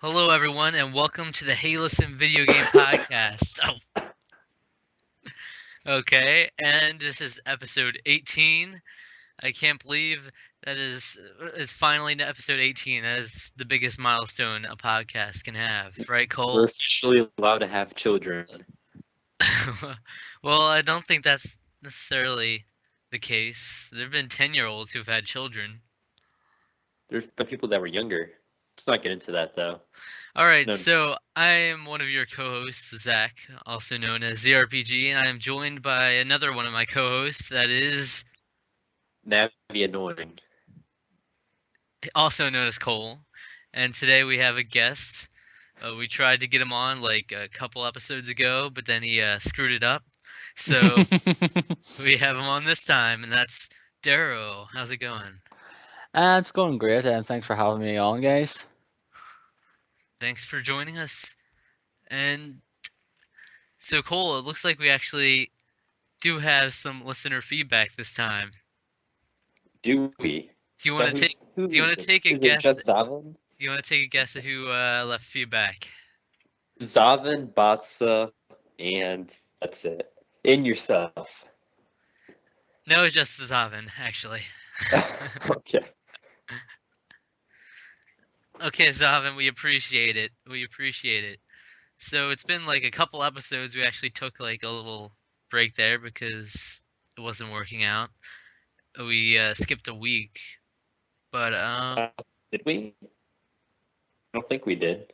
Hello, everyone, and welcome to the Hey Listen Video Game Podcast. Okay, and this is episode 18. I can't believe that it's finally episode 18. That is the biggest milestone a podcast can have, right, We're Cole? officially allowed to have children. Well, I don't think that's necessarily the case. There have been 10-year-olds who've had children. There's been people that were younger. Let's not get into that though. All right, No, so I am one of your co-hosts, Zach, also known as ZRPG, and I am joined by another one of my co-hosts, that is that'd be annoying. also known as Cole. And today we have a guest. We tried to get him on like a couple episodes ago, but then he screwed it up. So we have him on this time, and that's Darro. How's it going? It's going great, and thanks for having me on, guys. Thanks for joining us. And so, Cole, it looks like we actually do have some listener feedback this time. Do we? Do you want to take? Who Do you want to is take a it guess? just Zavin? Do you want to take a guess at who left feedback? Zavin, Batsa, and that's it. And yourself. No, just Zavin, actually. Okay. Okay, Zavin, we appreciate it. We appreciate it. So it's been like a couple episodes. We actually took like a little break there because it wasn't working out. We skipped a week, but Did we? I don't think we did.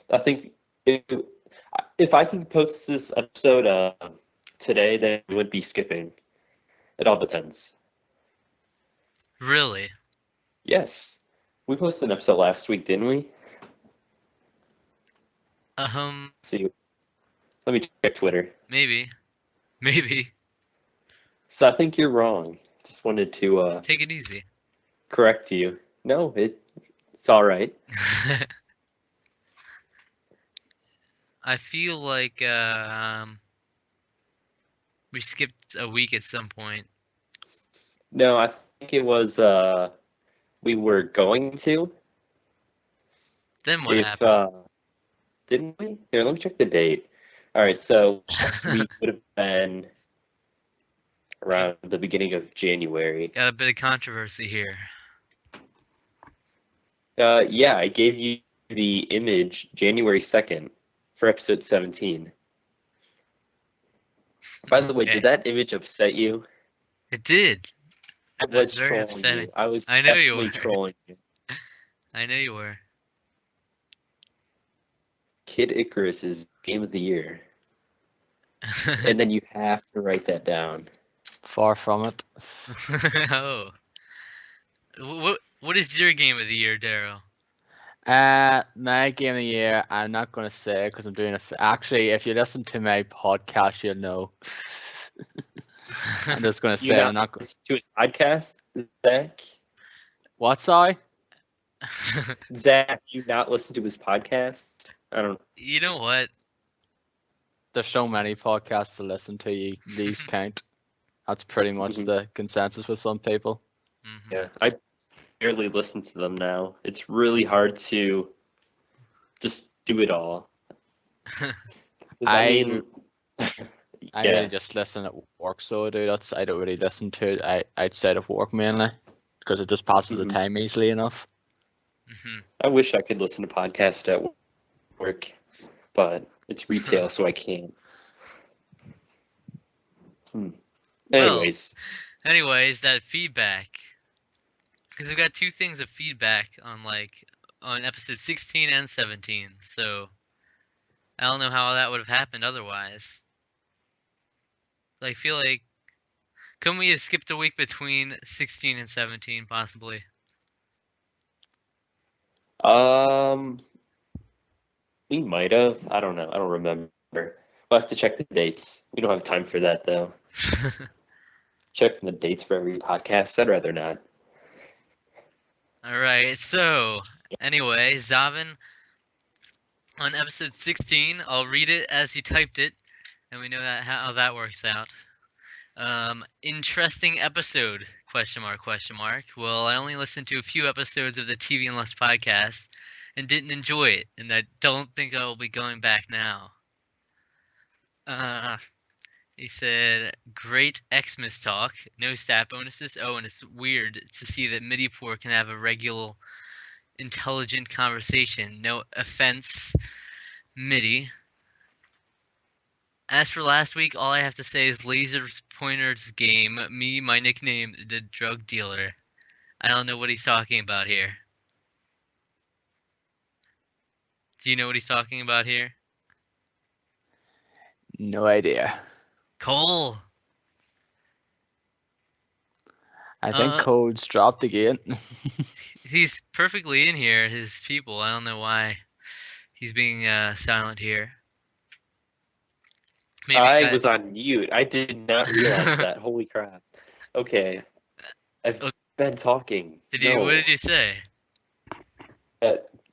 I think if I can post this episode today, then we would be skipping. It all depends. really, Yes. We posted an episode last week, didn't we? See, let me check Twitter. maybe. So I think you're wrong. Just wanted to Take it easy. correct you. No, it's all right. I feel like we skipped a week at some point. No, I think it was we were going to. Then what If happened? didn't we? Here, let me check the date. All right, so we would have been around the beginning of January. Got a bit of controversy here. Yeah, I gave you the image January 2nd for episode 17. By the way, Okay. did that image upset you? It did. I It was was very trolling upsetting. you. I was I know you definitely were. trolling you. I know you were. Kid Icarus is game of the year. And then you have to write that down. Far from it. Oh. What is your game of the year, Darrow? My game of the year, I'm not going to say because I'm doing actually, if you listen to my podcast, you'll know. I'm just going to You say I'm not not. listen to his podcast, Zach? What, sorry? Zach, you not listen to his podcast? I don't. You know what? There's so many podcasts to listen to. These count. That's pretty much Mhm. the consensus with some people. Mhm. Yeah, I barely listen to them now. It's really hard to just do it all. 'Cause I mean, I yeah. really just listen at work, so I do. I don't really listen to it outside of work mainly because it just passes the Mhm. time easily enough. Mhm. I wish I could listen to podcasts at work, but it's retail, so I can't. Well, Anyways, that feedback. Because we've got two things of feedback on episode 16 and 17. So I don't know how that would have happened otherwise. I feel like couldn't we have skipped a week between 16 and 17 possibly? we might have. I don't know. I don't remember. We'll have to check the dates. We don't have time for that though. Checking the dates for every podcast. I'd rather not. All right. So anyway, Zavin, on episode 16, I'll read it as he typed it, and we know how that works out. Interesting episode, question mark, question mark. Well, I only listened to a few episodes of the TV and Lust podcast, and didn't enjoy it, and I don't think I will be going back now. He said, great Xmas talk, no stat bonuses. Oh, and it's weird to see that Midipore can have a regular, intelligent conversation. No offense, Midi. As for last week, all I have to say is Laser Pointer's game. Me, my nickname, the drug dealer. I don't know what he's talking about here. Do you know what he's talking about here? No idea. Cole. I think Code's dropped again. He's perfectly in here, his people. I don't know why he's being silent here. Maybe I was on mute. I did not realize that. Holy crap. Okay. I've been talking. What did you say?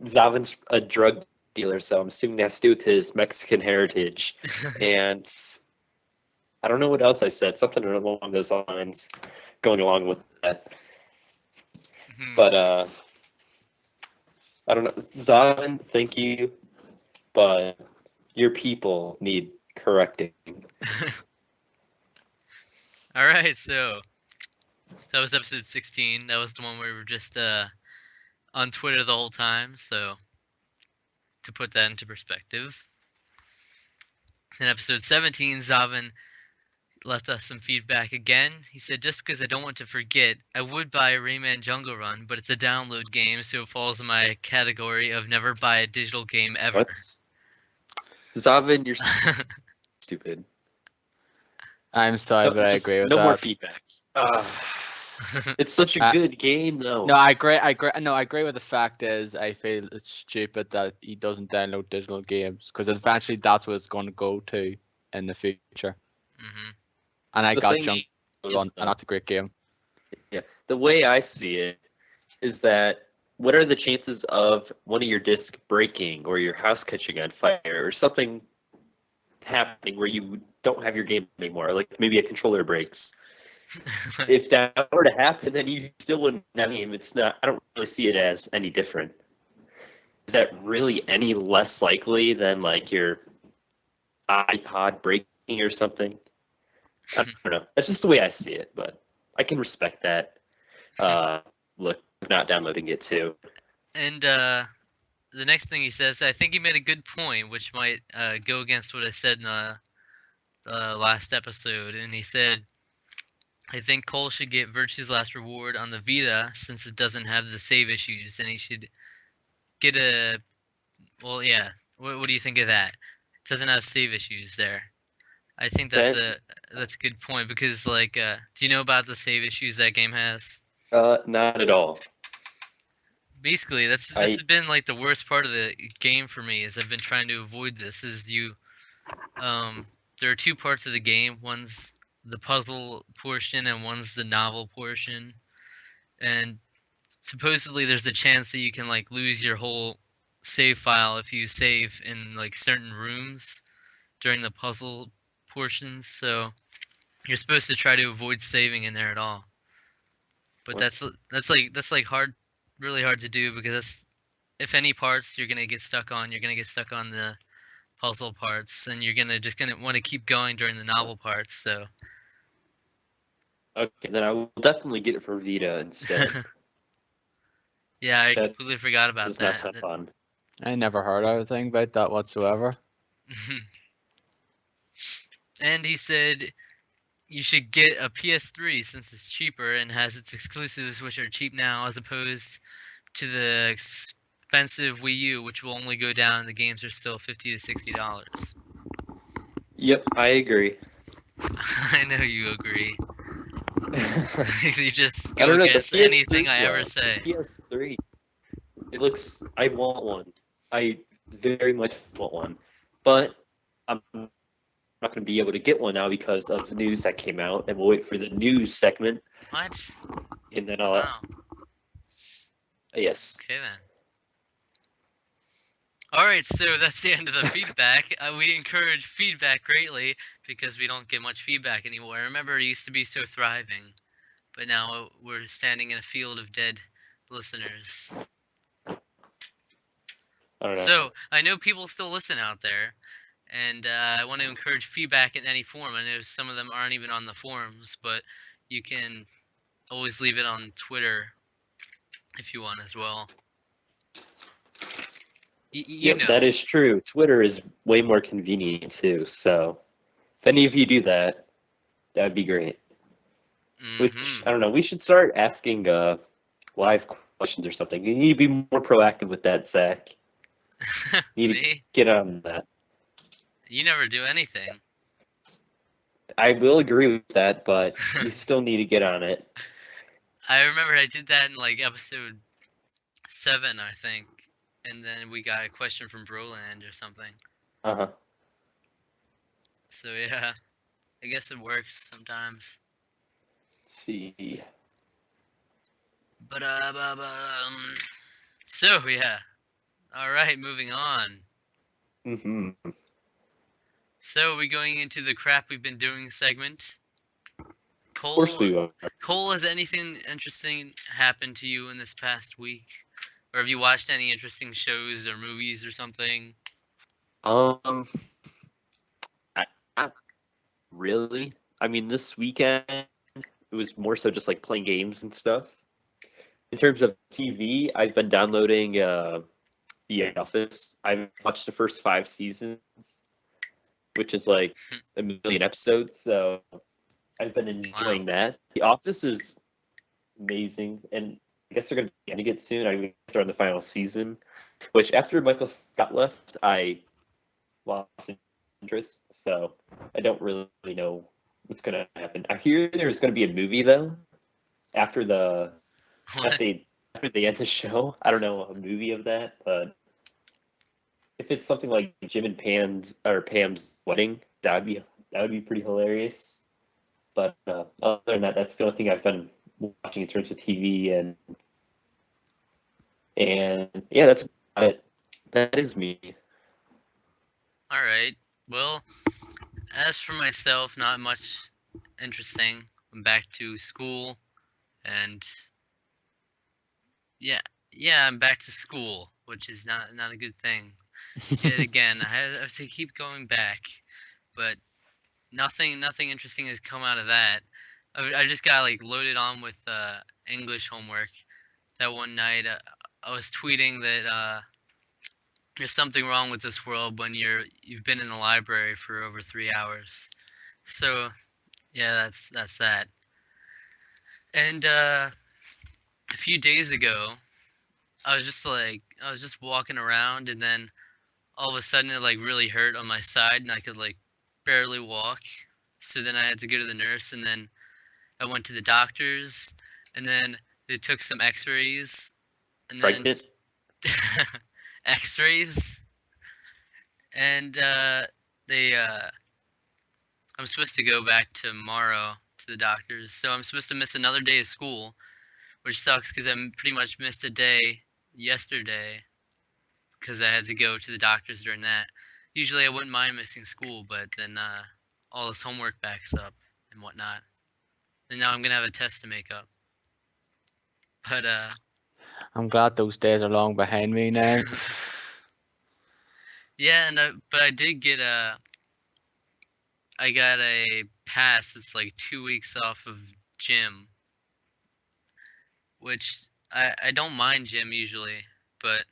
Zavin's a drug dealer, so I'm assuming that's to do with his Mexican heritage. And I don't know what else I said. Something along those lines, going along with that. But I don't know. Zavin, thank you, but your people need correcting. All right, so that was episode 16. That was the one where we were just on Twitter the whole time. So to put that into perspective, in episode 17, Zavin left us some feedback again. He said, just because I don't want to forget, I would buy a Rayman Jungle Run, but it's a download game, so it falls in my category of never buy a digital game ever. What? Zavin, you're stupid. I'm sorry, but I agree with that. No more feedback. It's such a good game, though. No, I agree. No, I agree with the fact is I feel it's stupid that he doesn't download digital games because eventually that's what it's going to go to in the future. And I got Jungle Run, and that's a great game. Yeah, the way I see it is that what are the chances of one of your discs breaking or your house catching on fire or something happening where you don't have your game anymore, like maybe a controller breaks? If that were to happen, then you still wouldn't have a game. It's not. I don't really see it as any different. Is that really any less likely than like your iPod breaking or something? I don't know. That's just the way I see it, but I can respect that. Look, not downloading it too. And the next thing he says, I think he made a good point, which might go against what I said in the last episode. And he said, I think Cole should get Virtue's Last Reward on the Vita since it doesn't have the save issues, and he should get a. Well, yeah. What do you think of that? It doesn't have save issues there. I think that's a good point because like, do you know about the save issues that game has? Not at all. Basically, this has been like the worst part of the game for me. Is I've been trying to avoid this. Is you, there are two parts of the game. One's the puzzle portion and one's the novel portion. And supposedly there's a chance that you can like lose your whole save file if you save in like certain rooms during the puzzle portions. So you're supposed to try to avoid saving in there at all. But that's like hard, really hard to do because that's, if any parts you're gonna get stuck on, you're gonna get stuck on the puzzle parts, and you're gonna want to keep going during the novel parts. So. Okay, then I will definitely get it for Vita instead. Yeah, I completely forgot about that. Does not sound fun. I never heard anything about that whatsoever. And he said you should get a PS3 since it's cheaper and has its exclusives, which are cheap now, as opposed to the expensive Wii U, which will only go down. The games are still $50 to $60. Yep, I agree. I know you agree. You just I go don't know, against anything I ever say. PS3. It looks. I want one. I very much want one, but I'm not going to be able to get one now because of the news that came out, and we'll wait for the news segment. What? And then I'll. Wow. Yes. Okay then. Alright, so that's the end of the feedback. We encourage feedback greatly because we don't get much feedback anymore. I remember it used to be so thriving, but now we're standing in a field of dead listeners. I don't know. So I know people still listen out there, and I want to encourage feedback in any form. I know some of them aren't even on the forums, but you can always leave it on Twitter if you want as well. You Yep, know. that is true. Twitter is way more convenient too. So if any of you do that, that'd be great. Which I don't know. We should start asking live questions or something. You need to be more proactive with that, Zach. You need to Me? get on that. You never do anything. I will agree with that, but you still need to get on it. I remember I did that in like episode 7, I think, and then we got a question from Broland or something. Uh-huh. So yeah, I guess it works sometimes. Let's see. But so yeah, all right, moving on. Mm-hmm. So we're going into the crap we've been doing segment. Of course we are. Cole, has anything interesting happened to you in this past week? Or have you watched any interesting shows or movies or something? Um, not really. I mean, this weekend it was more so just like playing games and stuff. In terms of TV, I've been downloading The Office. I've watched the first 5 seasons, which is like a million episodes. So I've been enjoying that. The Office is amazing, and I guess they're going to be ending it soon. I'm going to start on the final season, which after Michael Scott left, I lost interest. So I don't really know what's going to happen. I hear there's going to be a movie though after the What? after they end the show. I don't know a movie of that, but if it's something like Jim and Pam's wedding, that would be pretty hilarious. But other than that, that's the only thing I've been watching in terms of TV, and yeah, that's about it. That is me. All right. Well, as for myself, not much interesting. I'm back to school, and yeah, I'm back to school, which is not a good thing. Yet again, I have to keep going back, but nothing interesting has come out of that. I just got like loaded on with English homework. That one night, I was tweeting that there's something wrong with this world when you've been in the library for over 3 hours. So yeah, that's that. And a few days ago, I was just walking around, and then all of a sudden it like really hurt on my side, and I could like barely walk. So then I had to go to the nurse, and then I went to the doctors, and then they took some X-rays, and then Pregnant? X-rays, and they I'm supposed to go back tomorrow to the doctors, so I'm supposed to miss another day of school, which sucks because I pretty much missed a day yesterday because I had to go to the doctors during that. Usually I wouldn't mind missing school, but then all this homework backs up and whatnot, and now I'm gonna have a test to make up. But I'm glad those days are long behind me now. yeah, and but I did get I got a pass. It's like 2 weeks off of gym, which I don't mind gym usually, but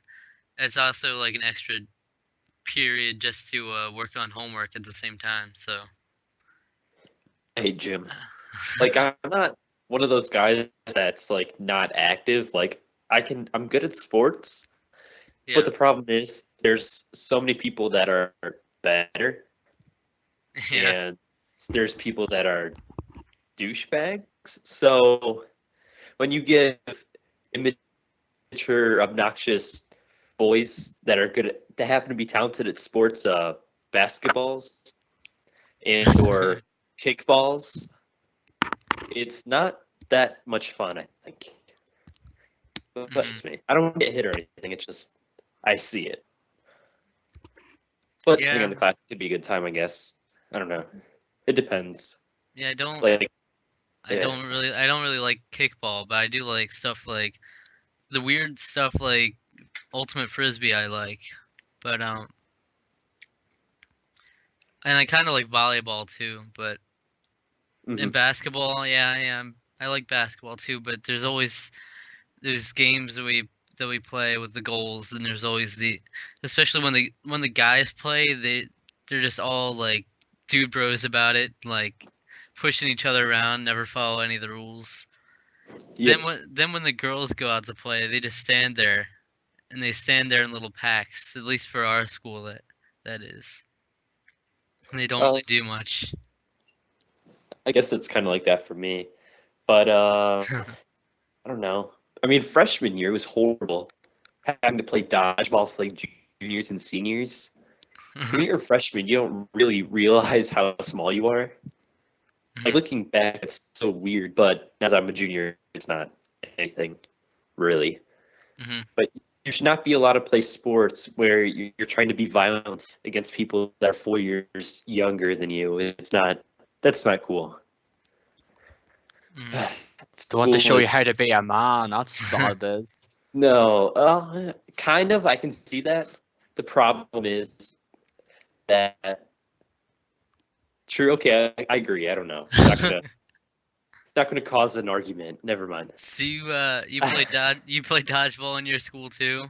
it's also like an extra period just to work on homework at the same time. So I hate gym. Like I'm not one of those guys that's like not active. Like I'm good at sports, yeah, but the problem is there's so many people that are better, yeah, and there's people that are douchebags. So when you give immature, obnoxious boys that are that happen to be talented at sports, basketballs and or kickballs, it's not that much fun. I think. But that's hmm just me. I don't get hit or anything. It's just I see it. But depending on yeah, the class, it could be a good time, I guess. I don't know. It depends. yeah. Like, yeah. I don't really like kickball, but I do like stuff like the weird stuff like ultimate frisbee I like, but and I kind of like volleyball too. But in Mhm. basketball, yeah, I like basketball too. But there's games that we play with the goals, and there's always especially when the guys play, they're just all like dude bros about it, like pushing each other around, never follow any of the rules. Yep. Then when the girls go out to play, they just stand there, and they stand there in little packs. At least for our school, that is. And they don't really do much. I guess it's kind of like that for me. But I don't know. I mean, freshman year was horrible. Having to play dodgeball for like juniors and seniors. When you're a freshman, you don't really realize how small you are. Like looking back, it's so weird. But now that I'm a junior, it's not anything really. Mhm. But you should not be allowed to play sports where you're trying to be violent against people that are 4 years younger than you. It's not. That's not cool. Mhm. They want to School show you was how to be a man. That's what it is. no, kind of. I can see that. The problem is that true. Okay, I agree. I don't know. Not gonna cause an argument. Never mind. So you play dodgeball in your school too?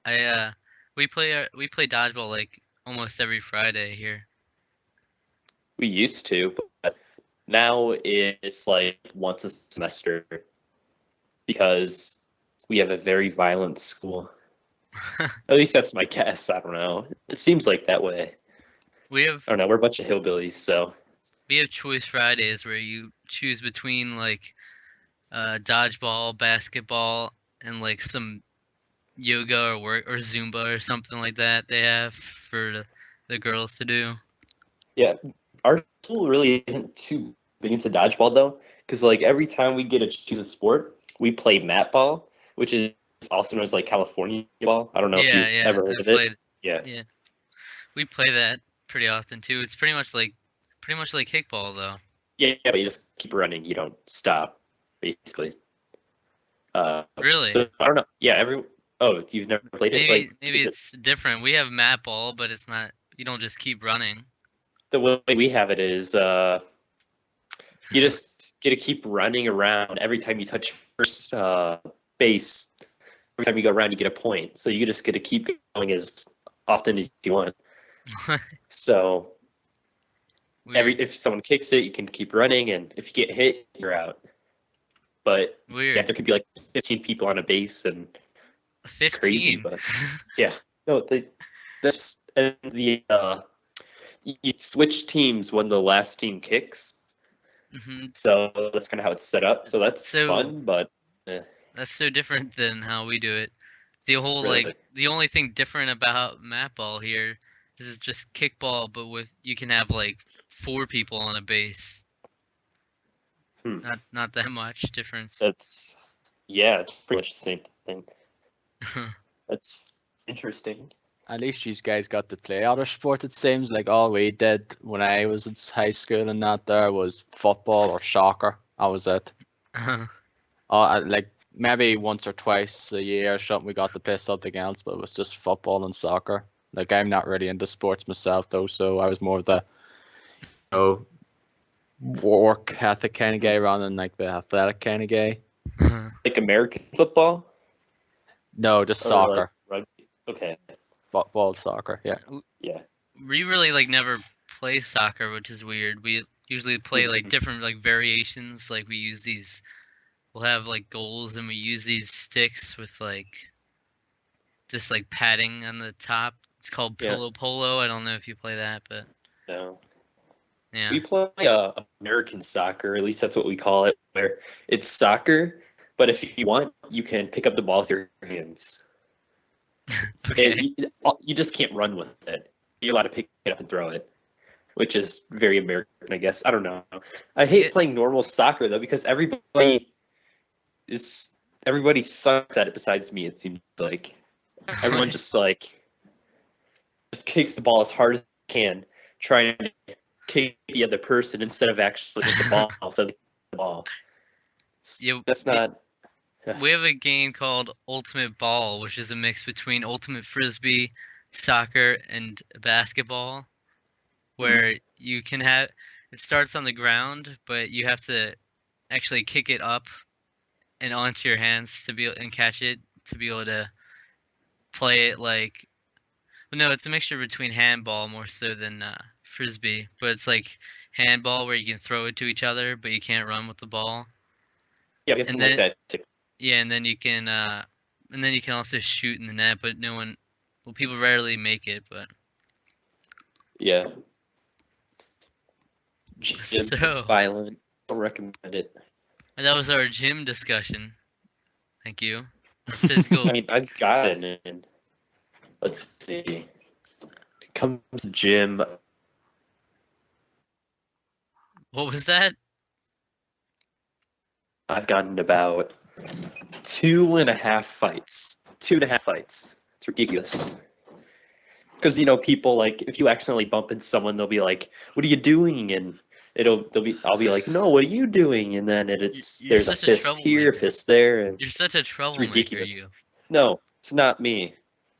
I we play dodgeball like almost every Friday here. We used to, but now it's like once a semester because we have a very violent school. At least that's my guess. I don't know. It seems like that way. we have I don't know. We're a bunch of hillbillies, so we have choice Fridays where you choose between like dodgeball, basketball, and like some yoga or work or Zumba or something like that they have for the girls to do. yeah. Our school really isn't too big into dodgeball though, because like every time we get to choose a sport, we play mat ball, which is also known as like California ball. I don't know if Yeah, you've yeah, ever heard I've of it. played. Yeah. Yeah, we play that pretty often too. It's pretty much like kickball though. Yeah, but you just keep running. You don't stop, basically. Really? So I don't know. Yeah, Oh, you've never played it? Maybe Is it it's different. We have mat ball, but it's not. You don't just keep running. the way we have it is you just get to keep running around every time you touch first base. Every time you go around, you get a point. So you just get to keep going as often as you want. So Weird. if someone kicks it, you can keep running, and if you get hit, you're out. But yeah, Weird. there could be like 15 people on a base, and it's crazy. 15. But yeah, no, that's and the you switch teams when the last team kicks. hmm So that's kind of how it's set up. So that's So fun, but that's so different than how we do it. The whole like really, the only thing different about mat ball here is it's just kickball, but with you can have like 4 people on a base. hmm, Not that much difference. that's yeah, it's pretty much the same thing. That's interesting. At least you guys got to play other sports. It seems like all we did when I was in high school and that there was football or soccer. That was it. Like maybe once or twice a year or something we got to play something else, but it was just football and soccer. Like I'm not really into sports myself though, so I was more of the know work ethic kind of guy rather than like the athletic kind of guy. Like American football No, just or like soccer, rugby. Okay, football, soccer. Yeah. yeah. We really like never play soccer, which is weird. We usually play like Mhm. different like variations. Like we use these. We'll have like goals, and we use these sticks with like this like padding on the top. It's called Yeah, pillow polo. I don't know if you play that, but no. yeah. We play American soccer, at least that's what we call it, where it's soccer, but if you want, you can pick up the ball with your hands. Okay. And you just can't run with it. You're allowed to pick it up and throw it, which is very American, I guess. I don't know. I Yeah. hate playing normal soccer though because is everybody sucks at it besides me. It seems like everyone just kicks the ball as hard as they can, trying to kick the other person instead of actually hit the ball. So they hit the ball. you That's not. we have a game called Ultimate Ball, which is a mix between Ultimate Frisbee, soccer, and basketball, where you can have it starts on the ground, but you have to actually kick it up and onto your hands to be and catch it to be able to play it like. Well, no, it's a mixture between handball more so than frisbee, but it's like handball where you can throw it to each other, but you can't run with the ball. Yeah, we have And something then like that too. yeah, and then you can also shoot in the net, but no one, well, people rarely make it, but Yeah. Gym is so violent. Don't recommend it. that was our gym discussion. Thank you. Physical. I mean, I've gotten in. Let's see. It comes to gym. What was that? I've gotten about 2.5 fights. 2.5 fights. It's ridiculous. Because people like if you accidentally bump into someone, they'll be like, "What are you doing?" And I'll be like, "No, what are you doing?" And then You're there's a such a fist here, a troublemaker. fist there, and You're such a it's troublemaker, ridiculous. you. No, it's not me.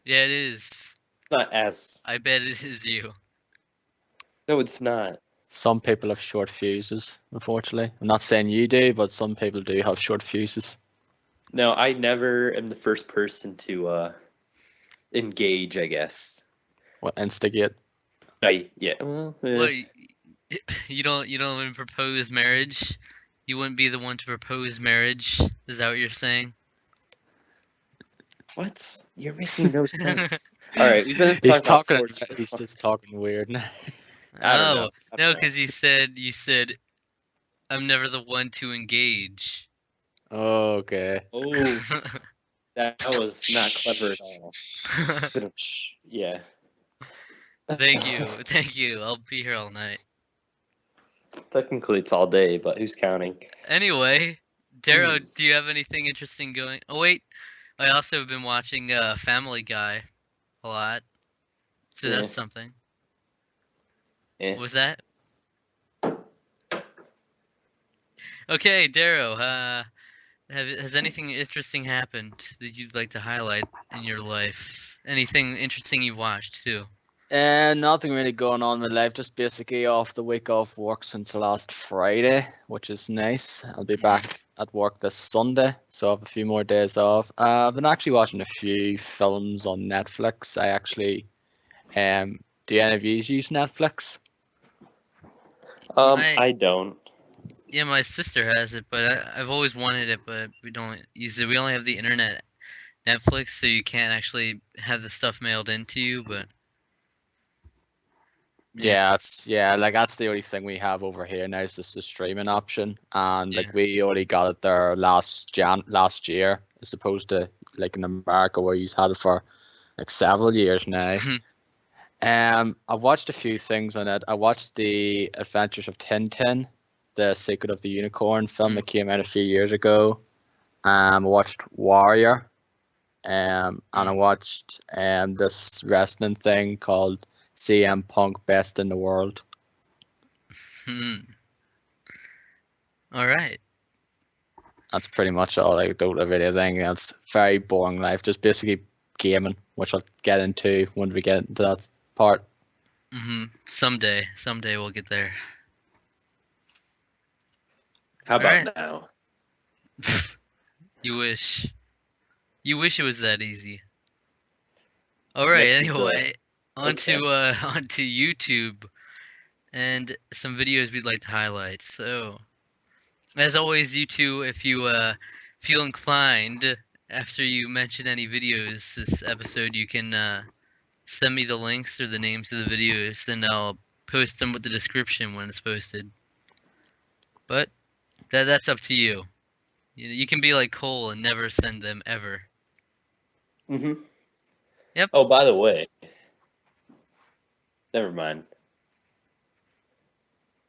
Yeah, it is. It's not as. I bet it is you. No, it's not. Some people have short fuses, unfortunately. I'm not saying you do, but some people do have short fuses. No, I never am the first person to engage, I guess. What, instigate? Well, What? You don't even propose marriage? You wouldn't be the one to propose marriage? Is that what you're saying? what? You're making no sense. All right, we've been He's talking about talking. sports. He's just talking weird now. I don't know. Oh, no, because you said I'm never the one to engage. Okay. Oh, that was not clever at all. Yeah. Thank you. I'll be here all night. Technically, it's all day, but who's counting? Anyway, Darrow, do you have anything interesting going? Oh wait, I also have been watching Family Guy a lot, so Yeah. that's something. Yeah. What was that? Okay, Darrow, has anything interesting happened that you'd like to highlight in your life? Anything interesting you've watched too? And nothing really going on in my life. Just basically off the week off work since last Friday, which is nice. I'll be back at work this Sunday, so I have a few more days off. I've been actually watching a few films on Netflix. I actually, do any of you use Netflix? I don't. Yeah, my sister has it, but I've always wanted it, but we don't use it. We only have the internet Netflix, so you can't actually have the stuff mailed into you, but Yeah, like that's the only thing we have over here now is just the streaming option, and like yeah. we already got it there last year, as opposed to like in America where you've had it for like several years now. I watched a few things on it. I watched the Adventures of Tintin, the Secret of the Unicorn film that came out a few years ago. I watched Warrior, and I watched this wrestling thing called CM Punk Best in the World. All right. That's pretty much all I do of anything. It's very boring life, just basically gaming, which I'll get into when we get into that part. Someday we'll get there. How All about right. now? You wish it was that easy. All right. Next is Anyway, okay. onto YouTube and some videos we'd like to highlight. So, as always, you two, if you feel inclined after you mention any videos this episode, you can send me the links or the names of the videos, and I'll post them with the description when it's posted. But that's up to you. You can be like Cole and never send them ever. Mm-hmm. Yep. Oh, by the way, never mind.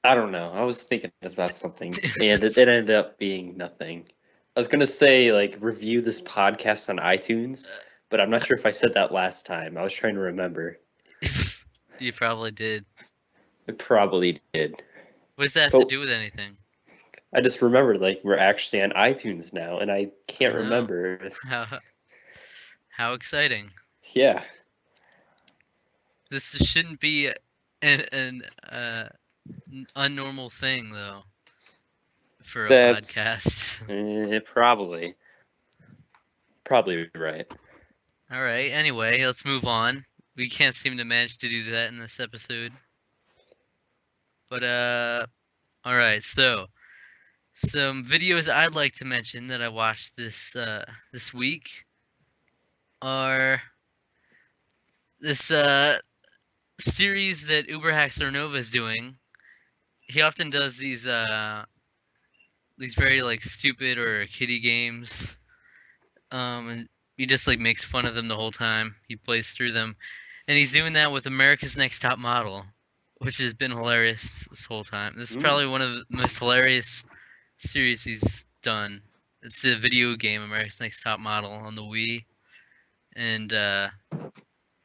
I don't know. I was thinking about something, and it ended up being nothing. I was gonna say like review this podcast on iTunes, but I'm not sure if I said that last time. I was trying to remember. You probably did. I probably did. What does that have to do with anything? I just remembered like we're actually on iTunes now, and I can't I know. remember. If, How exciting! yeah. This shouldn't be an unnormal thing though for a That's podcast. probably right. All right. Anyway, let's move on. We can't seem to manage to do that in this episode. But all right. So some videos I'd like to mention that I watched this week are this series that Uber Hacker Nova is doing. He often does these very like stupid or kiddie games. And he just like makes fun of them the whole time. He plays through them, and he's doing that with America's Next Top Model, which has been hilarious this whole time. This is probably one of the most hilarious series he's done. It's a video game, America's Next Top Model, on the Wii, and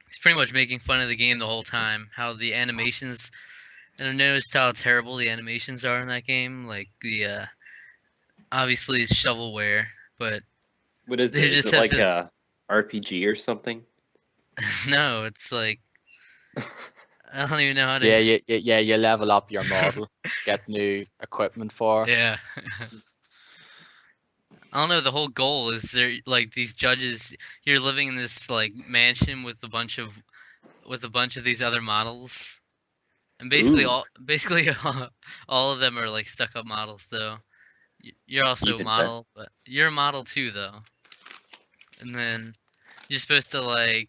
he's pretty much making fun of the game the whole time. How the animations, and I've noticed how terrible the animations are in that game. Like the obviously it's shovelware, but What is they it? Is just it have like to. a RPG or something? No, it's like I don't even know how to. Yeah, you level up your model, get new equipment for. Yeah. I don't know. The whole goal is there like these judges. You're living in this like mansion with a bunch of these other models, and basically Ooh, all of them are like stuck up models. Though you're also a even better. model, but you're a model too, though. And then you're supposed to like.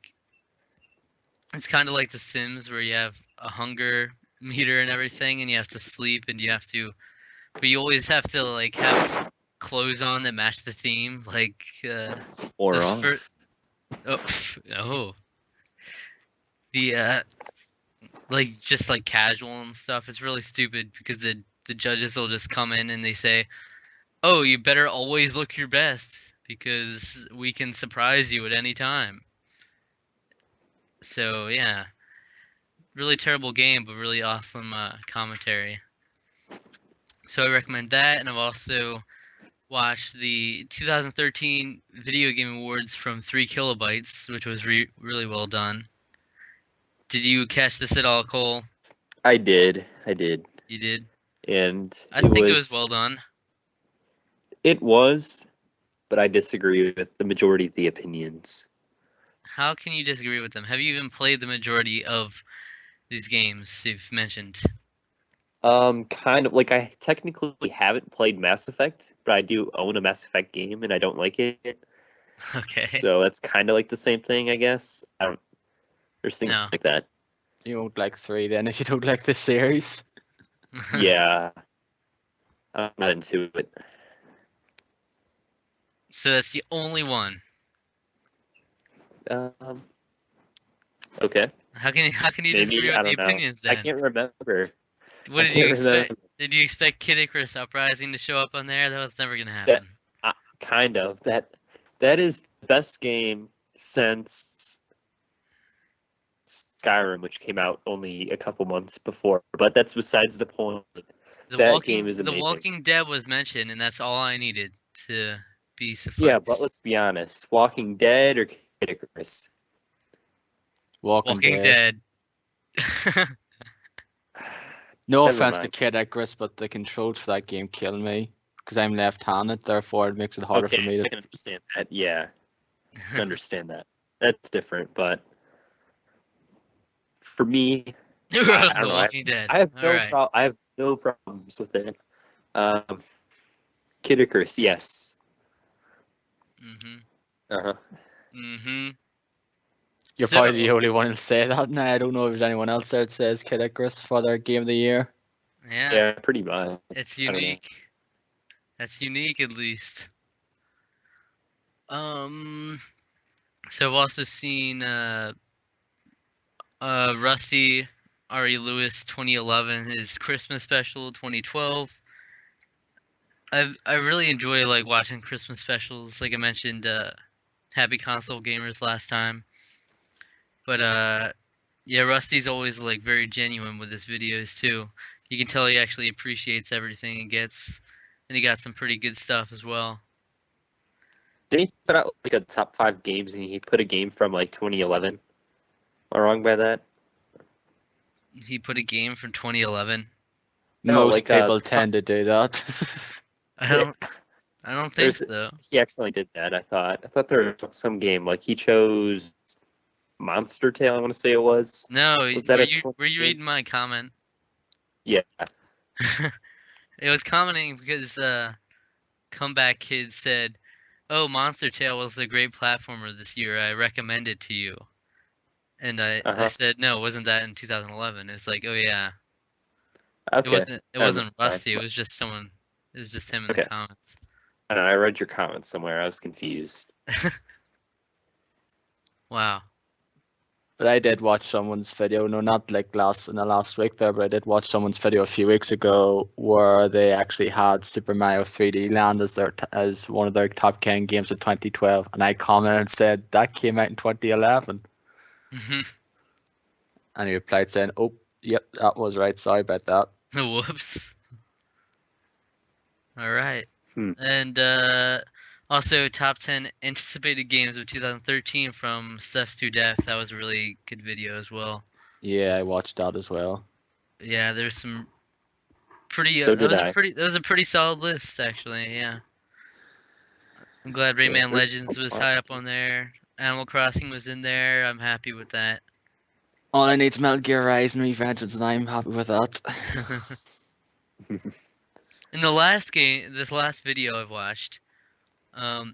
It's kind of like The Sims, where you have a hunger meter and everything, and you have to sleep, and you have to. But you always have to like have clothes on that match the theme, like Or this off. for oh, oh the like just like casual and stuff. It's really stupid because the judges will just come in and they say, "Oh, you better always look your best because we can surprise you at any time." So yeah, really terrible game, but really awesome commentary. So I recommend that, and I've also watched the 2013 Video Game Awards from 3 Kilobytes, which was really well done. Did you catch this at all, Cole? I did. You did? And I think it was well done. it was, but I disagree with the majority of the opinions. How can you disagree with them? Have you even played the majority of these games you've mentioned? Kind of like I technically haven't played Mass Effect, but I do own a Mass Effect game and I don't like it. Okay. So that's kind of like the same thing, I guess. I don't. There's things No. like that. You don't like 3 then if you don't like this series. Yeah, I'm not into it. So that's the only one. Um, okay, How can you disagree maybe I with the don't know. opinions I then? can't remember. What I did you can't expect? remember Did you expect Kid Icarus Uprising to show up on there? That was never gonna that. happen. Kind of that is the best game since Skyrim, which came out only a couple months before. But that's besides the point. That game is The amazing. Walking Dead was mentioned, and that's all I needed to be Yeah, but sufficed. let's be honest. Walking Dead or Kid Icarus? Walking Dead. No Never offense to mind. Kid Icarus, but the controls for that game kill me because I'm left-handed. Therefore, it makes it harder for me I to. can understand that. Yeah, I can understand that. That's different. But for me, I The don't know. Walking Dead. I have All no right. I have no problems with it. Um, Kid Icarus, yes. Mhm. Uh-huh. Mhm. You're probably the So only one to say that now. I don't know if there's anyone else there that says Kid Icarus for their game of the year. yeah, Yeah, pretty much. it's I don't know. unique. That's unique, at least. Um. So I've also seen Rusty R.E. Lewis 2011, his Christmas special 2012. I really enjoy like watching Christmas specials. Like I mentioned, Happy Console Gamers last time. But yeah, Rusty's always like very genuine with his videos too. You can tell he actually appreciates everything he gets. and he got some pretty good stuff as well. Did he put out like a top 5 games and he put a game from like 2011? Am I wrong by that? He put a game from 2011. No, Most like people tend to do that. I don't think so. He accidentally did that. I thought there was some game like he chose Monster Tail. I want to say it was. No, Was that were you reading my comment? Yeah. It was commenting because Comeback Kid said, "Oh, Monster Tail was a great platformer this year. I recommend it to you." And I said, "No, wasn't that in 2011?" It was like, "Oh yeah." Okay. It wasn't Rusty. Mind. It was just someone. It was just him in the Okay. comments. I don't know. I read your comments somewhere. I was confused. Wow. But I did watch someone's video, no, not like in the last week there, but I did watch someone's video a few weeks ago where they actually had Super Mario 3D Land as one of their top 10 games of 2012, and I commented and said that came out in 2011, and he replied saying, "Oh, yep, that was right. Sorry about that." Whoops. All right. Hmm. And also top 10 anticipated games of 2013 from Steph's to Death. That was a really good video as well. Yeah, I watched that as well. Yeah, there's some pretty. So That did was I. that was a pretty solid list actually. Yeah. I'm glad Rayman Legends was high up on there. Animal Crossing was in there. I'm happy with that. All I need is Metal Gear Rise and Revengeance, and I'm happy with that. In the last game, this last video I've watched, I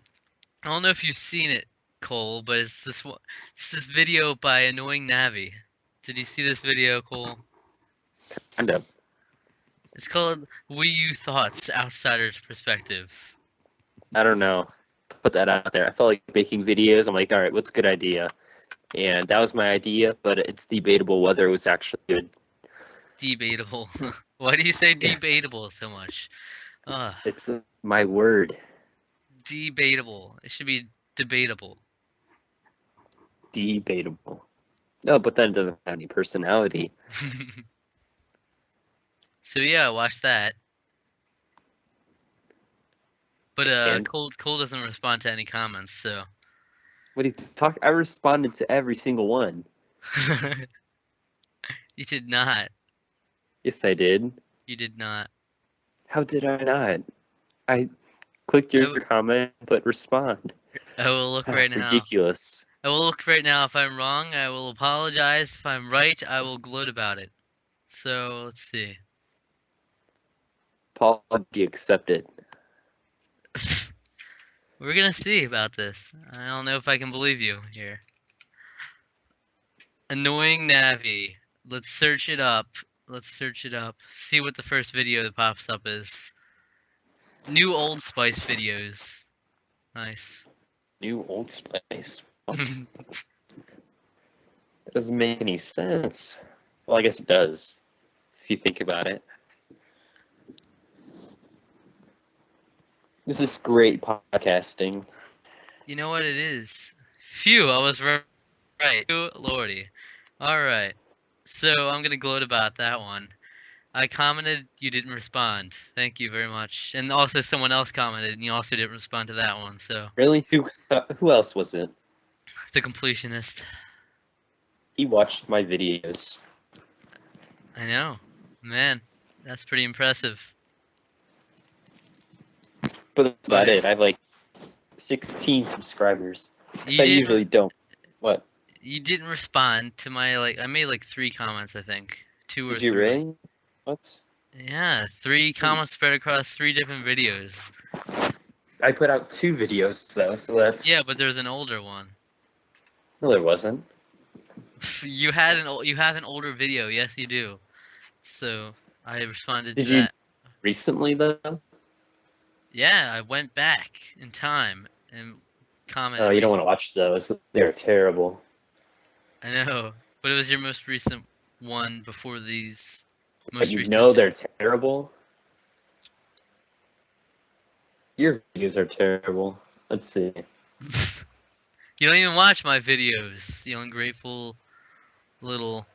don't know if you've seen it, Cole, but it's this video by Annoying Navi. Did you see this video, Cole? Kind of. It's called Wii U Thoughts, Outsider's Perspective. I don't know. Put that out there. I felt like making videos. I'm like, all right, what's a good idea? And that was my idea, but it's debatable whether it was actually good. Debatable. Why do you say debatable so much? It's my word. Debatable. It should be debatable. Debatable. No, but then it doesn't have any personality. So yeah, watch that. But And Cole doesn't respond to any comments, so what do you talk? I responded to every single one. you did not. Yes, I did. You did not. How did I not? I clicked your comment, but respond. I will look right That's now. ridiculous. I will look right now. If I'm wrong, I will apologize. If I'm right, I will gloat about it. So let's see. Apology accepted. We're gonna see about this. I don't know if I can believe you here. Annoying Navi. Let's search it up. Let's search it up. See what the first video that pops up is. New Old Spice videos. Nice. New Old Spice. What? That doesn't make any sense. Well, I guess it does, if you think about it. This is great podcasting. You know what it is? Phew, I was right. Phew, Lordy. Alright. So I'm gonna gloat about that one. I commented, you didn't respond. Thank you very much. And also someone else commented, and you also didn't respond to that one, so. Really? Who else was it? The completionist. He watched my videos. I know. Man, that's pretty impressive. But that's about it. I have like 16 subscribers. You I usually don't. What? You didn't respond to my, I made like 3 comments, I think. 2 or Did 3. you really? What? Yeah, 3 comments spread across 3 different videos. I put out 2 videos though, so that's. Yeah, but there's an older one. No, there wasn't. You have an older video, yes you do. So I responded to Did you that. recently though? Yeah, I went back in time and commented. Oh, you don't want to recently. watch those. They're terrible. I know, but it was your most recent one before these. But you know they're terrible. Your videos are terrible. Let's see. You don't even watch my videos, you ungrateful little.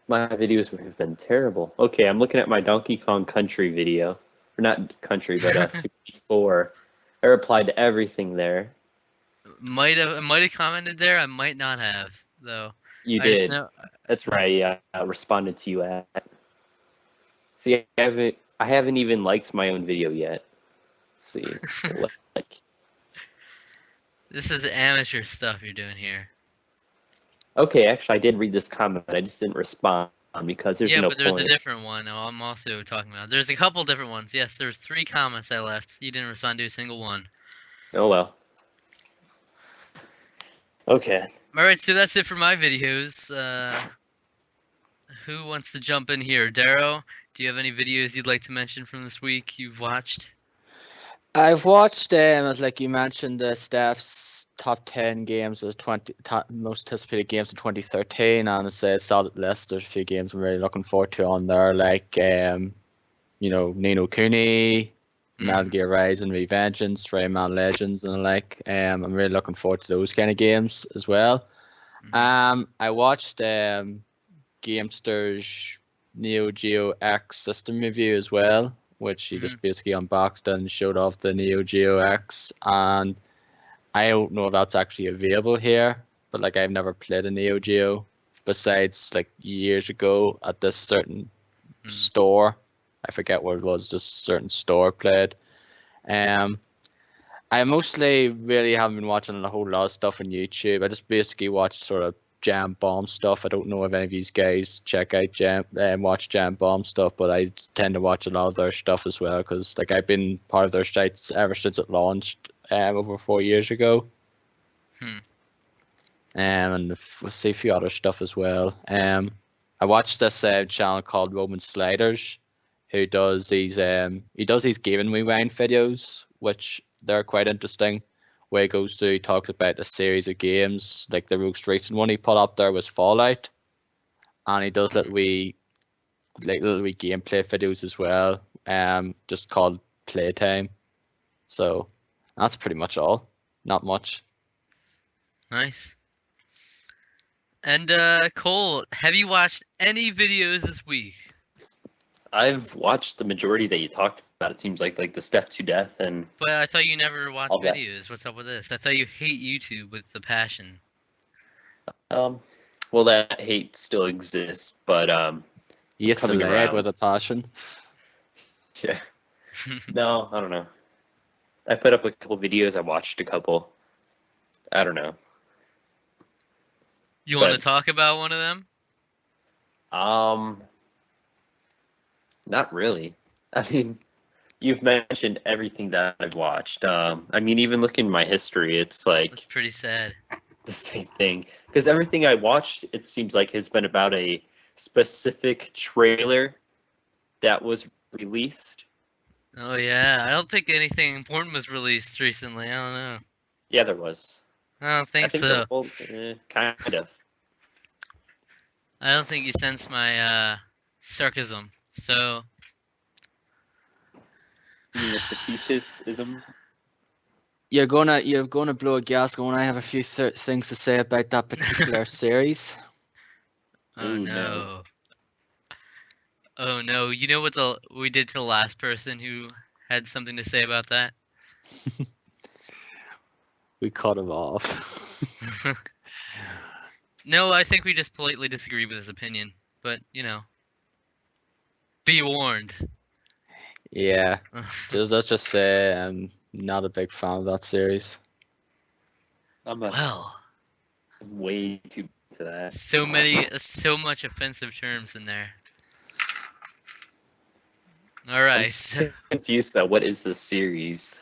My videos have been terrible. Okay, I'm looking at my Donkey Kong Country video. or not country, but 64. I replied to everything there. Might have commented there. I might not have though. You I just did. know. That's right. I responded to you at. See, I haven't even liked my own video yet. Let's see, like. This is amateur stuff you're doing here. Okay, actually, I did read this comment. I just didn't respond because there's Yeah, no but there's point. a different one. Oh, I'm also talking about. There's a couple different ones. Yes, there's 3 comments I left. You didn't respond to a single one. Oh well. Okay. All right, so that's it for my videos. Who wants to jump in here? Darro, do you have any videos you'd like to mention from this week you've watched? I've watched, like you mentioned, the Steph's top 10 games as most anticipated games in 2013, and it's a solid list. There's a few games I'm really looking forward to on there, like Nino Cooney, Metal Gear Rising: Revengeance, Rayman Legends, and the like. I'm really looking forward to those kind of games as well. I watched Gamster's Neo Geo X system review as well, which he just basically unboxed and showed off the Neo Geo X, and I don't know if that's actually available here, but like I've never played a Neo Geo besides like years ago at this certain store. I forget what it was, just certain store played. I mostly really haven't been watching a whole lot of stuff on YouTube. I just basically watch sort of Jam Bomb stuff. I don't know if any of these guys check out watch Jam Bomb stuff, but I tend to watch a lot of their stuff as well because like I've been part of their sites ever since it launched over 4 years ago. And we'll see a few other stuff as well. I watched this channel called Roman Sliders, who does these Gaming Rewind videos, which they're quite interesting. Where he goes through, he talks about a series of games. Like the most recent one he put up there was Fallout, and he does little wee gameplay videos as well. Just called Playtime. So that's pretty much all. Not much. Nice. And Cole, have you watched any videos this week? I've watched the majority that you talked about. It seems like the Steph to Death and. But I thought you never watched all that. videos. What's up with this? I thought you hate YouTube with the passion. Well, that hate still exists, but Yes, coming around with a passion. Yeah. No, I don't know. I put up a couple videos. I watched a couple. I don't know. You want to talk about one of them? Not really. I mean, you've mentioned everything that I've watched. I mean, even looking at my history, it's like That's pretty sad. the same thing. Because everything I watched, it seems like has been about a specific trailer that was released. Oh yeah, I don't think anything important was released recently. I don't know. Yeah, there was. I don't think so. Kind of. I don't think you sense my sarcasm. So. You mean the facetiousism? You're gonna blow a gasket when I have a few things to say about that particular series. Oh Ooh, no. Oh no. You know what we did to the last person who had something to say about that? We cut him off. No, I think we just politely disagree with his opinion. But, be warned. Yeah. Let's just say I'm not a big fan of that series. Well. Way too to that. So much offensive terms in there. All right. I'm confused though. What is the series?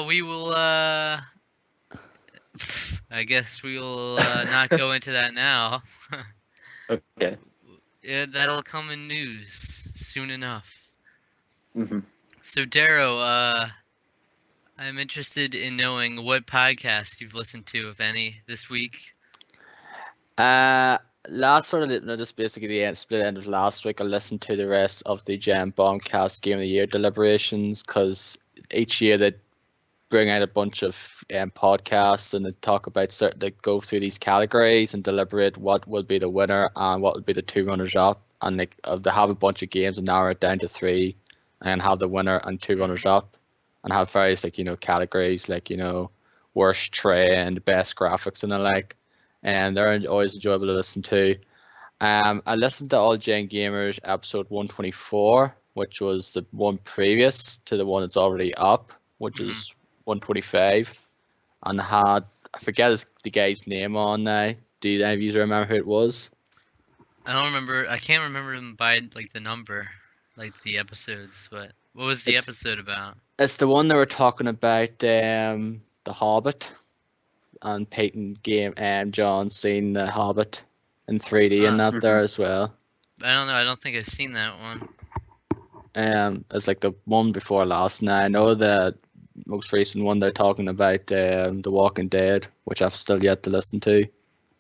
We will. I guess we will not go into that now. Okay. Yeah, that'll come in news soon enough. Mm-hmm. So Darro, I'm interested in knowing what podcasts you've listened to, if any, this week. Last just basically the split end of last week. I listened to the rest of the Jam Bombcast Game of the Year deliberations because each year they bring out a bunch of podcasts and they talk about they go through these categories and deliberate what will be the winner and what will be the 2 runners up, and they have a bunch of games and narrow it down to 3, and have the winner and two runners up, and have various like categories like worst trend, best graphics and the like, and they're always enjoyable to listen to. I listened to All Gen Gamers episode 124, which was the one previous to the one that's already up, which is 125, and had I forget the guy's name on now. Do any of you remember who it was? I don't remember. I can't remember them by like the number, like the episodes. But what was the episode about? It's the one that we're talking about, The Hobbit, and Peyton John seeing The Hobbit in 3D and that there as well. I don't know. I don't think I've seen that one. It's like the one before last. Now I know the most recent one they're talking about, The Walking Dead, which I've still yet to listen to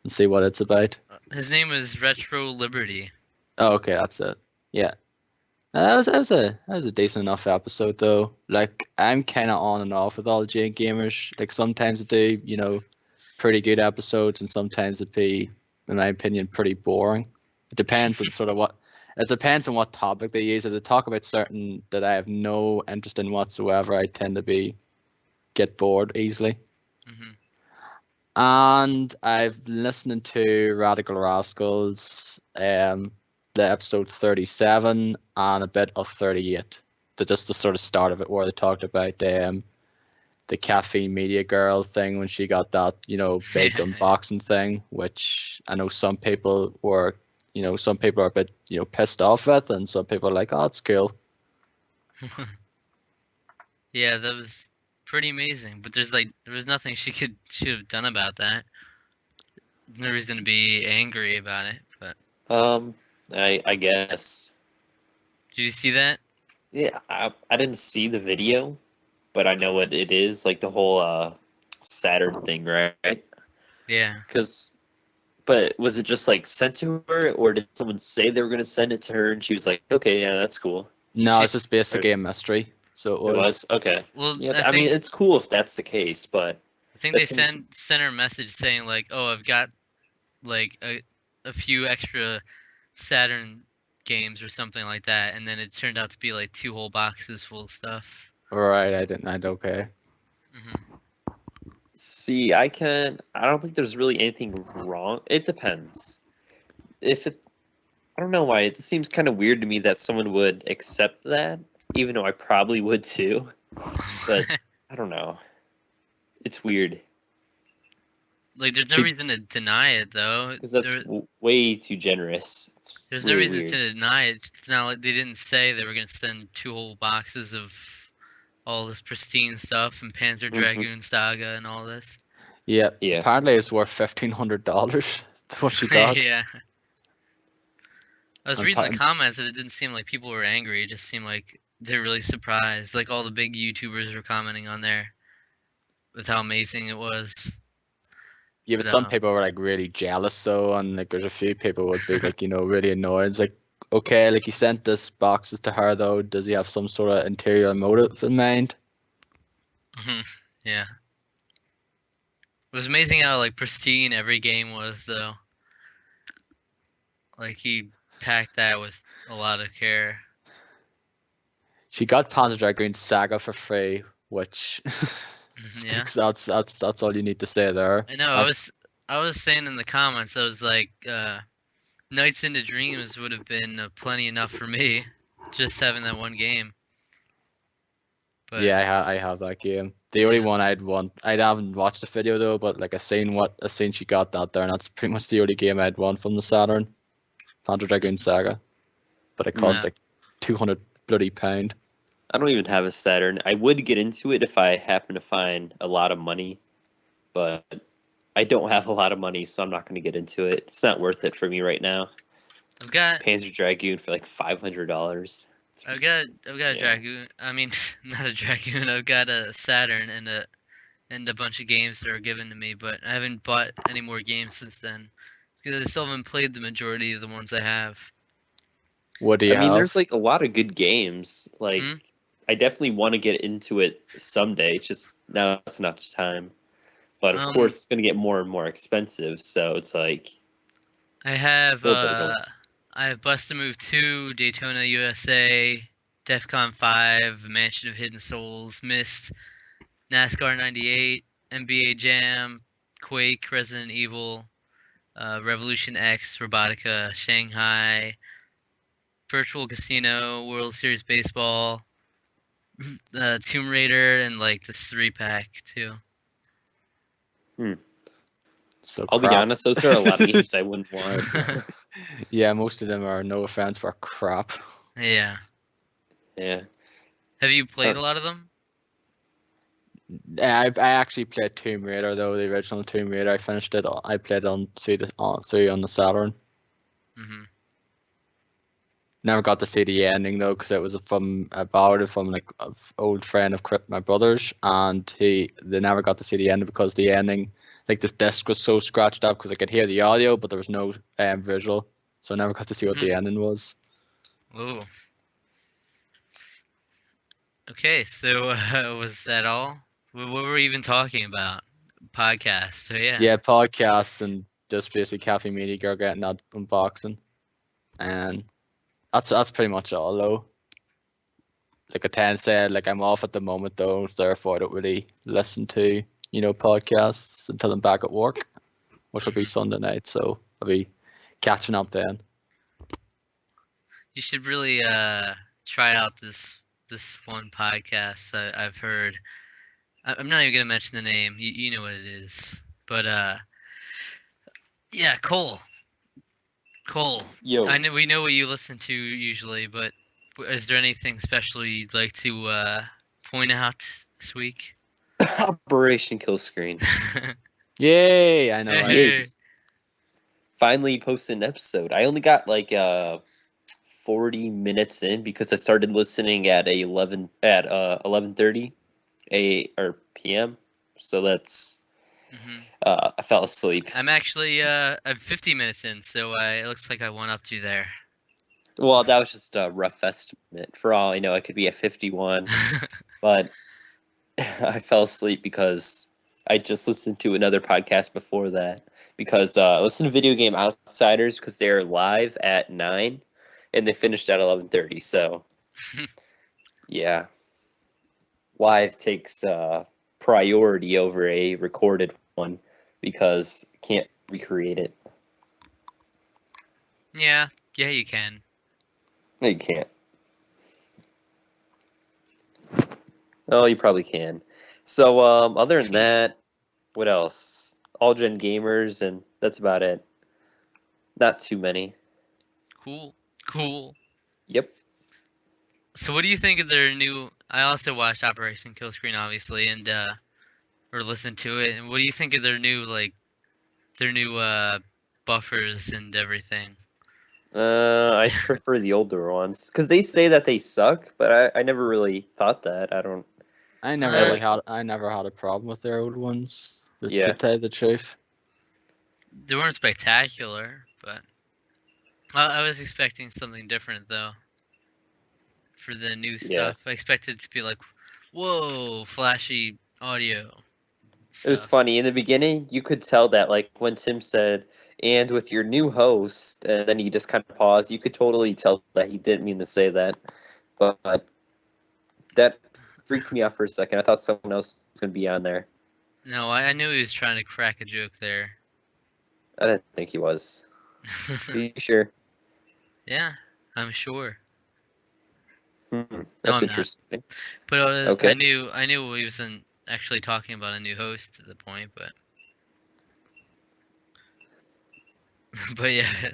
and see what it's about. His name is Retro Liberty. Oh, okay, that's it. Yeah. That was a decent enough episode though. Like I'm kind of on and off with All Gen Gamers. Like sometimes they do pretty good episodes, and sometimes it'd be, in my opinion, pretty boring. It depends on on what topic they use. If they talk about certain that I have no interest in whatsoever, I tend to get bored easily. And I've been listening to Radical Rascals, the episode 37 and a bit of 38. Just the sort of start of it, where they talked about the Caffeine Media Girl thing when she got that big unboxing thing, which I know some people are a bit pissed off with, and some people are like, oh, it's cool. Yeah, that was pretty amazing. But there was nothing she should have done about that. There's no reason to be angry about it. But I guess. Did you see that? Yeah, I didn't see the video, but I know what it is, like the whole Saturn thing, right? Yeah. But was it just like sent to her, or did someone say they were gonna send it to her, and she was like, "Okay, yeah, that's cool." No, it's just basically a mystery. So it was. Okay. Well, yeah, I mean, it's cool if that's the case, but I think they sent her a message saying like, "Oh, I've got like a few extra Saturn games or something like that," and then it turned out to be like 2 whole boxes full of stuff. Right, okay. See, I don't think there's really anything wrong. It depends. I don't know why. It seems kind of weird to me that someone would accept that, even though I probably would too. But I don't know. It's weird. Like, there's no reason to deny it, though. Because that's way too generous. There's no reason to deny it. It's not like they didn't say they were going to send 2 whole boxes of all this pristine stuff and Panzer Dragoon Saga and all this. Yeah. Apparently it's worth $1,500. What she got. Yeah. I was reading the comments and it didn't seem like people were angry. It just seemed like they're really surprised. Like all the big YouTubers were commenting on there with how amazing it was. Yeah, but some people were like really jealous though, and like there's a few people would be like really annoyed. It's like, okay, like he sent this boxes to her though. Does he have some sort of interior motive in mind? Yeah. It was amazing how like pristine every game was though. Like he packed that with a lot of care. She got Panzer Dragoon Saga for free, which that's all you need to say there. I know. I was saying in the comments, I was like, Nights into Dreams would have been plenty enough for me, just having that one game. But, yeah, I have that game. The only one I'd want, I haven't watched the video though, but like I seen she got that there, and that's pretty much the only game I'd want from the Saturn, Panzer Dragoon Saga. But it cost like £200 bloody. I don't even have a Saturn. I would get into it if I happen to find a lot of money, but I don't have a lot of money, so I'm not going to get into it. It's not worth it for me right now. I've got Panzer Dragoon for like $500. I've got a Dragoon. I mean, not a Dragoon. I've got a Saturn and a bunch of games that are given to me, but I haven't bought any more games since then because I still haven't played the majority of the ones I have. What do you have? I mean, there's like a lot of good games. Like, I definitely want to get into it someday. It's just now it's not the time. But of course, it's going to get more and more expensive. So it's like I have Bust a Move 2, Daytona USA, DEFCON 5, Mansion of Hidden Souls, Myst, NASCAR 98, NBA Jam, Quake, Resident Evil, Revolution X, Robotica, Shanghai, Virtual Casino, World Series Baseball, Tomb Raider, and like this 3-pack too. So I'll be crap. honest, those are a lot of games I wouldn't want. Yeah, most of them are, no offense, for crap. Yeah. Yeah. Have you played a lot of them? I actually played Tomb Raider though, the original Tomb Raider. I finished it. I played on through on the Saturn. Mm-hmm. Never got to see the ending though, because it was from I borrowed it from like an old friend of my brother's, and they never got to see the ending because the ending, like this disc was so scratched up because I could hear the audio, but there was no visual, so I never got to see what the ending was. Ooh. Okay, so was that all? What were we even talking about? Podcast. So yeah. Yeah, podcasts and just basically Cafe Media Girl getting that unboxing, and that's pretty much all though. Like Atan said, like I'm off at the moment though, so therefore I don't really listen to podcasts until I'm back at work, which will be Sunday night. So I'll be catching up then. You should really try out this one podcast I've heard. I'm not even gonna mention the name. You know what it is, but yeah, Cole. Yo. I know we know what you listen to usually, but is there anything special you'd like to point out this week? Operation Kill Screen. Yay! I know. Right? Yes. Finally posted an episode. I only got like 40 minutes in because I started listening at 11:30 p.m. So that's I fell asleep. I'm actually I'm 50 minutes in, so it looks like I won up to you there. Well, that was just a rough estimate. For all I know, I could be at 51, but I fell asleep because I just listened to another podcast before that. Because I listened to Video Game Outsiders because they're live at 9, and they finished at 11:30. So, yeah, live takes priority over a recorded one because can't recreate it. Yeah, you can. No, you can't. Oh, you probably can. So, other than that, what else? All Gen Gamers, and that's about it. Not too many. Cool. Yep. So what do you think of their new? I also watched Operation Killscreen, obviously, and or listened to it. And what do you think of their new buffers and everything? I prefer the older ones because they say that they suck, but I never really thought that. I don't. I never had a problem with their old ones. Yeah. To tell you the truth. They weren't spectacular, but I was expecting something different though. For the new stuff, I expected it to be like, whoa, flashy audio. It was Stuff. funny in the beginning. You could tell that, like when Tim said, "And with your new host," and then he just kind of paused. You could totally tell that he didn't mean to say that, but that freaked me out for a second. I thought someone else was going to be on there. No, I knew he was trying to crack a joke there. I didn't think he was. Are you sure? Yeah, I'm sure. That's No, I'm interesting. not. But Okay. I knew he wasn't actually talking about a new host at the point, but but yeah.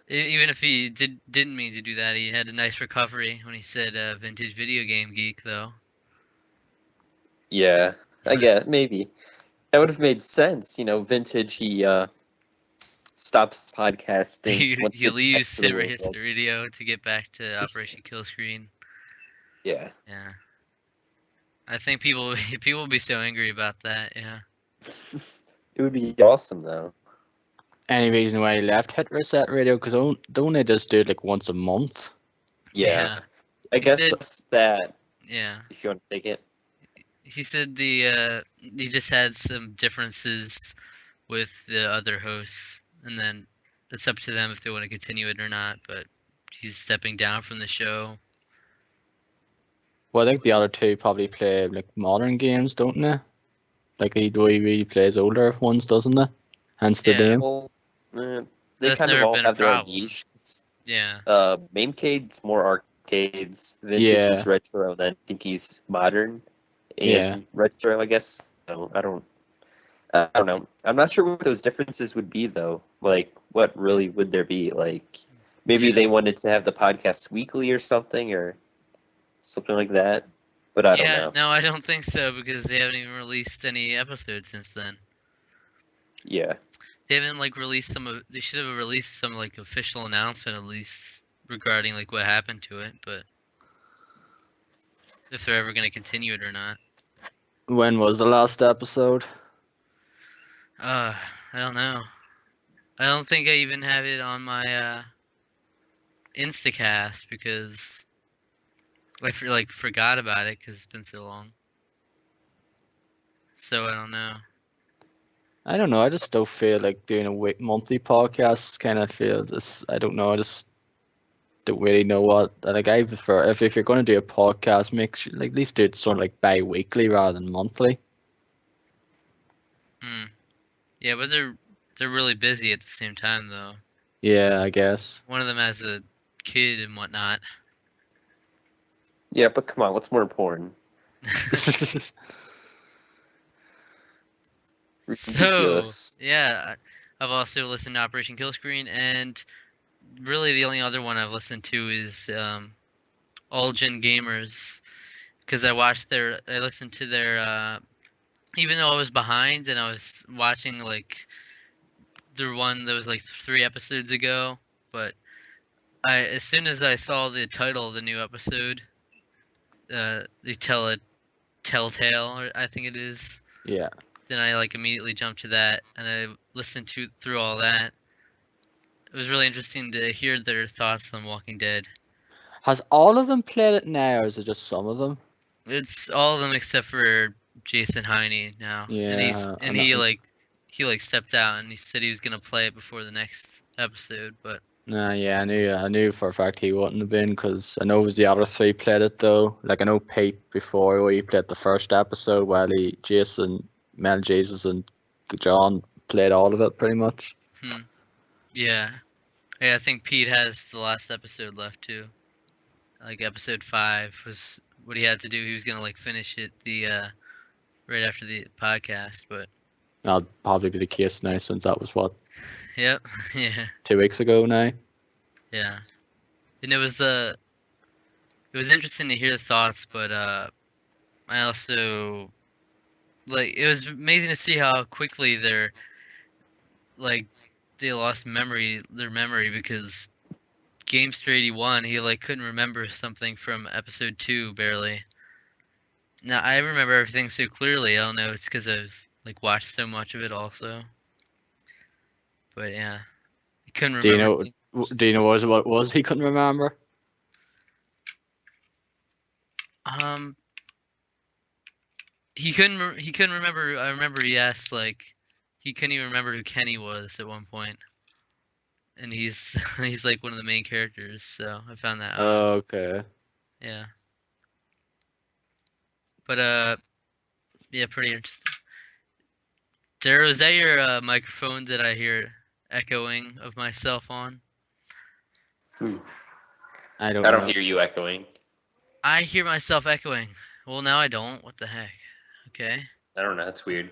Even if he didn't mean to do that, he had a nice recovery when he said vintage video game geek though. Yeah, I guess maybe that would have made sense. Vintage. He stops podcasting. Once He it gets leaves to the Sirius world. Radio to get back to Operation Killscreen. Yeah. Yeah. I think people will be so angry about that. Yeah. It would be awesome though. Any reason why he left Hit Reset Radio? Because don't they just do it like once a month? Yeah. I He guess said, that's that. yeah. If you want to take it. He said he just had some differences with the other hosts, and then it's up to them if they want to continue it or not. But he's stepping down from the show. Well, I think the other two probably play like modern games, don't they? Like the WWE plays older ones, doesn't it? Hence the Yeah. name. Well, they That's kind of never all been a have their own problem. niche. Yeah. Mamecade's more arcades, Vintage Yeah. is retro, and then I think he's modern Yeah. and retro, I guess. So I don't know. I'm not sure what those differences would be though. Like, what really would there be? Like, maybe Yeah. they wanted to have the podcast weekly or something like that. But I don't Yeah, know. no, I don't think so because they haven't even released any episodes since then. Yeah. They haven't like released some of. They should have released some like official announcement at least regarding like what happened to it, but if they're ever gonna continue it or not. When was the last episode? Uh, I don't know. I don't think I even have it on my Instacast because I forgot about it because it's been so long. So I don't know. I don't know. I just don't feel like doing a monthly podcast. Kind of feels this. I don't know. I just don't really know what. Like I prefer if you're going to do a podcast, make sure like at least do it sort of like bi-weekly rather than monthly. Hmm. Yeah, but they're really busy at the same time though. Yeah, I guess. One of them has a kid and whatnot. Yeah, but come on, what's more important? So Ridiculous. yeah, I've also listened to Operation Killscreen, and really the only other one I've listened to is All Gen Gamers, because I listened to their even though I was behind and I was watching like the one that was like 3 episodes ago, but as soon as I saw the title of the new episode, they tell a telltale, or I think it is. Yeah. Then I like immediately jumped to that and I listened to through all that. It was really interesting to hear their thoughts on Walking Dead. Has all of them played it now, or is it just some of them? It's all of them except for Jason Heine now, and Yeah, he like stepped out and he said he was gonna play it before the next episode, but nah, yeah, I knew for a fact he wouldn't have been because I know it was the other three played it though. Like I know Pete before he played the first episode, while Jason, Mel, Jesus, and John played all of it pretty much. yeah, I think Pete has the last episode left too. Like episode 5 was what he had to do. He was gonna like finish it right after the podcast, but That'll probably be the case now since that was what yep, yeah, 2 weeks ago now. yeah, and it was interesting to hear the thoughts, but I also like it was amazing to see how quickly like they lost their memory because Gamester 81 he like couldn't remember something from episode 2 barely. Now I remember everything so clearly. I don't know, it's because I've like watched so much of it also. But yeah, he couldn't Do you remember. know? Do you know what it was he couldn't remember? Um, he couldn't remember. I remember he asked like he couldn't even remember who Kenny was at one point, and he's he's like one of the main characters. So I found that odd. Okay. Yeah, but yeah, pretty interesting. Darro, is that your microphone that I hear echoing of myself on? I I don't don't know. hear you echoing. I hear myself echoing. Well, now I don't. What the heck? Okay. I don't know. That's weird.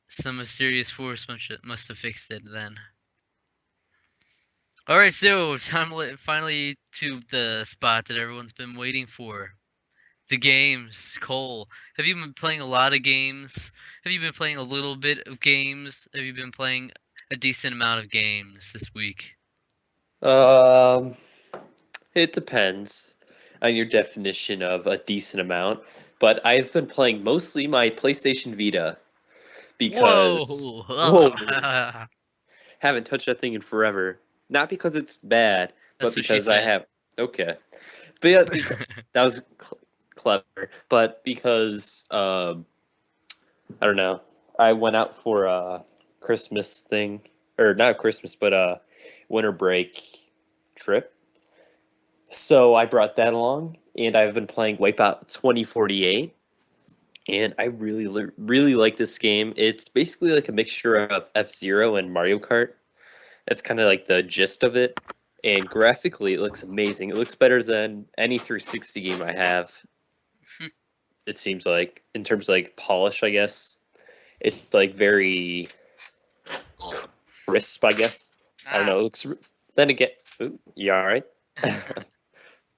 Some mysterious force must have fixed it then. Alright, so finally to the spot that everyone's been waiting for. The games. Cole, have you been playing a lot of games? Have you been playing a little bit of games? Have you been playing a decent amount of games this week? Um, it depends on your definition of a decent amount, but I've been playing mostly my PlayStation Vita because Whoa! whoa, haven't touched that thing in forever. Not because it's bad, but That's what she because I said. have okay. But yeah, that was clever. But because I don't know, I went out for a Christmas thing, or not Christmas, but a winter break trip. So I brought that along, and I've been playing Wipeout 2048. And I really like this game. It's basically like a mixture of F-Zero and Mario Kart. That's kind of like the gist of it. And graphically, it looks amazing. It looks better than any 360 game I have. It seems like, in terms of like polish, I guess. It's like very crisp, I guess. I don't know. It looks. Then again, ooh, you all right?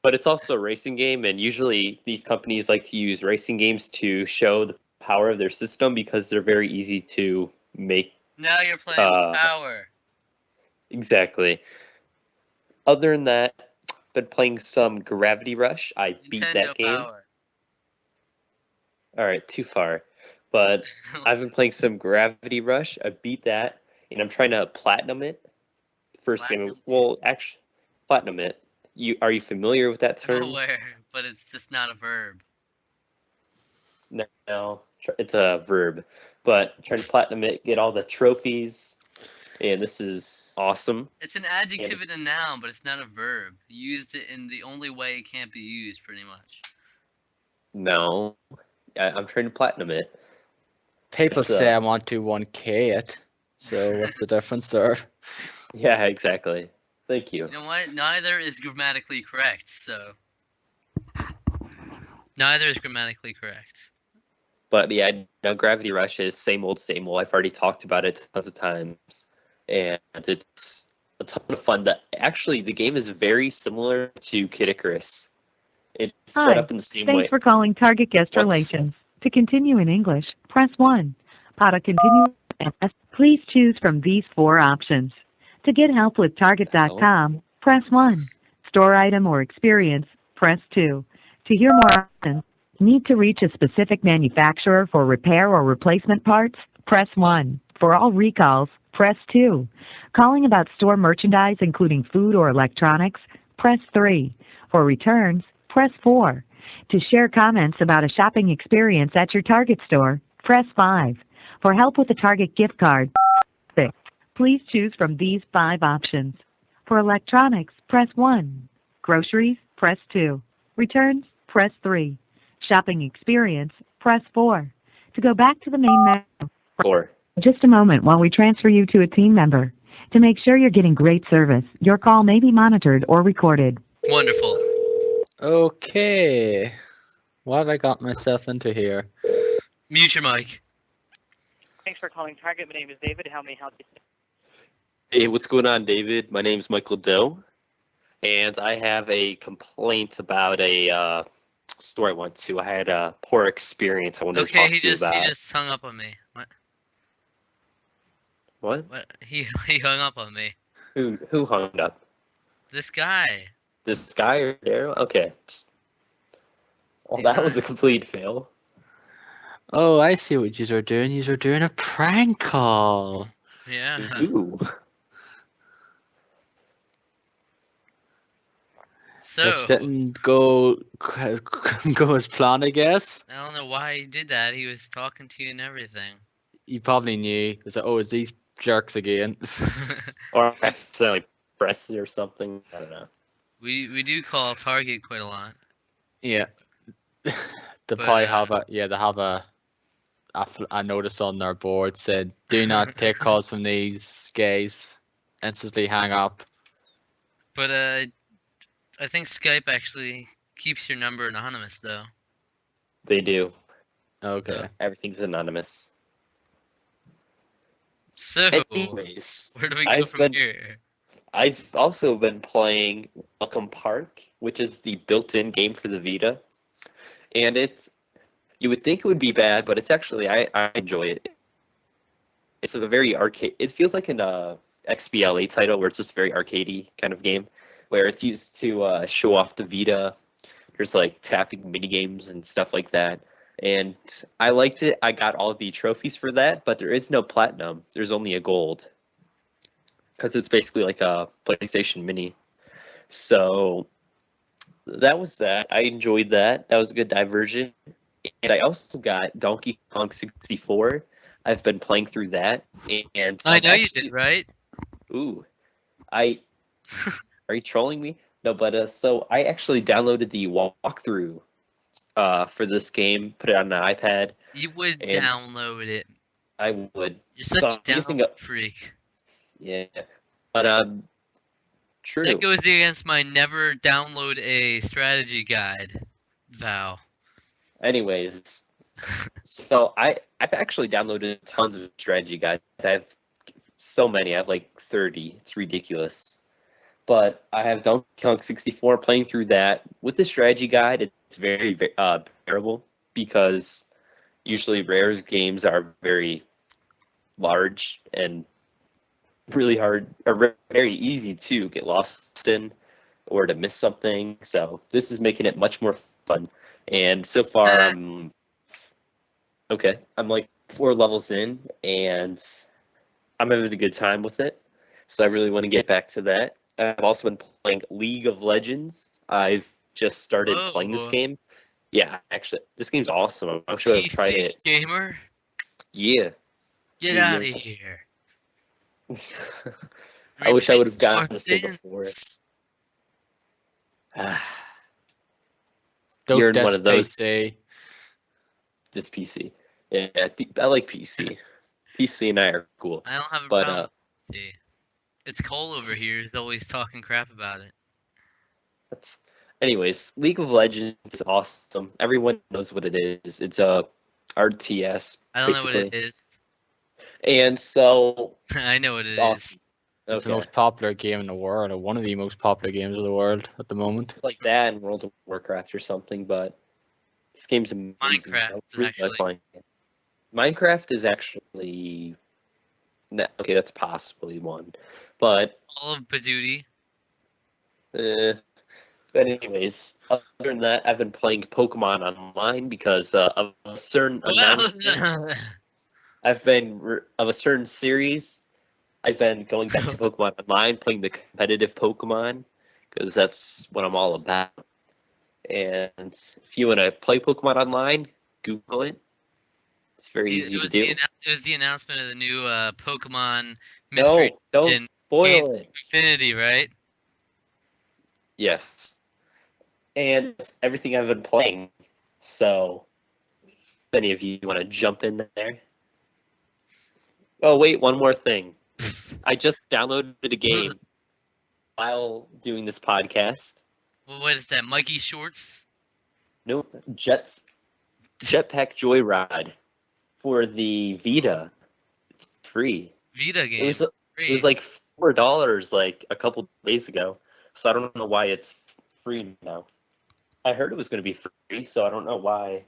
But it's also a racing game, and usually these companies like to use racing games to show the power of their system because they're very easy to make. Now you're playing with power. Exactly. Other than that, been playing some Gravity Rush. I beat that game. Power. All right, too far. But I've been playing some Gravity Rush. I beat that, and I'm trying to platinum it. First game. Well, actually, platinum it. Are you familiar with that term? I'm aware, but it's just not a verb. No, it's a verb. But trying to platinum it, get all the trophies, and this is awesome. It's an adjective and a noun, but it's not a verb. You used it in the only way it can't be used, pretty much. No, I'm trying to platinum it. People say I want to 1K it, so what's the difference there? Yeah, exactly. Thank you. You know what? Neither is grammatically correct, so... Neither is grammatically correct. But yeah, no, Gravity Rush is same old, same old. I've already talked about it tons of times, and it's a ton of fun. Actually, the game is very similar to Kid Icarus. It's set up in the same way. Thanks for calling Target Guest Relations. To continue in English, press 1. Para continue, please choose from these 4 options. To get help with Target.com, press 1. Store item or experience, press 2. To hear more options, need to reach a specific manufacturer for repair or replacement parts, press 1. For all recalls, press 2. Calling about store merchandise including food or electronics, press 3. For returns, press 4. To share comments about a shopping experience at your Target store, press 5. For help with a Target gift card, 6. Please choose from these 5 options. For electronics, press 1. Groceries, press 2. Returns, press 3. Shopping experience, press 4. To go back to the main menu, 4. Just a moment while we transfer you to a team member. To make sure you're getting great service, your call may be monitored or recorded. Wonderful. Okay. What have I got myself into here? Mute your mic. Thanks for calling Target. My name is David. How may I help you? Hey, what's going on, David? My name's Michael Doe, and I have a complaint about a store I went to. I had a poor experience. I wanted to talk to you about. He just hung up on me. What? He hung up on me. Who hung up? This guy. This guy or Darro? Okay. Well, that was a complete fail. Oh, I see what you are doing. You are doing a prank call. Yeah. Ooh. So. Which didn't go as planned, I guess. I don't know why he did that. He was talking to you and everything. You probably knew. It's like, oh, it's these jerks again. Or accidentally pressed it or something. I don't know. We do call Target quite a lot. Yeah. They probably have a notice on their board said, "Do not take calls from these guys. Instantly hang up." But I think Skype actually keeps your number anonymous, though. They do. Okay. So everything's anonymous. So, anyways, where do we go from here? I've also been playing Welcome Park, which is the built-in game for the Vita. And you would think it would be bad, but it's actually, I enjoy it. It's a very arcade, it feels like an XBLA title where it's just very arcadey kind of game, where it's used to show off the Vita. There's like tapping mini games and stuff like that. And I liked it. I got all the trophies for that, but there is no platinum. There's only a gold. Because it's basically like a PlayStation Mini. So that was that. I enjoyed that. That was a good diversion. And I also got Donkey Kong 64. I've been playing through that. And I know you did, right? Ooh. Are you trolling me? No, but so I actually downloaded the walkthrough for this game, put it on an iPad, You would and download it. I would. You're such So a I'm using download freak. yeah, but That true. goes against my never download a strategy guide vow. Anyways, so I've actually downloaded tons of strategy guides. I have so many. I have like 30. It's ridiculous. But I have Donkey Kong 64 playing through that with the strategy guide. It's very bearable because usually Rare's games are very large and really hard, or very easy to get lost in or to miss something. So this is making it much more fun. And so far, I'm okay. I'm like 4 levels in, and I'm having a good time with it. So I really want to get back to that. I've also been playing League of Legends. I've just started playing this Whoa. game. Yeah, actually, this game's awesome. I'm sure I've tried PC it. gamer? Yeah. Get Yeah. out of here. I wish I would have Repent gotten our this game before. sins. You're Don't in one of those. PC. This PC. Yeah, I like PC. PC and I are cool. I don't have a But problem. See, it's Cole over here. He's always talking crap about it. anyways, League of Legends is awesome. Everyone knows what it is. It's a RTS I don't know what basically. it is. And so I know what it it's is. awesome. It's the Okay. most popular game in the world, or one of the most popular games of the world at the moment. It's like that in World of Warcraft or something, but this game's amazing. Minecraft I is really actually. like playing it. Minecraft is actually okay. That's possibly one, but All of Baduty. uh, but anyways, other than that, I've been playing Pokemon Online because of a certain announcement. I've been of a certain series. I've been going back to Pokemon Online, playing the competitive Pokemon because that's what I'm all about. And if you want to play Pokemon Online, Google it. It's very easy to do. It was the announcement of the new Pokemon No, Mystery don't Dungeon spoil Gates it. Infinity, right? Yes. And it's everything I've been playing. So, if any of you want to jump in there. Oh, wait, one more thing. I just downloaded a game while doing this podcast. Well, what is that? Mikey Shorts? Nope, Jetpack Joyride for the Vita. It's free. Vita It game. was it was like $4 like a couple days ago. So I don't know why it's free now. I heard it was going to be free, so I don't know why.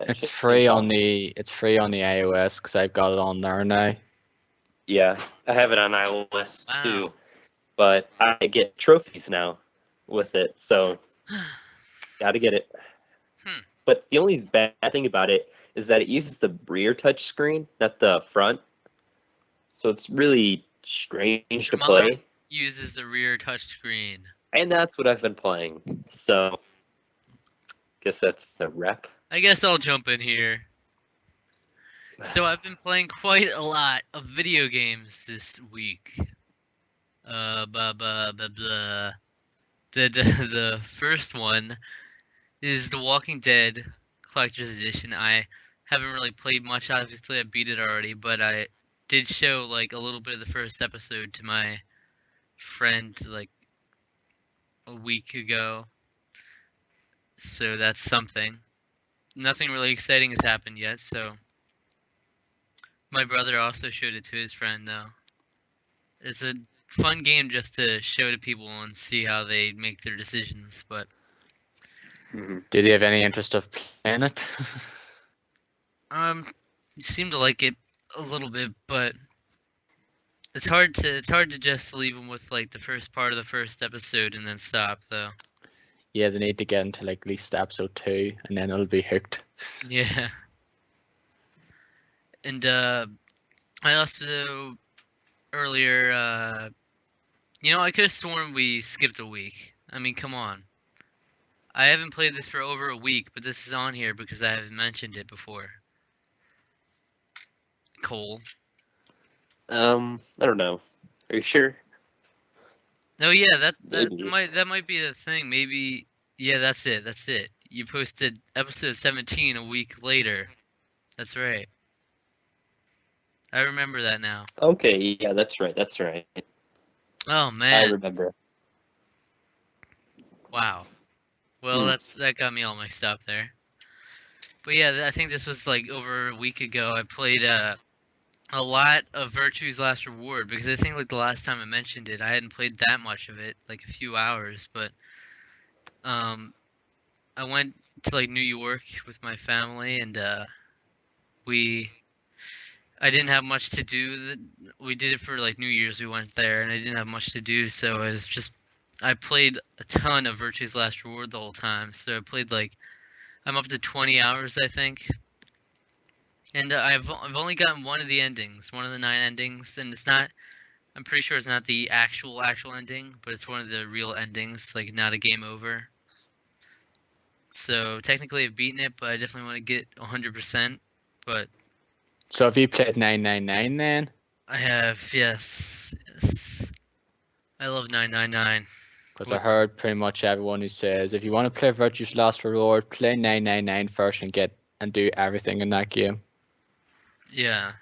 It's free on the iOS because I've got it on there now. Yeah, I have it on iOS Wow. too, but I get trophies now with it, so gotta get it. But the only bad thing about it is that it uses the rear touch screen, not the front. So it's really strange to play. Uses the rear touchscreen. And that's what I've been playing. So guess that's a rep. I guess I'll jump in here. So I've been playing quite a lot of video games this week. Blah, blah, blah, blah. The first one is The Walking Dead Collector's Edition. I haven't really played much. Obviously, I beat it already, but I did show like a little bit of the first episode to my friend like a week ago. So that's something. Nothing really exciting has happened yet, so my brother also showed it to his friend though. It's a fun game just to show to people and see how they make their decisions, but Did you have any interest of playing it? you seem to like it a little bit, but it's hard to just leave them with like the first part of the first episode and then stop though. Yeah, they need to get into like at least episode 2 and then it'll be hooked. Yeah. And I also earlier I could have sworn we skipped a week. I mean, come on. I haven't played this for over a week, but this is on here because I haven't mentioned it before. Cole. I don't know. Are you sure? Oh yeah, that Maybe. might be the thing. Maybe yeah, that's it. That's it. You posted episode 17 a week later. That's right. I remember that now. Okay, yeah, that's right. That's right. Oh I man. remember. Wow. Well, Hmm. that got me all mixed up there. But yeah, I think this was like over a week ago. I played a lot of Virtue's Last Reward because I think like the last time I mentioned it, I hadn't played that much of it, like a few hours. But um, I went to like New York with my family, and we I didn't have much to do. We did it for like New Year's. We went there, and I didn't have much to do, so I played a ton of Virtue's Last Reward the whole time. So I played like I'm up to 20 hours, I think. And I've only gotten one of the endings, one of the 9 endings, and it's not. I'm pretty sure it's not the actual ending, but it's one of the real endings, like not a game over. So technically I've beaten it, but I definitely want to get 100%. But So have you played 999 then? I have, yes. I love 999. Because I heard pretty much everyone who says if you want to play Virtue's Last Reward, play 999 first and do everything in that game. Yeah.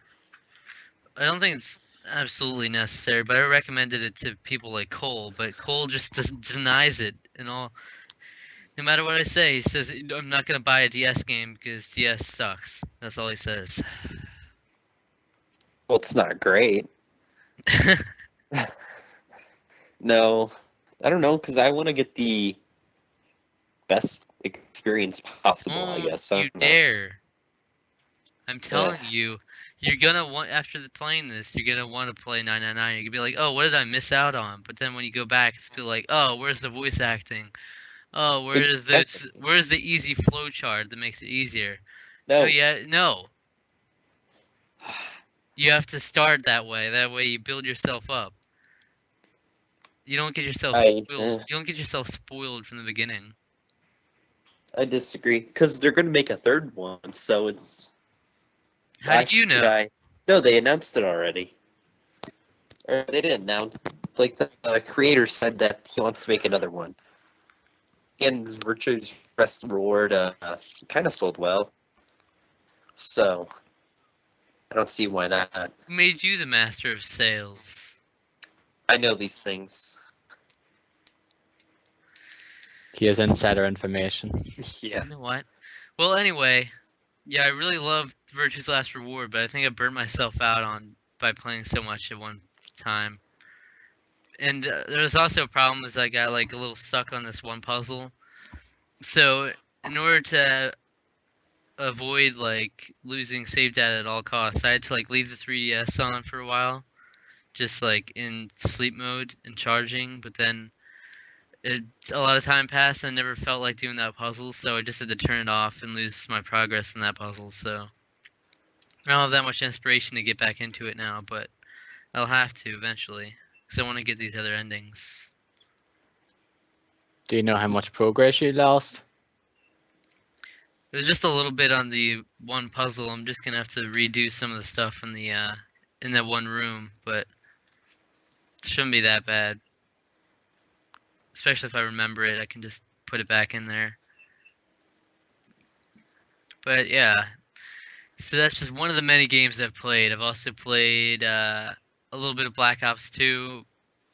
I don't think it's absolutely necessary, but I recommended it to people like Cole, but Cole just denies it and all. No matter what I say, he says I'm not gonna buy a DS game because DS sucks. That's all he says. Well, it's not great. No, I don't know, because I want to get the best experience possible, I Don't guess. I you don't know. dare! I'm Eh, telling you, you're gonna want after playing this, you're gonna want to play 999. You're gonna be like, oh, what did I miss out on? But then when you go back, it's be like, oh, where's the voice acting? Oh, exactly. where's the easy flow chart that makes it easier? Oh No. yeah, no. You have to start that way. That way you build yourself up. You don't get yourself spoiled. You don't get yourself spoiled from the beginning. I disagree, because they're going to make a third one, so it's... How Why do you should know? I? No, they announced it already. Or they didn't announce. Like, the creator said that he wants to make another one. And Virtue's Rest Reward kind of sold well. So, I don't see why not. Who made you the master of sales? I know these things. He has insider information. Yeah. You know what? Well, anyway, yeah, I really loved Virtue's Last Reward, but I think I burnt myself out on by playing so much at one time. And there was also a problem is I got like a little stuck on this one puzzle. So in order to avoid like losing save data at all costs, I had to like leave the 3DS on for a while, just like in sleep mode and charging. But then a lot of time passed and I never felt like doing that puzzle, so I just had to turn it off and lose my progress in that puzzle. So I don't have that much inspiration to get back into it now, but I'll have to eventually because I want to get these other endings. Do you know how much progress you lost? It was just a little bit on the one puzzle. I'm just gonna have to redo some of the stuff from the in that one room, but it shouldn't be that bad. Especially if I remember it, I can just put it back in there. But yeah, so that's just one of the many games I've played. I've also played a little bit of Black Ops 2,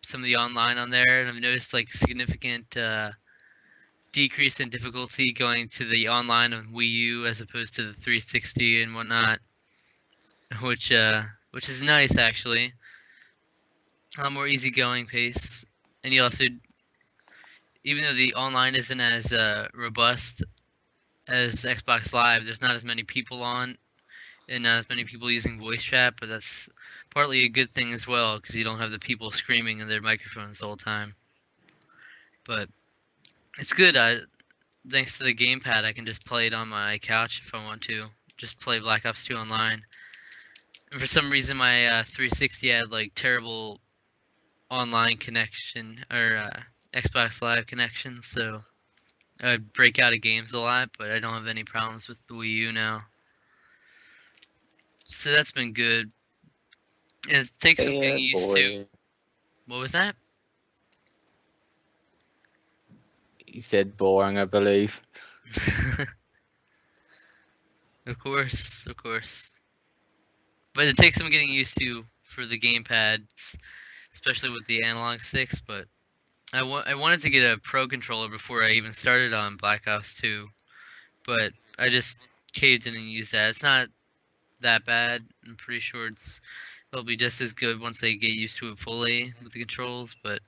some of the online on there, and I've noticed like significant decrease in difficulty going to the online on Wii U as opposed to the 360 and whatnot, which is nice actually. A lot more easygoing pace, and you also, even though the online isn't as robust as Xbox Live, there's not as many people on and not as many people using voice chat, but that's partly a good thing as well because you don't have the people screaming in their microphones the whole time. But it's good. Thanks to the gamepad, I can just play it on my couch if I want to. Just play Black Ops 2 online. And for some reason, my 360 had like terrible online connection or Xbox Live connection, so I break out of games a lot, but I don't have any problems with the Wii U now. So that's been good. And it takes some getting And used to. boy. What was that? He said boring, I believe. Of course, of course. But it takes some getting used to for the gamepads, especially with the analog sticks. But I wanted to get a Pro controller before I even started on Black Ops 2, but I just caved in and used that. It's not that bad. I'm pretty sure it'll be just as good once I get used to it fully with the controls, but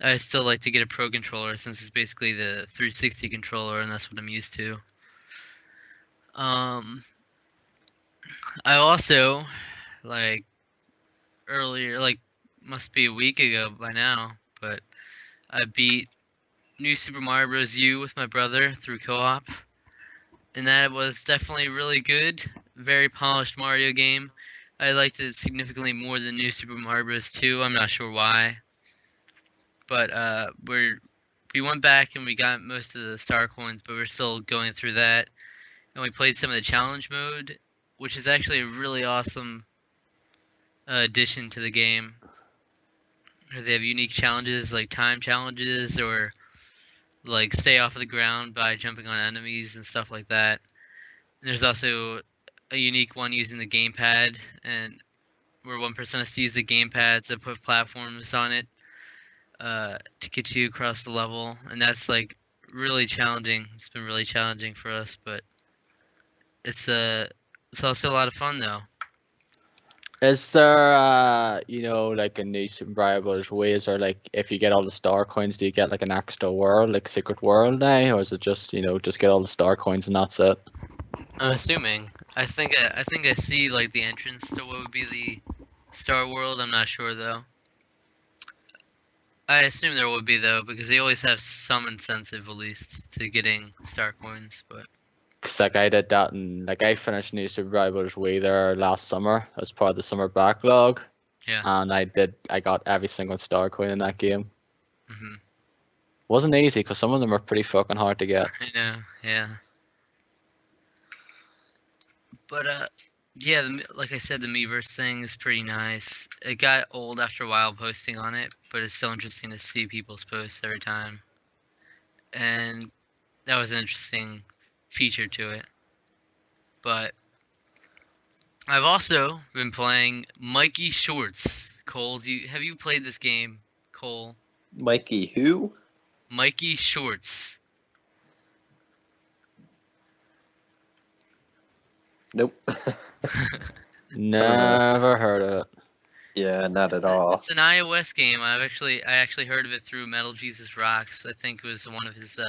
I still like to get a Pro controller since it's basically the 360 controller and that's what I'm used to. I also, like, earlier, like, must be a week ago by now, but I beat New Super Mario Bros. U with my brother through co-op, and that was definitely really good. Very polished Mario game. I liked it significantly more than New Super Mario Bros. 2. I'm not sure why, but we went back and we got most of the star coins, but we're still going through that, and we played some of the challenge mode, which is actually a really awesome addition to the game. They have unique challenges like time challenges or like stay off of the ground by jumping on enemies and stuff like that. And there's also a unique one using the gamepad, and where one person has to use the gamepad to put platforms on it to get you across the level, and that's like really challenging. It's been really challenging for us, but it's also a lot of fun though. Is there, like a new Super Mario Bros. Way? Is there like if you get all the star coins, do you get like an extra world, like secret world now, or is it just just get all the star coins and that's it? I'm assuming. I think I see like the entrance to what would be the Star World. I'm not sure though. I assume there would be though, because they always have some incentive at least to getting star coins. But Cause like I did that and like I finished New Super Mario Bros. Way there last summer as part of the summer backlog, yeah. and I got every single star coin in that game. Mhm. Wasn't easy because some of them are pretty fucking hard to get. I know. Yeah. But yeah. Like I said, the Miiverse thing is pretty nice. It got old after a while posting on it, but it's still interesting to see people's posts every time. And that was an interesting feature to it. But I've also been playing Mikey Shorts. Cole, have you played this game, Cole? Mikey, who? Mikey Shorts. Nope. Never heard of it. Yeah, not at all. It's an iOS game. I actually heard of it through Metal Jesus Rocks. I think it was one of his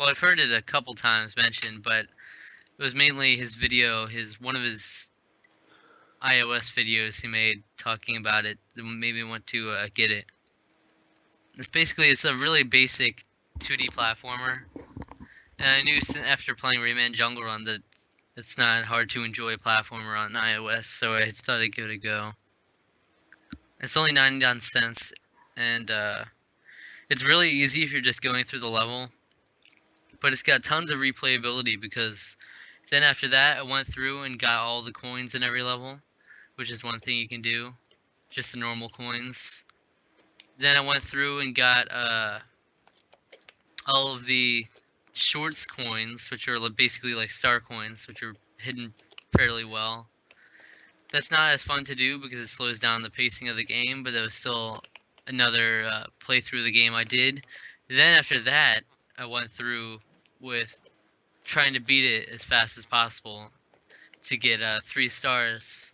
well, I've heard it a couple times mentioned, but it was mainly his video, one of his iOS videos he made talking about it that made me want to get it. It's a really basic 2D platformer. And I knew after playing Rayman Jungle Run that it's not hard to enjoy a platformer on iOS, so I thought I'd give it a go. It's only 99 cents, and it's really easy if you're just going through the level, but it's got tons of replayability because then after that I went through and got all the coins in every level, which is one thing you can do, just the normal coins. Then I went through and got all of the shorts coins, which are basically like star coins, which are hidden fairly well. That's not as fun to do because it slows down the pacing of the game, but that was still another playthrough of the game I did. Then after that, I went through with trying to beat it as fast as possible to get 3 stars.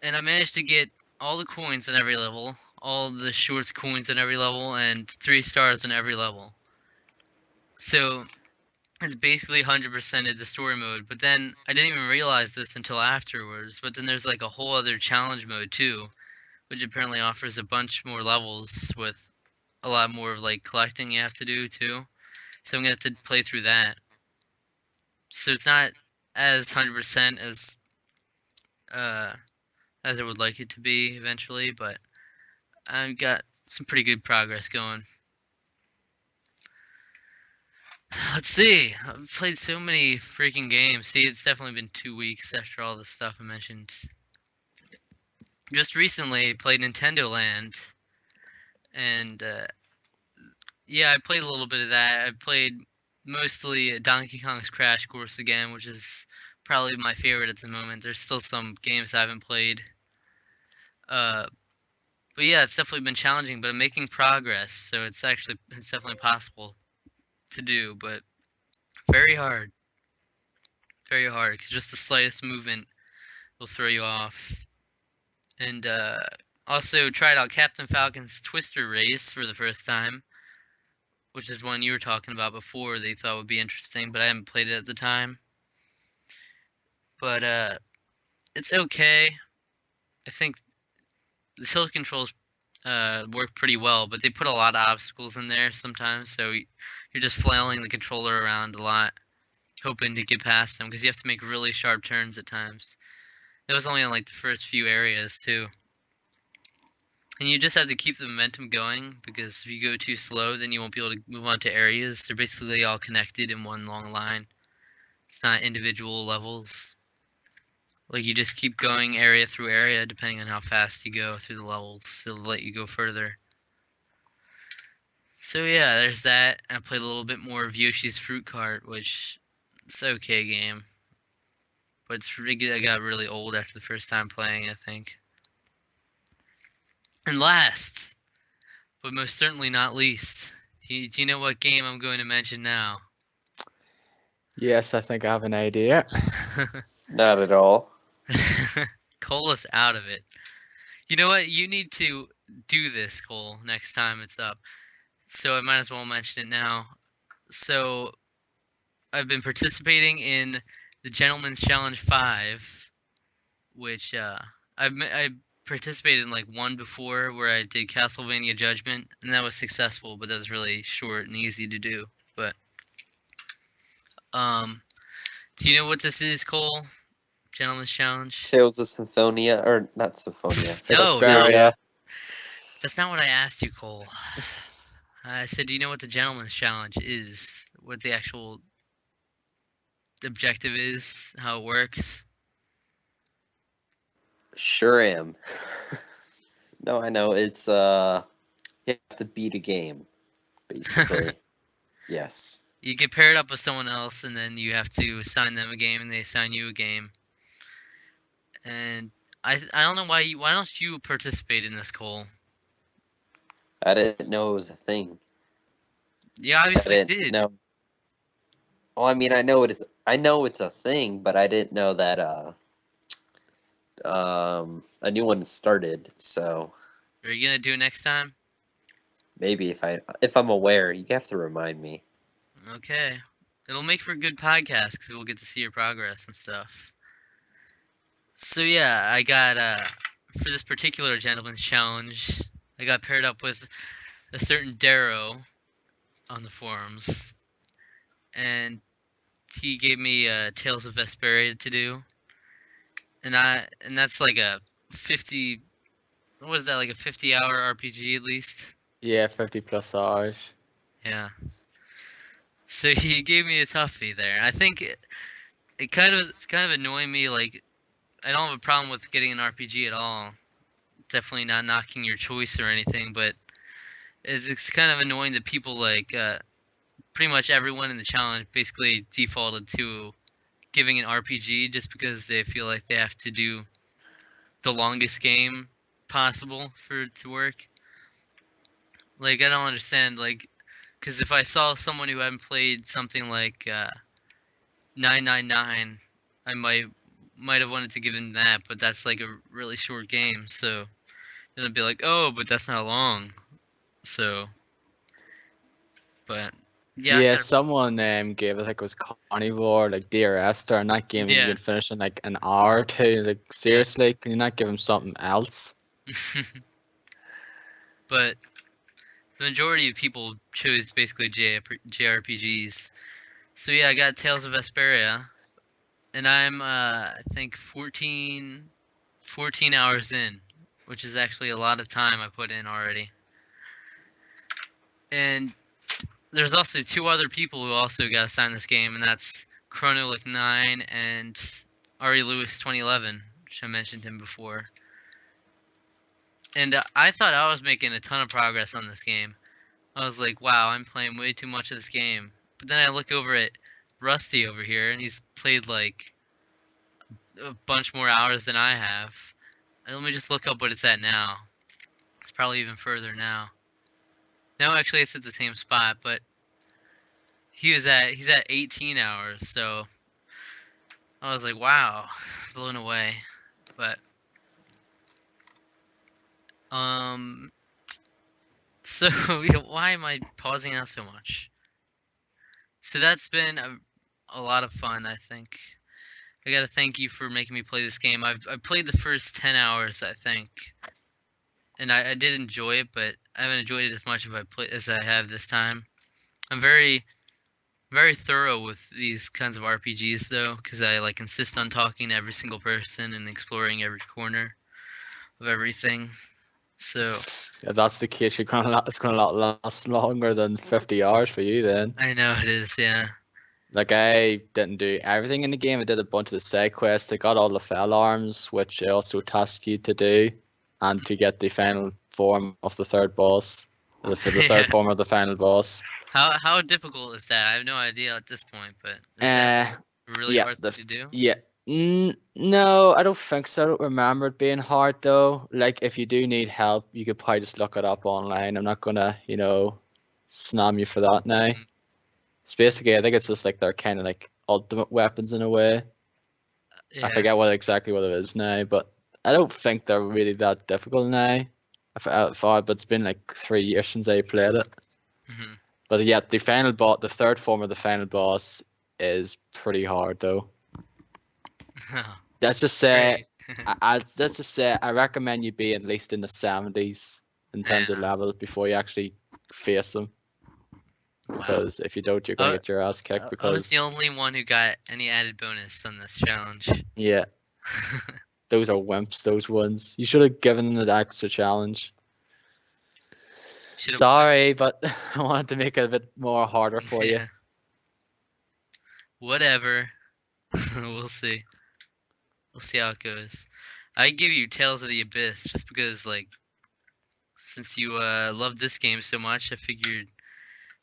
And I managed to get all the coins in every level, all the shorts coins in every level, and 3 stars in every level. So it's basically 100%ed the story mode, but then I didn't even realize this until afterwards. But then there's like a whole other challenge mode too, which apparently offers a bunch more levels with a lot more of like collecting you have to do too. So I'm gonna have to play through that. So it's not as 100% uh as I would like it to be eventually, but I've got some pretty good progress going. Let's see. I've played so many freaking games. See, it's definitely been 2 weeks after all the stuff I mentioned. Just recently played Nintendo Land, and Yeah, I played a little bit of that. I played mostly Donkey Kong's Crash Course again, which is probably my favorite at the moment. There's still some games I haven't played. But yeah, it's definitely been challenging, but I'm making progress, so it's definitely possible to do, but very hard. Very hard, because just the slightest movement will throw you off. And also tried out Captain Falcon's Twister Race for the first time, which is one you were talking about before that you thought would be interesting, but I haven't played it at the time. But it's okay. I think the tilt controls work pretty well, but they put a lot of obstacles in there sometimes, so you're just flailing the controller around a lot, hoping to get past them, because you have to make really sharp turns at times. It was only on like the first few areas too. And you just have to keep the momentum going, because if you go too slow, then you won't be able to move on to areas. They're basically all connected in one long line. It's not individual levels. Like, you just keep going area through area, depending on how fast you go through the levels. It'll let you go further. So yeah, there's that. I played a little bit more of Yoshi's Fruit Cart, which it's an okay game. But I got really old after the first time playing, I think. And last, but most certainly not least, do you know what game I'm going to mention now? Yes, I think I have an idea. Not at all. Cole is out of it. You know what? You need to do this, Cole, next time it's up. So I might as well mention it now. So I've been participating in the Gentleman's Challenge 5, which I participated in like one before where I did Castlevania Judgment, and that was successful, but that was really short and easy to do. But do you know what this is, Cole? Gentleman's Challenge? Tales of Symphonia, or not Symphonia. No, Vesperia. that's not what I asked you, Cole. I said, do you know what the Gentleman's Challenge is? What the actual objective is? How it works? Sure am. No, I know. It's you have to beat a game, basically. Yes. You get paired up with someone else, and then you have to assign them a game, and they assign you a game. And I don't know why don't you participate in this, Cole? I didn't know it was a thing. You I obviously didn't did. know. Well, I mean, I know it is. I know it's a thing, but I didn't know that a new one started. So Are you gonna do it next time? maybe if I'm aware, you have to remind me. Okay. It'll make for a good podcast because we'll get to see your progress and stuff. So yeah, I got for this particular gentleman's challenge, I got paired up with a certain Darro on the forums, and he gave me Tales of Vesperia to do, and that's like a 50. What was that, like a 50-hour RPG at least? Yeah, 50 plus hours. Yeah. So he gave me a toughie there. I think it's kind of annoying me. Like, I don't have a problem with getting an RPG at all. Definitely not knocking your choice or anything, but it's kind of annoying that people like pretty much everyone in the challenge basically defaulted to giving an RPG just because they feel like they have to do the longest game possible for it to work. Like, I don't understand, like, because if I saw someone who hadn't played something like 999, I might have wanted to give him that, but that's like a really short game, so then I'd be like, oh, but that's not long. So, but yeah, Yeah, someone gave it, like it was Carnivore, like Dear Esther, and that game you yeah. can finish in like an hour or two. Like, seriously, can you not give him something else? But the majority of people chose basically JRPGs. So yeah, I got Tales of Vesperia, and I'm I think 14 hours in, which is actually a lot of time I put in already. And there's also two other people who also got assigned this game, and that's Chronolic 9 and Ari Lewis 2011, which I mentioned him before. And I thought I was making a ton of progress on this game, I was like, wow, I'm playing way too much of this game. But then I look over at Rusty over here, and he's played like a bunch more hours than I have. And let me just look up what it's at now. It's probably even further now. No, actually, it's at the same spot, but he's at 18 hours. So I was like, wow, blown away. But so why am I pausing out so much? So that's been a lot of fun, I think. I gotta thank you for making me play this game. I played the first 10 hours, I think, and I did enjoy it, but I haven't enjoyed it as much as I have this time. I'm very thorough with these kinds of RPGs though, because I like insist on talking to every single person and exploring every corner of everything. So If that's the case, it's gonna last longer than 50 hours for you then. I know it is, yeah. Like I didn't do everything in the game. I did a bunch of the side quests. I got all the fell arms, which I also task you to do, and to get the final form of the third boss, the Yeah. third form of the final boss. How difficult is that? I have no idea at this point, but is that a really Yeah, hard thing to do? yeah. No, I don't think so. I don't remember it being hard though. Like if you do need help, you could probably just look it up online. I'm not gonna, snam you for that now. Mhm. It's basically, I think it's just like they're kind of like ultimate weapons in a way. Yeah. I forget exactly what it is now, but I don't think they're really that difficult now. I thought, but it's been like 3 years since I played it. Mhm. But yeah, the third form of the final boss is pretty hard though. Let's just say, Great. let's just say, I recommend you be at least in the 70s in terms of Yeah. level before you actually face them. Wow. Because if you don't, you're gonna get your ass kicked. I was Because the only one who got any added bonus on this challenge. yeah, those are wimps. Those ones. You should have given them the extra challenge. Should've Sorry, but I wanted to make it a bit more harder for you. Yeah. Whatever. We'll see. We'll see how it goes. I give you Tales of the Abyss just because, like, since you love this game so much, I figured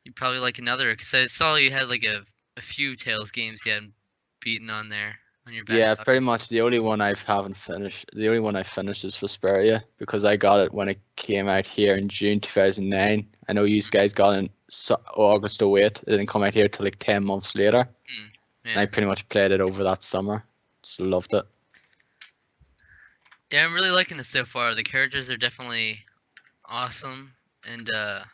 you'd probably like another. Because I saw you had like a few Tales games you hadn't beaten on there on your Yeah, backlog. pretty much the only one I haven't finished. The only one I finished is Vesperia because I got it when it came out here in June 2009. I know you guys got it in August 08. It didn't come out here till like 10 months later. And Yeah. I pretty much played it over that summer. Just loved it. Yeah, I'm really liking it so far. The characters are definitely awesome, and yeah,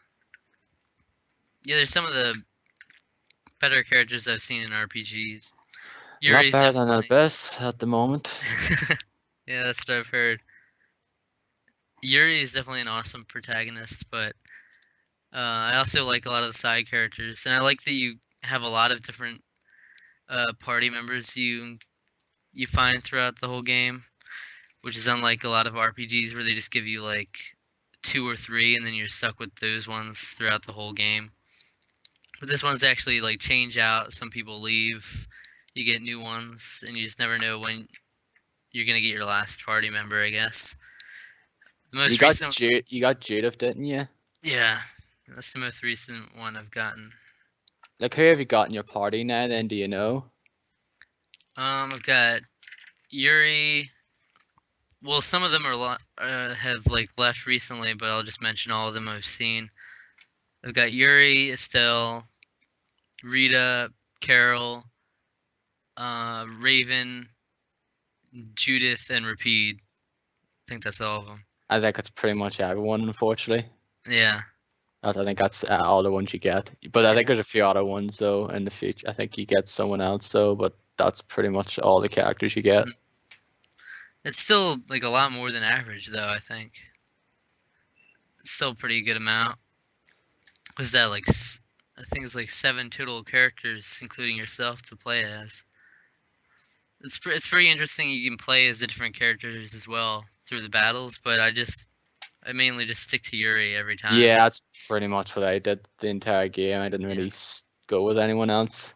there's some of the better characters I've seen in RPGs. A lot Yuri's better than definitely. Abyss at the moment. Yeah, that's what I've heard. Yuri is definitely an awesome protagonist, but I also like a lot of the side characters, and I like that you have a lot of different party members you find throughout the whole game, which is unlike a lot of RPGs where they just give you like 2 or 3, and then you're stuck with those ones throughout the whole game. But this one's actually like change out. Some people leave, you get new ones, and you just never know when you're gonna get your last party member, I guess. The most recent, You got Judith, didn't you? yeah, that's the most recent one I've gotten. Like, who have you got in your party now? Then do you know? I've got Yuri. Well, some of them have like left recently, but I'll just mention all of them I've seen. I've got Yuri, Estelle, Rita, Carol, Raven, Judith, and Rapide. I think that's all of them. I think it's pretty much everyone, unfortunately. Yeah. I think that's all the ones you get. But I think Yeah. there's a few other ones though in the future. I think you get someone else though, but that's pretty much all the characters you get. It's still like a lot more than average, though. I think it's still a pretty good amount. Was that like? I think it's like 7 total characters, including yourself, to play as. It's pretty interesting. You can play as the different characters as well through the battles, but I mainly just stick to Yuri every time. Yeah, that's pretty much what I did the entire game. I didn't really go with anyone else.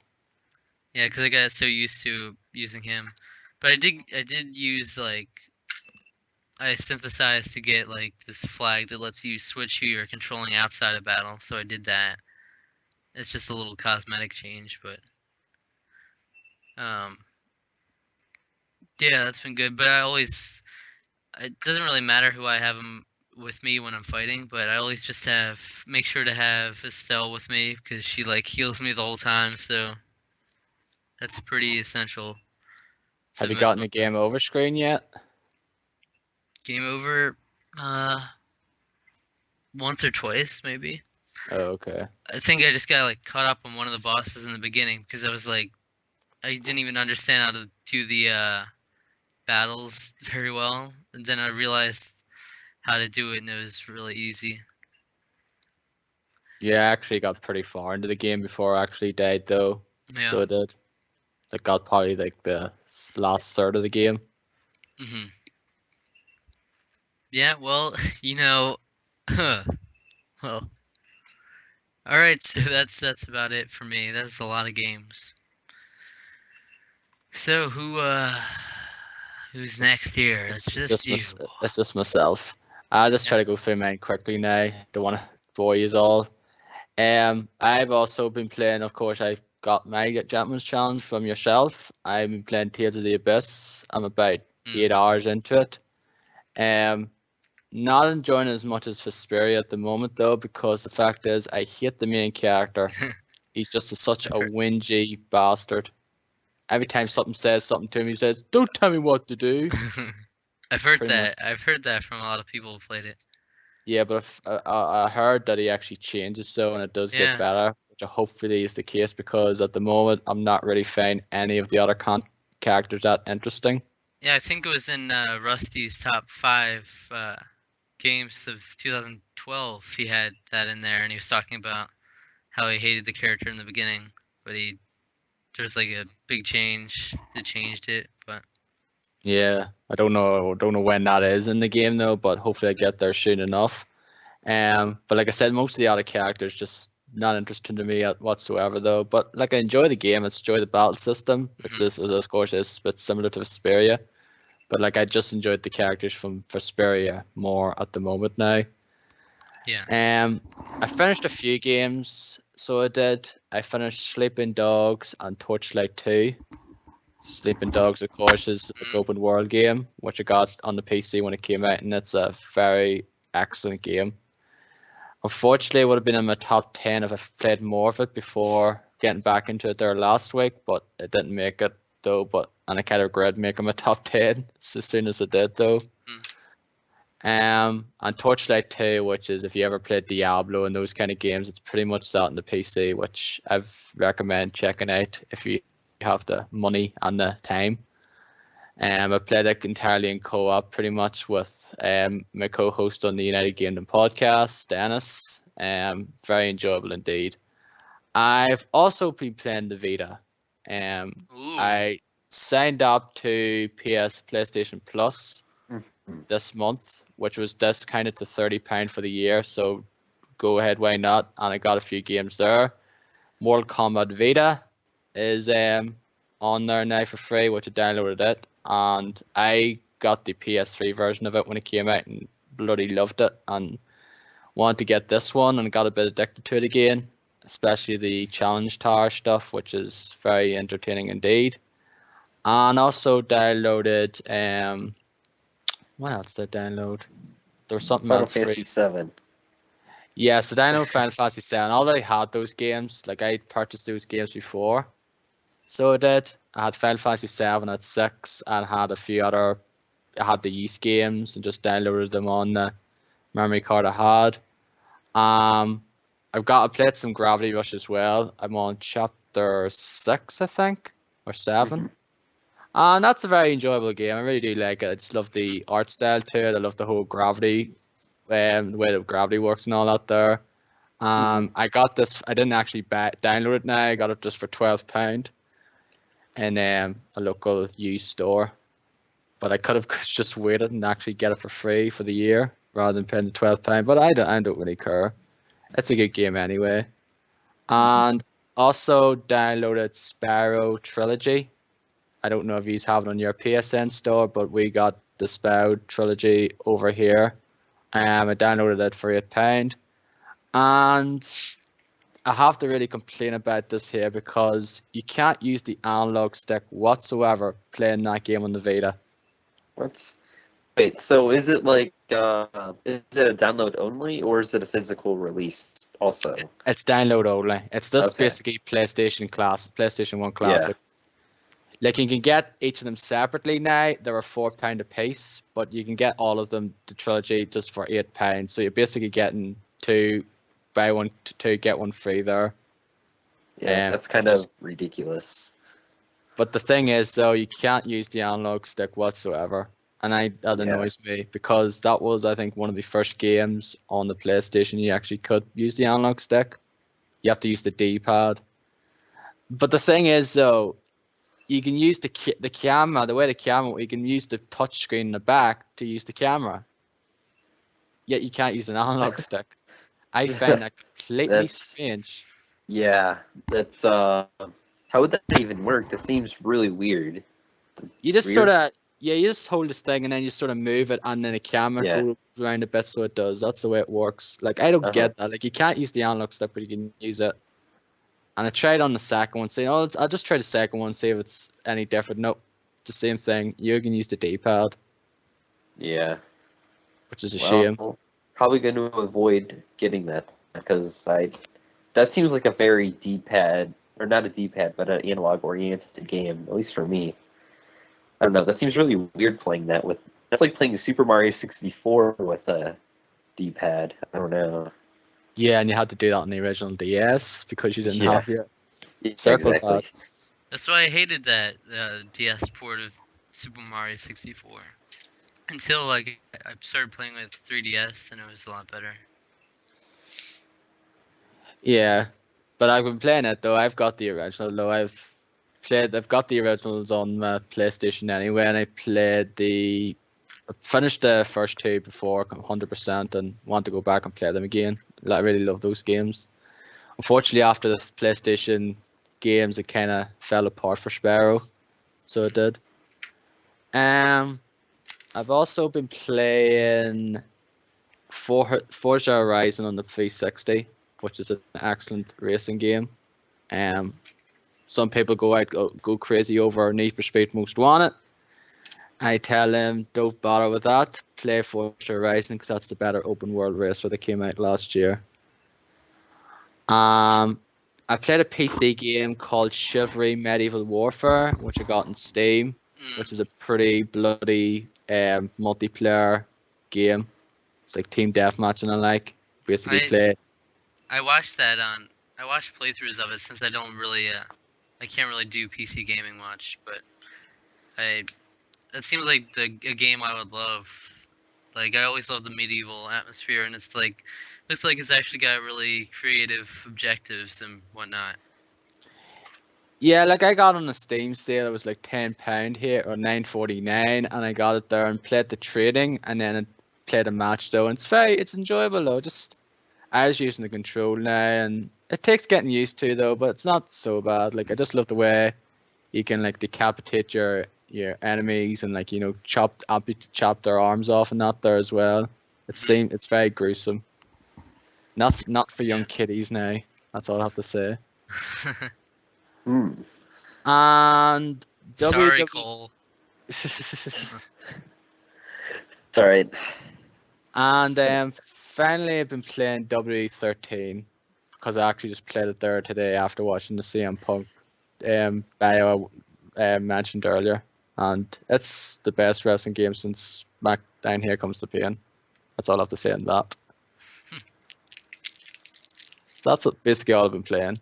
Yeah, because I got so used to using him. But I did use like I synthesized to get like this flag that lets you switch who you're controlling outside of battle, so I did that. It's just a little cosmetic change, but yeah, that's been good. But it doesn't really matter who I have them with me when I'm fighting, but I always just make sure to have Estelle with me because she like heals me the whole time, so that's pretty essential. Have you gotten the game over screen yet? Game over, once or twice maybe. Oh, okay. I think I just got like caught up on one of the bosses in the beginning because I was like, I didn't even understand how to do the battles very well, and then I realized how to do it, and it was really easy. Yeah, I actually got pretty far into the game before I actually died, though. Yeah. So I did. I got probably like the last third of the game. Mhm. Yeah. Well, you know, well. All right. So that's about it for me. That's a lot of games. So who's next here? It's just you. It's just myself. I'll just try to go through mine quickly now. Don't want to bore you all. I've also been playing, of course, I got my Gentleman's Challenge from yourself. I've been playing Tales of the Abyss. I'm about 8 hours into it. Not enjoying it as much as Vesperia at the moment, though, because the fact is, I hate the main character. He's just such a whingy bastard. Every time something says something to him, he says, "Don't tell me what to do." I've heard Pretty that. much. I've heard that from a lot of people who played it. Yeah, but I heard that he actually changes so, and it does Yeah. get better, which hopefully is the case, because at the moment I'm not really finding any of the other characters that interesting. Yeah, I think it was in Rusty's top 5 games of 2012. He had that in there, and he was talking about how he hated the character in the beginning, but there's like a big change that changed it. But Yeah, I don't know when that is in the game though, but hopefully I get there soon enough. But like I said, most of the other characters just not interesting to me whatsoever though. But like I enjoy the game, I enjoy the battle system. It's just, as of course, it's a bit similar to Vesperia. But like I just enjoyed the characters from Vesperia more at the moment now. yeah. I finished a few games, so I did. I finished Sleeping Dogs and Torchlight 2. Sleeping Dogs, of course, is an open world game, which I got on the PC when it came out, and it's a very excellent game. Unfortunately, it would have been in my top 10 if I played more of it before getting back into it there last week, but it didn't make it though. And I kind of regret making my top 10 as soon as I did though. And Torchlight 2, which is if you ever played Diablo and those kind of games, it's pretty much that on the PC, which I've recommend checking out if you have the money and the time. I played it entirely in co-op, pretty much with my co-host on the United Kingdom podcast, Dennis. Very enjoyable indeed. I've also been playing the Vita. I signed up to PlayStation Plus this month, which was discounted to £30 for the year. So go ahead, why not? And I got a few games there. Mortal Kombat Vita is on there now for free, which I downloaded it, and I got the PS3 version of it when it came out and bloody loved it, and wanted to get this one and got a bit addicted to it again, especially the challenge tower stuff, which is very entertaining indeed. And also downloaded what else did I download? There was something Final else Fantasy free. 7. Yeah, so download Final Fantasy 7. I already had those games. Like I purchased those games before. So I did. I had Final Fantasy 7 at 6 and had a few other. I had the Yeast games and just downloaded them on the memory card I had. I've played some Gravity Rush as well. I'm on chapter 6, I think, or 7. And that's a very enjoyable game. I really do like it. I just love the art style to it. I love the whole gravity, the way that gravity works and all that there. I got this. I didn't actually download it now. I got it just for £12 in a local used store. But I could have just waited and actually get it for free for the year rather than paying the £12. But I don't really care. It's a good game anyway. And also downloaded Sparrow Trilogy. I don't know if you have it on your PSN store, but we got the Spell trilogy over here. I downloaded it for £8, and I have to really complain about this here because you can't use the analog stick whatsoever playing that game on the Vita. Wait, so is it like is it a download only or is it a physical release also? It's download only. It's just Okay. basically PlayStation 1 Yeah. classic. Like you can get each of them separately now. They were £4 a piece, but you can get all of them, the trilogy, just for £8. So you're basically getting two, buy one, two, get one free there. Yeah, that's kind of ridiculous. But the thing is, though, you can't use the analog stick whatsoever, and that annoys me because that was, I think, one of the first games on the PlayStation you actually could use the analog stick. You have to use the D-pad. But the thing is, though, you can use the camera, you can use the touch screen in the back to use the camera. Yet you can't use an analog stick. I find that completely strange. Yeah, that's how would that even work? That seems really weird. You just you just hold this thing and then you sort of move it and then the camera goes around a bit so it does. That's the way it works. Like I don't get that. Like you can't use the analog stick, but you can use it. And I tried on the second one, saying, "Oh, I'll just try the second one, see if it's any different." Nope, it's the same thing. You can use the D-pad. Yeah, which is a shame. Probably going to avoid getting that because that seems like a very D-pad, or not a D-pad, but an analog-oriented game. At least for me, I don't know. That seems really weird playing that with. That's like playing Super Mario 64 with a D-pad. I don't know. Yeah, and you had to do that on the original DS because you didn't have your circle pad. That's why I hated that DS port of Super Mario 64. Until like I started playing with 3DS and it was a lot better. Yeah, but I've been playing it though. I've got the original though. I've got the originals on my PlayStation anyway, and I finished the first two before 100% and want to go back and play them again. I really love those games. Unfortunately, after the PlayStation games, it kind of fell apart for Sparrow, so it did. I've also been playing Forza Horizon on the 360, which is an excellent racing game. Some people go crazy over Need for Speed Most Wanted. I tell them don't bother with that. Play Forza Horizon because that's the better open world racer that came out last year. I played a PC game called Chivalry Medieval Warfare, which I got on Steam, which is a pretty bloody multiplayer game. It's like team deathmatch and I watched that I watched playthroughs of it since I don't really I can't really do PC gaming much, but it seems like a game I would love. Like I always love the medieval atmosphere, and it's like looks like it's actually got really creative objectives and whatnot. Yeah, like I got on a Steam sale. It was like £10 here or $9.49, and I got it there and played the trading, and then played a match though. And it's enjoyable though. I was using the control now, and it takes getting used to though, but it's not so bad. Like I just love the way you can like decapitate your enemies and like chop their arms off and that there as well. It's very gruesome. Not for young kiddies now. That's all I have to say. And sorry, Cole. It's alright. And finally, I've been playing W13 because I actually just played it there today after watching the CM Punk bio mentioned earlier, and it's the best wrestling game since SmackDown Here Comes the Pain. That's all I have to say on that. That's basically all I've been playing.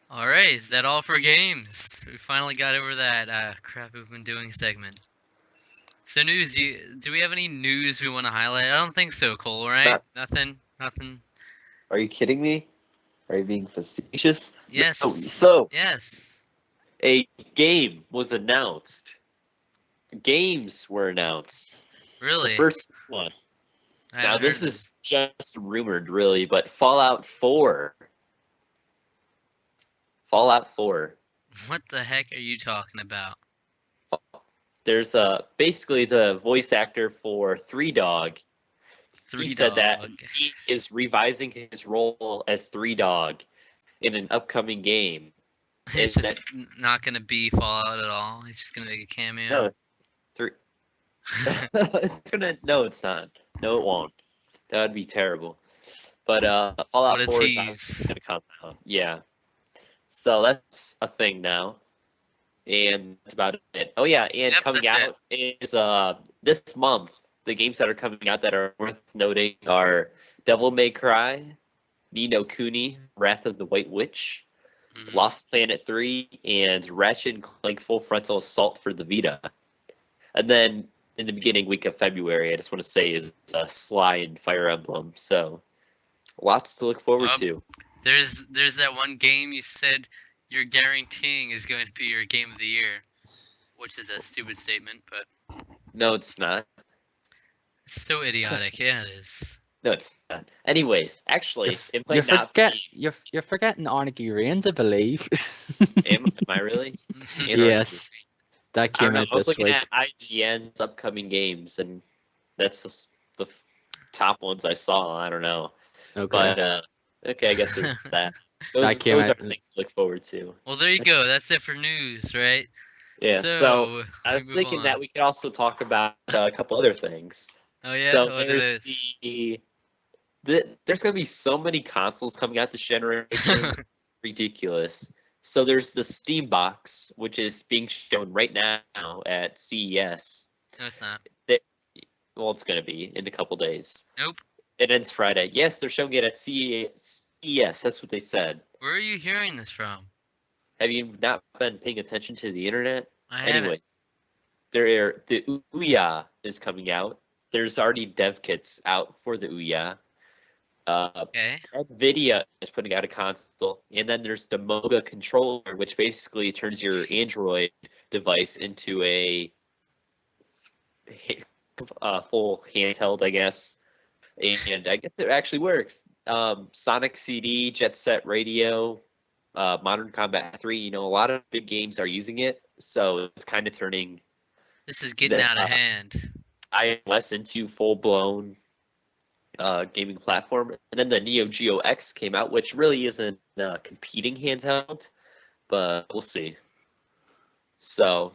All right, is that all for games? We finally got over that crap we've been doing segment. So news, do we have any news we want to highlight? I don't think so, Cole, right? Nothing. Are you kidding me? Are you being facetious? Yes. No. So, yes. A game was announced. Games were announced. Really? The first one. Now, this is this. just rumored, really, but Fallout 4. Fallout 4. What the heck are you talking about? there's basically the voice actor for Three Dog. He said that he is revising his role as Three Dog in an upcoming game. It's just not gonna be Fallout at all. He's just gonna make a cameo. No, No, it's not. No, it won't. That would be terrible. But Fallout 4 is gonna come out. Yeah. So that's a thing now. And that's about it. Oh yeah, and coming out is this month. The games that are coming out that are worth noting are Devil May Cry, Ni no Kuni, Wrath of the White Witch, Lost Planet 3, and Ratchet and Clank Full Frontal Assault for the Vita. And then in the beginning week of February, I just want to say is Sly and Fire Emblem. So lots to look forward to. There's that one game you said you're guaranteeing is going to be your game of the year, which is a stupid statement, but no, it's not. It's so idiotic. Yeah, it is. No, it's not. Anyways, actually, you're forgetting Arnicky Reigns, I believe. Am I really? Yes. That came out this week. I was looking at IGN's upcoming games, and that's just the top ones I saw. I don't know. Okay. But, okay, I guess there's that. Those are things to look forward to. Well, there you go. That's it for news, right? Yeah, so I was thinking that we could also talk about a couple other things. Oh, yeah? So what there's there's going to be so many consoles coming out this generation. Ridiculous. So there's the Steam Box, which is being shown right now at CES. No, it's not. Well, it's going to be in a couple days. Nope. It ends Friday. Yes, they're showing it at CES. That's what they said. Where are you hearing this from? Have you not been paying attention to the internet? Anyways, the Ouya is coming out. There's already dev kits out for the Ouya. Okay. NVIDIA is putting out a console, and then there's the Moga controller, which basically turns your Android device into a full handheld, I guess. And I guess it actually works. Sonic CD, Jet Set Radio, Modern Combat 3, a lot of big games are using it, so it's kind of turning... This is getting out of hand. iOS into full-blown gaming platform. And then the Neo Geo X came out, which really isn't a competing handheld, but we'll see. So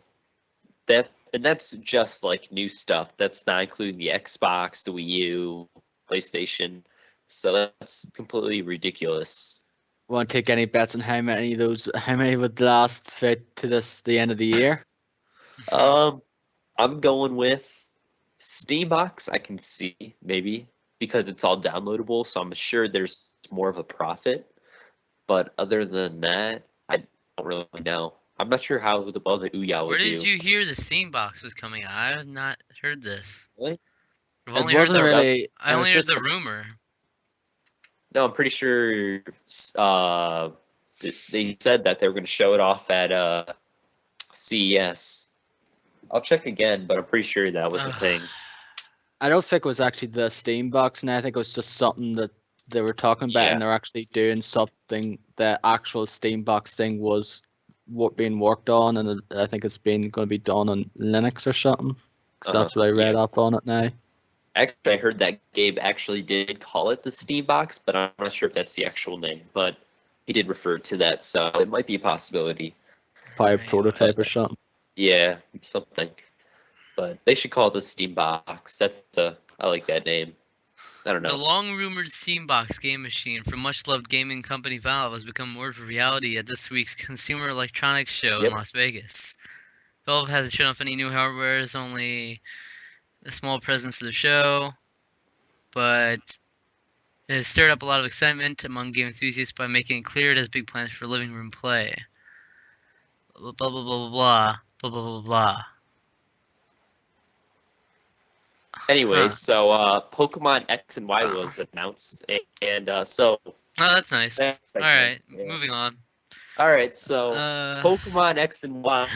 that's just like new stuff. That's not including the Xbox, the Wii U, PlayStation. So that's completely ridiculous. Want to take any bets on how many would last fit to the end of the year? I'm going with Steambox. I can see maybe because it's all downloadable, so I'm sure there's more of a profit. But other than that, I don't really know. I'm not sure how the Ouya will do. Where did you hear the Steambox was coming out? I have not heard this. Really? I only heard the rumor. No, I'm pretty sure they said that they were going to show it off at CES. I'll check again, but I'm pretty sure that was the thing. I don't think it was actually the Steam Box, and I think it was just something that they were talking about, and they're actually doing something. The actual Steam Box thing was being worked on, and I think it's going to be done on Linux or something. So that's what I read up on it now. Actually, I heard that Gabe actually did call it the Steam Box, but I'm not sure if that's the actual name. But he did refer to that, so it might be a possibility. Probably a prototype or something. Yeah, something. But they should call it the Steam Box. I like that name. I don't know. The long-rumored Steambox game machine from much-loved gaming company Valve has become more of a reality at this week's Consumer Electronics Show in Las Vegas. Valve hasn't shown off any new hardware, it's only a small presence of the show, but it has stirred up a lot of excitement among game enthusiasts by making it clear it has big plans for living room play. Blah, blah, blah, blah, blah, blah, blah, blah, blah. Anyway, so Pokemon X and Y was announced, and so... Oh, that's nice. Alright, moving on. Alright, so Pokemon X and Y,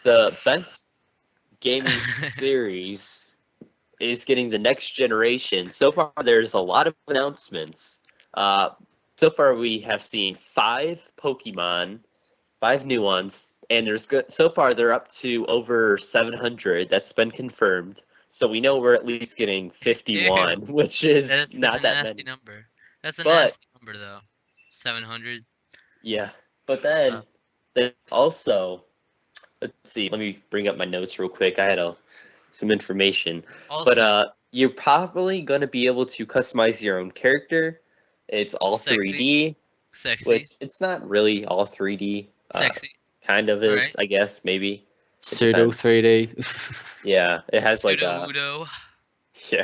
the best gaming series, is getting the next generation. So far, there's a lot of announcements. So far, we have seen 5 Pokemon, 5 new ones, and there's good. So far, they're up to over 700. That's been confirmed. So we know we're at least getting 51, which is That's such not a that nasty many. number. That's a But- nasty number, though. 700. Yeah, but then there's also, let's see. Let me bring up my notes real quick. I had some information. Also, But you're probably going to be able to customize your own character. It's all Sexy. 3D, sexy. which it's not really all 3D. Sexy. Kind of is, Alright. I guess, maybe. Pseudo depends. 3D. Yeah, it has like Pseudo a Udo.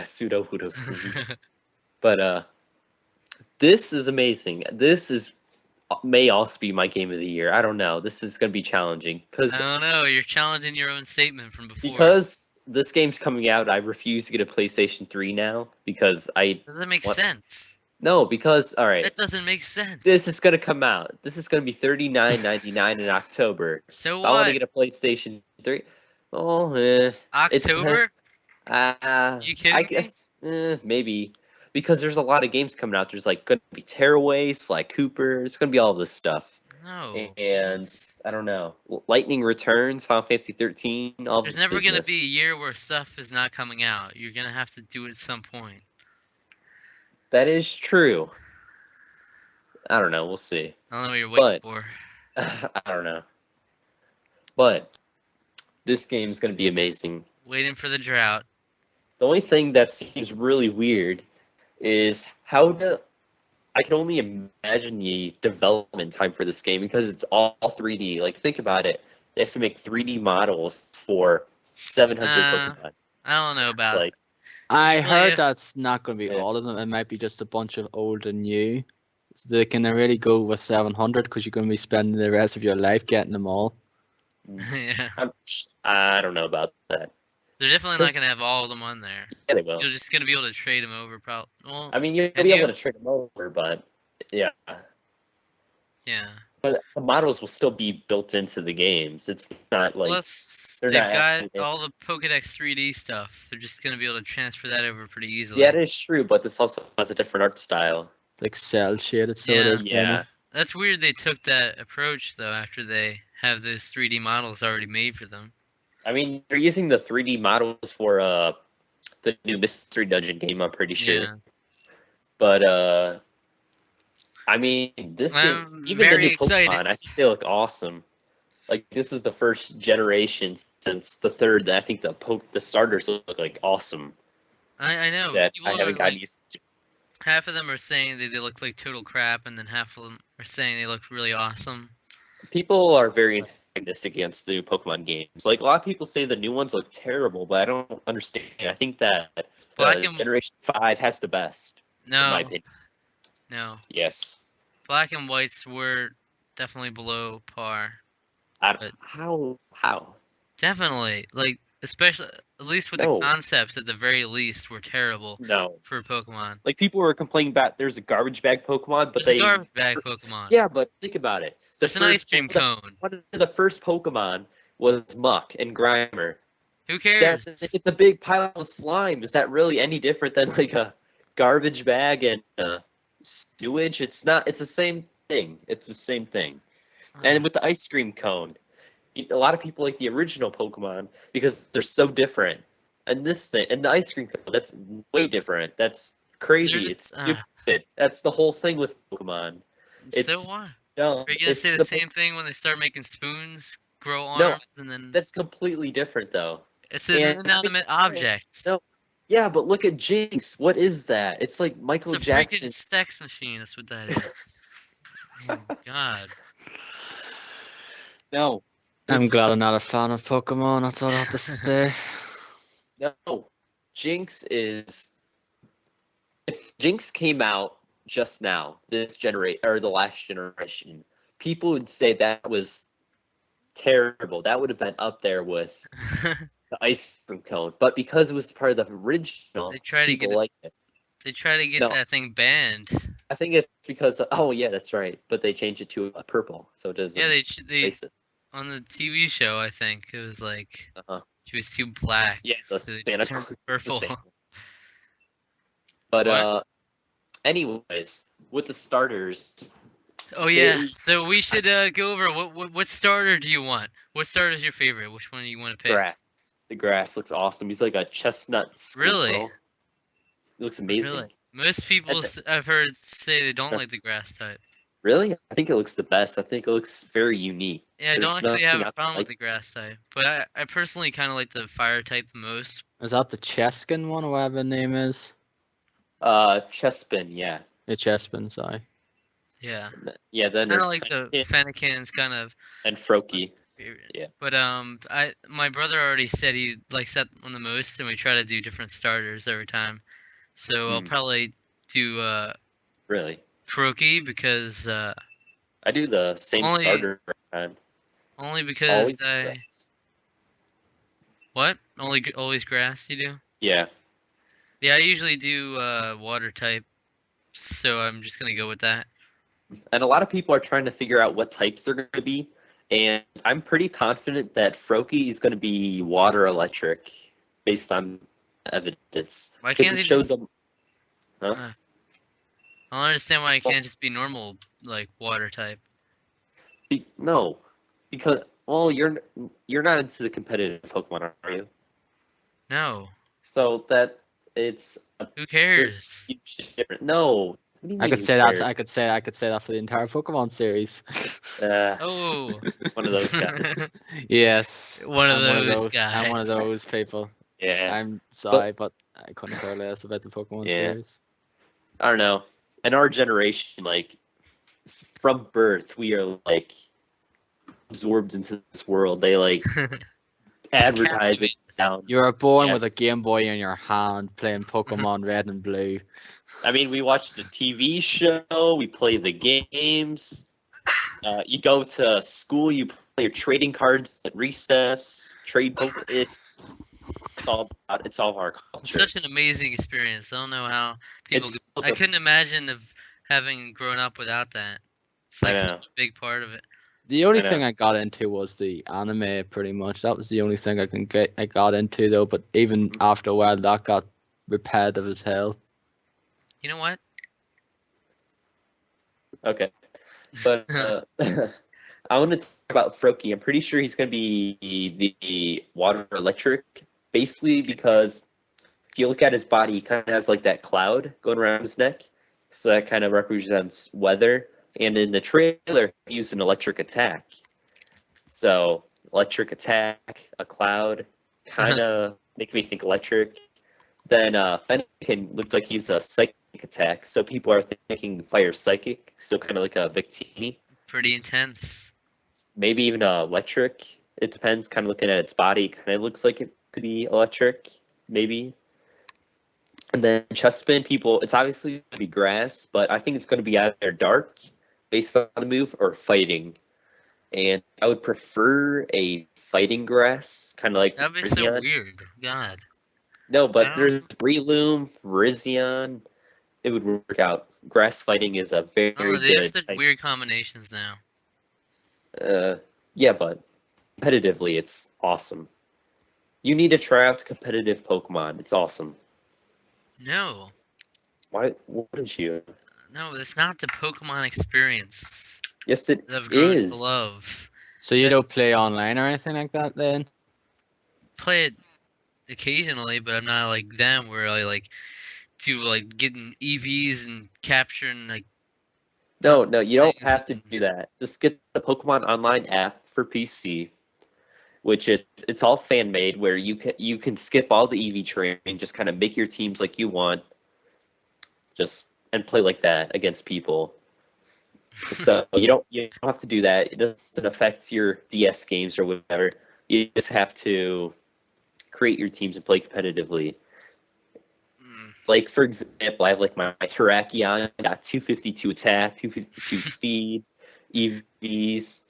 pseudo 3D. But this is amazing. This is may also be my game of the year. I don't know. This is going to be challenging I don't know. You're challenging your own statement from before. because this game's coming out. I refuse to get a PlayStation 3 now because doesn't make sense. No, because all right. That doesn't make sense. This is gonna come out. This is gonna be $39.99 in October. So If I want to what? get a PlayStation 3, well, October? You kidding I me? guess maybe because there's a lot of games coming out. There's like gonna be Tearaway, Sly Cooper. It's gonna be all this stuff. No. And that's- I don't know. Lightning Returns, Final Fantasy 13. All There's this never going to business. be a year where stuff is not coming out. You're going to have to do it at some point. That is true. I don't know. We'll see. I don't know what you're waiting But- for. I don't know. But this game's gonna be amazing. Waiting for the drought. The only thing that seems really weird is I can only imagine the development time for this game because it's all 3D. Like, think about it. They have to make 3D models for 700 Pokemon. I don't know about Like, I Really, heard if- that's not going to be Yeah. all of them. It might be just a bunch of old and new. So they can really go with 700 because you're going to be spending the rest of your life getting them all. yeah. I don't know about that. They're definitely not going to have all of them on there. Yeah, they will. You're just going to be able to trade them over, probably. Well, I mean, you'll Can be able you? to trade them over, but yeah. yeah. But the models will still be built into the games. It's not like Plus, they're they've not got actually- all the Pokedex 3D stuff. They're just going to be able to transfer that over pretty easily. Yeah, it is true, but this also has a different art style. It's like cell shaded, so Yeah. it is. Yeah. That's weird they took that approach, though, after they have those 3D models already made for them. I mean, they're using the 3D models for the new Mystery Dungeon game, I'm pretty sure. Yeah. But I mean, this game, I'm even the very new excited. Pokemon, I think they look awesome. Like, this is the first generation since the third that I think the starters look like awesome. I know. That People I are, haven't gotten like, used to. half of them are saying that they look like total crap, and then half of them are saying they look really awesome. People are very antagonistic against the new Pokemon games. Like, a lot of people say the new ones look terrible, but I don't understand. I think that Black and- Generation 5 has the best, in my No, opinion. no. Yes. Black and whites were definitely below par. But- How? Definitely. Like, especially, at least with No. the concepts, at the very least, were terrible No. for Pokemon. Like, people were complaining about there's a garbage bag Pokemon, but It's a they... garbage bag Pokemon. Yeah, but think about it. It's an ice cream cone. One of the first Pokemon was Muck and Grimer. Who cares? It's a big pile of slime. Is that really any different than like a garbage bag and sewage? It's not. It's the same thing. It's the same thing. And with the ice cream cone, a lot of people like the original Pokemon because they're so different. And this thing, and the ice cream cone, that's way different. That's crazy. They're It's just, stupid. That's the whole thing with Pokemon. So it's- what? No, Are you gonna it's say the the- same thing when they start making spoons grow No, arms and then That's completely different, though. it's an and- inanimate object? No, Yeah, but look at Jinx. What is that? It's like Michael It's a freaking Jackson. sex machine. That's what that is. Oh my God. No, I'm glad I'm not a fan of Pokemon. That's all I have to say. no. Jinx is. If Jinx came out just now, this generate or the last generation, people would say that was terrible. That would have been up there with the ice cream cone. But because it was part of the original, They try to people get it- like it. They try to get No. that thing banned. I think it's because oh yeah, that's right. But they changed it to purple, so it doesn't. Yeah, they racist. on the TV show. I think it was like Uh-huh. she was too black. Yeah, so the they Santa turned Claus. purple. But What? anyways, with the starters, Oh yeah. So we should go over what starter do you want? What starter is your favorite? Which one do you want to pick? Grass. The grass looks awesome. He's like a chestnut squirrel. Really? He looks amazing. Really? Most people I've heard say they don't like the grass type. Really? I think it looks the best. I think it looks very unique. Yeah, I There's don't actually have nothing a problem with like- the grass type, but I personally kind of like the fire type the most. Is that the Cheskin one or whatever the name is? Chespin, yeah. The Chespin, sorry. Yeah. Yeah, then Kind there's of like the Fennekin's kind of. and Froakie. Yeah. But my brother already said he likes that one the most, and we try to do different starters every time. So I'll probably do Really? Froakie because I do the same starter every time. Only because Always grass. What? Always grass you do? Yeah. Yeah, I usually do water type, so I'm just gonna go with that. And a lot of people are trying to figure out what types they're going to be, and I'm pretty confident that Froakie is going to be water electric, based on evidence. Why can't it they shows just? them? Huh? I don't understand why it can't just be normal like water type. No, because you're not into the competitive Pokemon, are you? No. So that it's Who cares? different. No. What do you I mean could who say that. cares? I could say that for the entire Pokemon series. Oh. One of those guys. Yes. One of I'm those I'm one of guys. those people. Yeah. I'm sorry, but I couldn't care less about the Pokemon Yeah. series. I don't know. In our generation, like from birth, we are like absorbed into this world. They like advertise it down. You were born Yes. with a Game Boy in your hand, playing Pokemon Red and Blue. I mean, we watch the TV show, we play the games. You go to school, you play your trading cards at recess, trade Pokemon. It's all our culture. Such an amazing experience. I don't know how people. I couldn't imagine of having grown up without that. It's like such a big part of it. The only thing I got into was the anime, pretty much. That was the only thing I got into though. But even after a while, that got repetitive as hell. You know what? Okay, but I want to talk about Froakie. I'm pretty sure he's going to be the water electric, basically because if you look at his body, he kind of has like that cloud going around his neck, so that kind of represents weather. And in the trailer, he used an electric attack. So electric attack, a cloud, kind of make me think electric. Then Fennekin looked like he's a psychic attack, so people are thinking fire psychic, so kind of like a Victini. Pretty intense. Maybe even electric. It depends. Kind of looking at its body, kind of looks like it could be electric, maybe. And then Chespin, people, it's obviously going to be grass, but I think it's going to be either dark, based on the move, or fighting. And I would prefer a fighting grass, kind of like That'd be Virizion. so weird. God. No, but there's Breloom, Virizion. It would work out. Grass fighting is a very Oh, they good have such type. weird combinations now. Yeah, but competitively, it's awesome. You need to try out competitive Pokemon. It's awesome. No. Why wouldn't you? No, it's not the Pokemon experience Yes, it that I've grown is. to love. So you don't play online or anything like that, then? Play it occasionally, but I'm not like them where I like do like getting EVs and capturing like. No, you don't have to do that. Just get the Pokemon Online app for PC, which it's all fan made, where you can skip all the EV training, just kind of make your teams like you want, and play like that against people. So you don't have to do that. It doesn't affect your DS games or whatever. You just have to create your teams and play competitively. Like, for example, I have like my Terrakion, got 252 attack, 252 speed, EVs,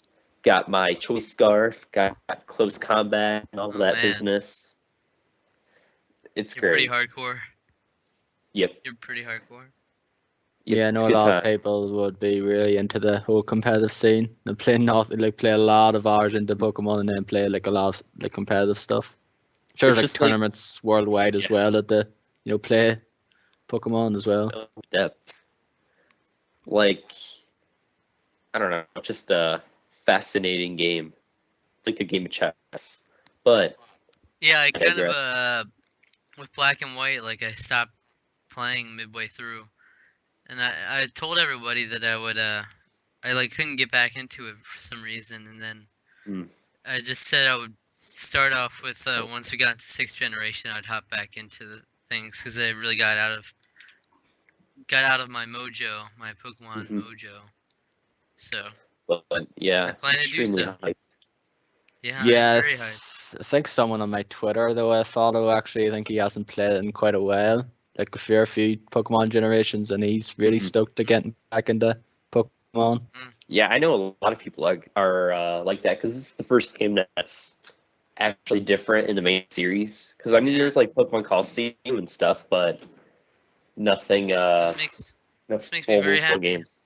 got my Choice Scarf, got close combat, and all of that business. It's You're great. pretty hardcore. Yep. You're pretty hardcore. Yep, Yeah, I know a lot of people would be really into the whole competitive scene. They play play a lot of hours into Pokemon and then play like a lot of like competitive stuff. Sure, there's like tournaments worldwide as well that the play Pokemon as well. So depth. Like I don't know, just a fascinating game. It's like a game of chess. But Yeah, I kind of digress. with Black and White, like I stopped playing midway through, and I told everybody that I would I like couldn't get back into it for some reason, and then Mm. I just said I would start off with once we got into 6th generation, I'd hop back into the things because I really got out of my mojo, my Pokemon Mhm. mojo. So But I yeah, plan to do extremely so. hyped. Yeah, I'm Yeah, very hyped. I think someone on my Twitter though I follow actually, I think he hasn't played it in quite a while, like a fair few Pokemon generations, and he's really Mhm. stoked to getting back into Pokemon. Yeah, I know a lot of people are like that because this is the first game that's actually different in the main series. Because I mean, Yeah. there's like Pokemon Coliseum and stuff, but nothing. No This makes me very full happy. games.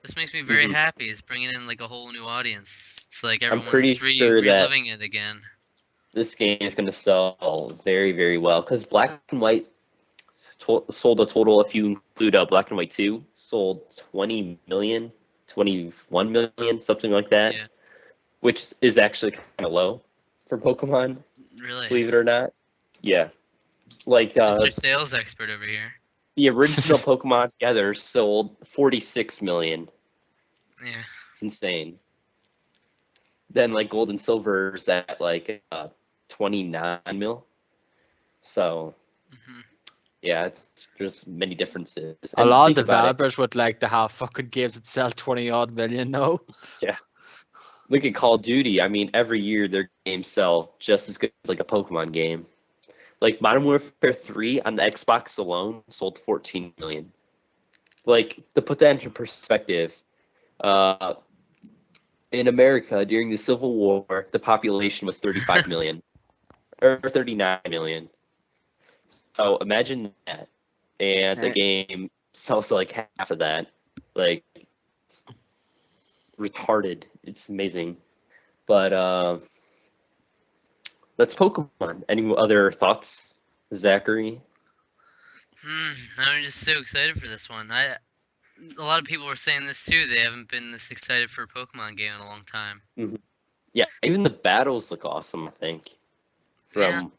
This makes me very Mhm. happy. It's bringing in like a whole new audience. It's like I'm everyone's pretty sure that reliving it again. this game is going to sell very, very well because Black and White sold a total, if you include Black and White 2, sold 20 million, 21 million, something like that, Yeah. which is actually kind of low for Pokemon, Really. believe it or not. Yeah. Like Mr. Sales expert over here. the original Pokemon together sold 46 million. Yeah. Insane. Then like Gold and Silver's at like 29 mil. So Hmm. yeah, it's just many differences. A And lot of think about it. developers would like to have fucking games that sell 20 odd million now. Yeah. Look at Call of Duty. I mean, every year their games sell just as good as like a Pokemon game. Like Modern Warfare 3 on the Xbox alone sold 14 million. Like to put that into perspective, uh, in America during the Civil War, the population was 35 million or 39 million. So imagine that, and the Eh, game sells to like half of that. Like retarded. It's amazing. But that's Pokemon. Any other thoughts, Zachary? I'm just so excited for this one. A lot of people were saying this too. They haven't been this excited for a Pokemon game in a long time. Mm-hmm. Yeah, even the battles look awesome. I think Yeah. from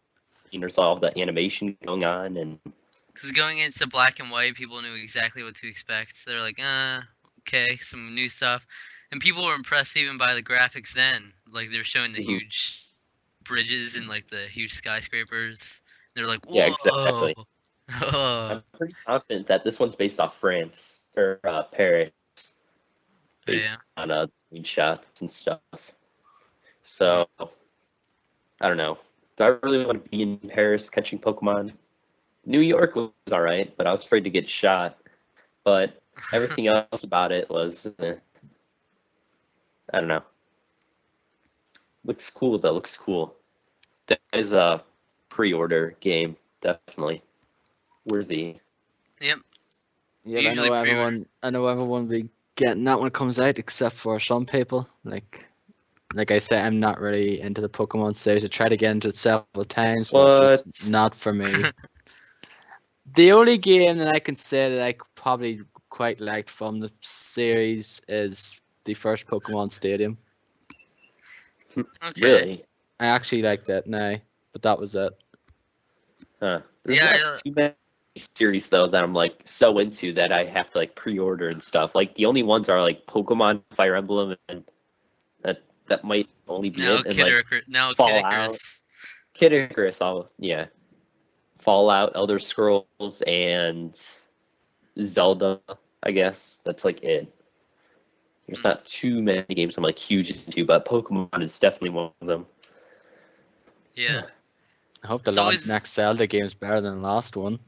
there's all the animation going on, and Because going into Black and White, people knew exactly what to expect. They're like, okay, some new stuff. And people were impressed even by the graphics then. Like, they were showing the Mhm. huge bridges and, like, the huge skyscrapers. They're like, yeah, whoa. exactly. I'm pretty confident that this one's based off France or Paris, based Yeah. on screenshots and stuff. So I don't know. Do I really want to be in Paris catching Pokemon? New York was alright, but I was afraid to get shot. But everything else about it was, I don't know. Looks cool though. Looks cool. That is a pre-order game, definitely worthy. Yep. yeah, Usually pre-order. I know everyone will be getting that when it comes out, except for some people. Like I said, I'm not really into the Pokemon series. I tried to get into it several times, but it's What? just not for me. The only game that I can say that I probably quite liked from the series is the first Pokemon Stadium. Okay. Really? I actually liked that now, but that was it. Huh. There's Yeah, not too many series though that I'm like so into that I have to like pre-order and stuff. Like the only ones are like Pokemon, Fire Emblem, and that might only be now it. And like Kid Fallout, Icarus. Kid Icarus, all yeah, Fallout, Elder Scrolls, and Zelda. I guess that's like it. There's not too many games I'm like huge into, but Pokemon is definitely one of them. Yeah. I hope the It's always next Zelda game is better than the last one.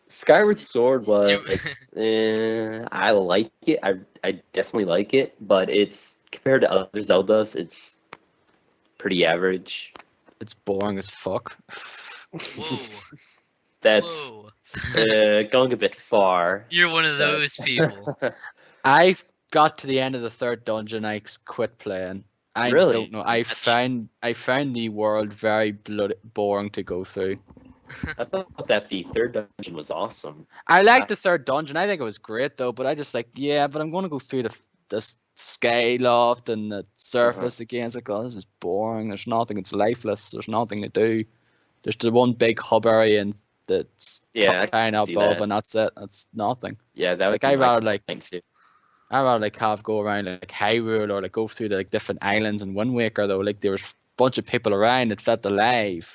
Skyward Sword you. was, I like it. I definitely like it, but it's compared to other Zeldas, it's pretty average. It's boring as fuck. Whoa. That's Whoa. going a bit far. You're one of But those people. I got to the end of the third dungeon. I quit playing. Really? don't know. I found the world very boring to go through. I thought that the third dungeon was awesome. I liked the third dungeon. I think it was great though, but I just like, yeah, but I'm gonna go through the sky loft and the surface again. It's like, oh, this is boring. There's nothing. It's lifeless. There's nothing to do. There's the one big hub area and that's Yeah, I kind can see above, that. and that's it. That's nothing. Yeah, that would Like be I'd my rather like complaint too. I'd rather like have go around like Hyrule or like go through the like different islands in Wind Waker though. Like there was a bunch of people around. It felt alive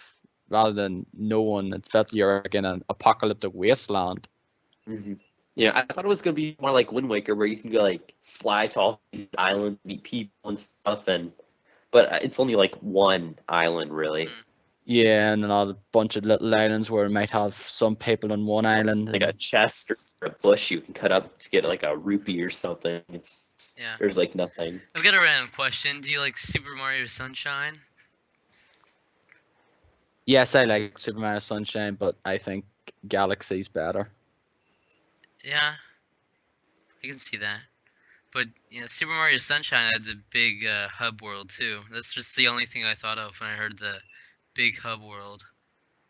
rather than no one. It felt you're like in an apocalyptic wasteland. Mm-hmm. Yeah, I thought it was gonna be more like Wind Waker, where you can go like fly to all these islands, meet people and stuff, but it's only like one island really. Yeah, and another bunch of little islands where it might have some people on one island. Like a chest or a bush you can cut up to get like a rupee or something. Yeah. There's like nothing. I've got a random question. Do you like Super Mario Sunshine? Yes, I like Super Mario Sunshine, but I think Galaxy's better. Yeah, I can see that. But Super Mario Sunshine had the big hub world too. That's just the only thing I thought of when I heard the big hub world.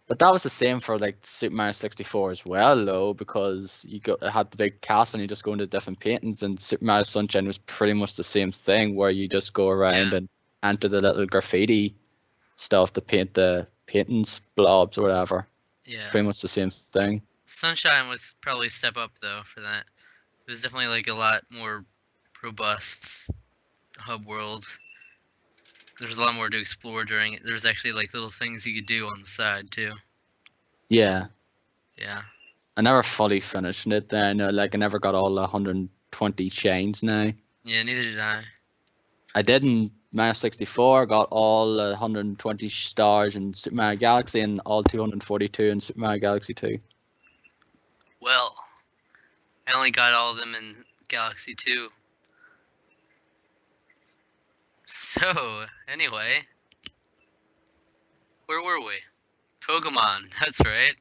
But that was the same for like Super Mario 64 as well, though, because it had the big castle and you just go into different paintings, and Super Mario Sunshine was pretty much the same thing, where you just go around and enter the little graffiti stuff to paint the paintings, blobs, or whatever. Yeah. Pretty much the same thing. Sunshine was probably a step up though for that. It was definitely like a lot more robust hub world. There was a lot more to explore during it. There was actually like little things you could do on the side too. Yeah. Yeah. I never fully finished it then. Like I never got all the 120 chains now. Yeah, neither did I. I did in Mario 64, got all 120 stars in Super Mario Galaxy and all 242 in Super Mario Galaxy 2. Well, I only got all of them in Galaxy 2. So, anyway, where were we? Pokemon, that's right.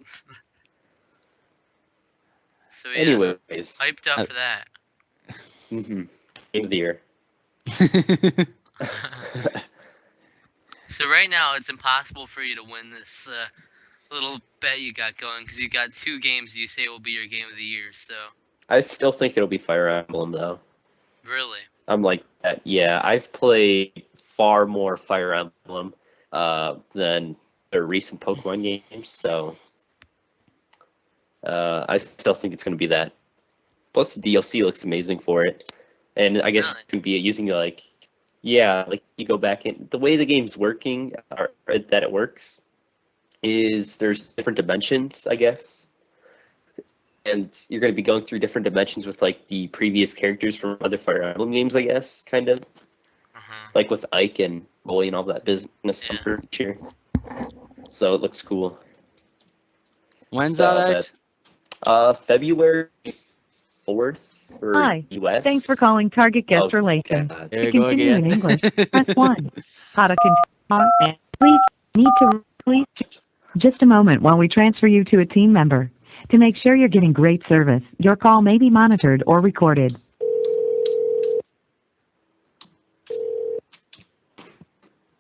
So yeah, Anyways, hyped up for that. Game of the year. So right now, it's impossible for you to win this little bet you got going because you got 2 games you say will be your game of the year. So I still think it'll be Fire Emblem though. really, I'm like that. Yeah, I've played far more Fire Emblem than the recent Pokemon games, so I still think it's going to be that. Plus, the DLC looks amazing for it, and I guess Really? it can be using like, yeah, like you go back in the way the game's working, or that it works, is there's different dimensions, I guess, and you're going to be going through different dimensions with like the previous characters from other Fire Emblem games, I guess, kind of. Like with Ike and Bully and all that business, I'm pretty sure. So it looks cool. When's that out? February 4th for Hi. US. Thanks for calling Target Guest Relations. God. Here To we go continue again. in English, press 1. How to continue. Please. Just a moment while we transfer you to a team member. To make sure you're getting great service, your call may be monitored or recorded.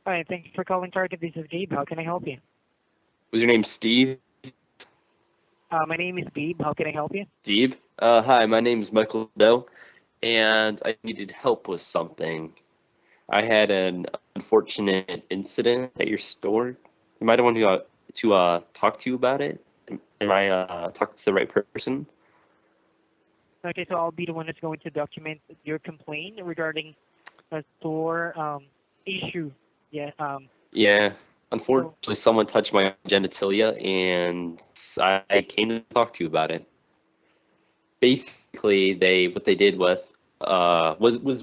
Hi, thanks for calling Target. This is Gabe. How can I help you? Was your name Steve? My name is Gabe. How can I help you? Steve? Hi, my name is Michael Doe, and I needed help with something. I had an unfortunate incident at your store. Am I the one who to talk to you about it? Am I talking to the right person? Okay, so I'll be the one that's going to document your complaint regarding a store issue. Yeah. Yeah. Unfortunately, someone touched my genitalia, and I came to talk to you about it. Basically, what they did was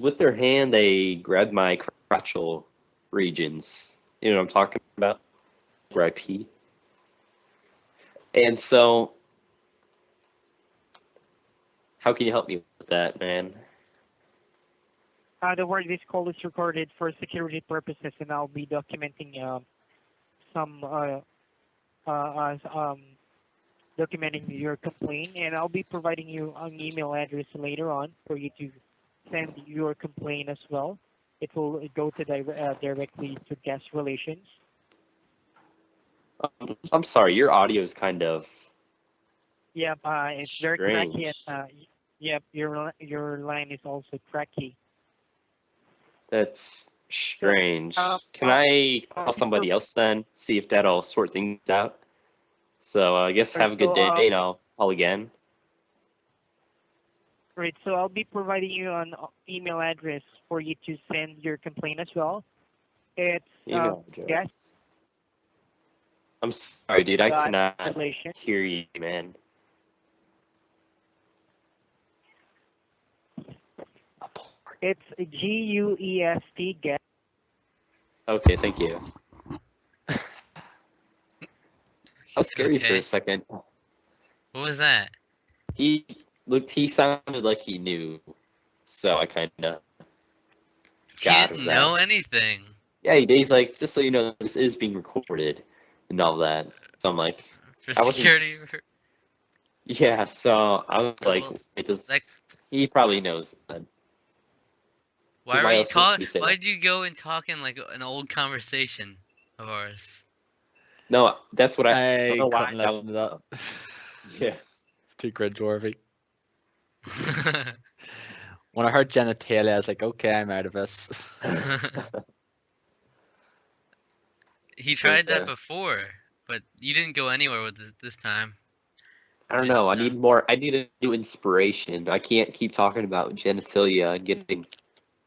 with their hand they grabbed my crotchal regions. You know what I'm talking about? Where I pee. And so, how can you help me with that, man? The word this call is recorded for security purposes, and I'll be documenting some documenting your complaint, and I'll be providing you an email address later on for you to send your complaint as well. It will go to directly to guest relations. I'm sorry, your audio is kind of Yep, it's very cracky. strange. Yep, your line is also cracky. That's strange. Um, Can I call somebody else then? See if that'll sort things out. So I guess Right, have a good day, and I'll call again. right, so I'll be providing you an email address for you to send your complaint as well. It's Email guest address. I'm sorry, dude. I dot cannot relation. hear you, man. It's GUEST guest. Okay, thank you. I was scared for Okay. a second. What was that? He sounded like he knew, so I kind of He got didn't that. know anything. Yeah, he's like, just so you know, this is being recorded and all that. So I'm like, For I wasn't. security. Yeah, so I was like, Well, it does. like, He probably knows that. why were Why you else would talk? he say Why that? did you go and talk in like an old conversation of ours? No, that's what I don't I know why. couldn't listen to that. Yeah. It's too cringeworthy. When I heard genitalia, I was like, okay, I'm out of this. He tried that Yeah. before, but you didn't go anywhere with this time. I don't You just know. I stopped. need more. I need a new inspiration. I can't keep talking about genitalia and getting Should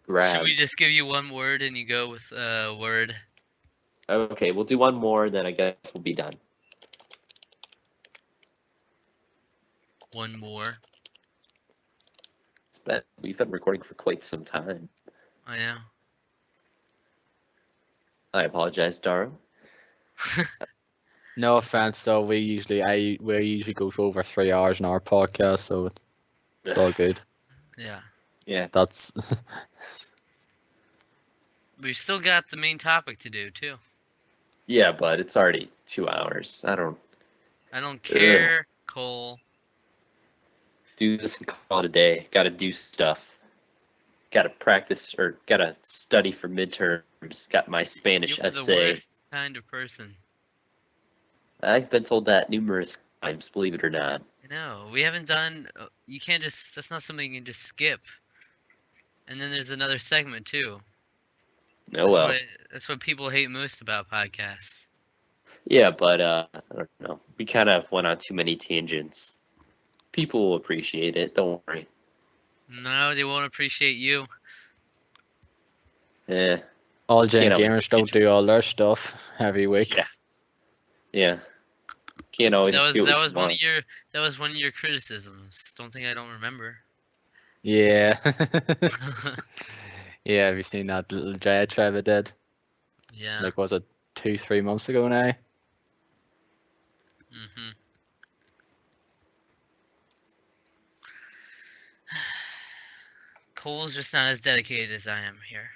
we grabbed. just give you one word and you go with a word? Okay, we'll do one more, then I guess we'll be done. One more. We've been recording for quite some time. I know. I apologize, Darro. No offense, though. We usually go for over 3 hours in our podcast, so it's all good. Yeah. Yeah. That's We've still got the main topic to do too. Yeah, but it's already 2 hours. I don't care, Cole. do this and call it a day. Gotta do stuff. Gotta practice or gotta study for midterms. Got my Spanish You're the essay. worst kind of person. I've been told that numerous times, believe it or not. No, we haven't done. You can't just. That's not something you can just skip. And then there's another segment too. Oh well. That's what people hate most about podcasts. Yeah, but I don't know. We kind of went on too many tangents. People will appreciate it. Don't worry. No, they won't appreciate you. Eh, all gen Can't always gamers don't do all their stuff every week. Yeah. Yeah. Can't always That was do that what was you one want. of your criticisms. Don't think I don't remember. Yeah. Yeah, have you seen that little Trevor did? Yeah. Like, was it 2-3 months ago now? Mhm. Cole's just not as dedicated as I am here.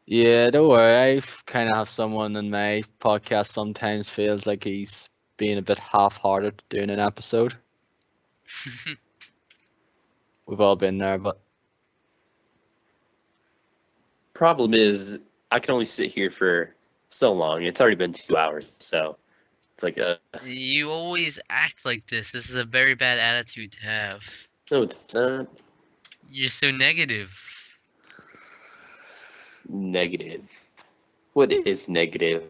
Yeah, don't worry. I kind of have someone in my podcast sometimes feels like he's being a bit half-hearted doing an episode. We've all been there, but Problem is, I can only sit here for so long. It's already been 2 hours, so it's like You always act like this. This is a very bad attitude to have. no, it's not You're so negative. negative. What is negative?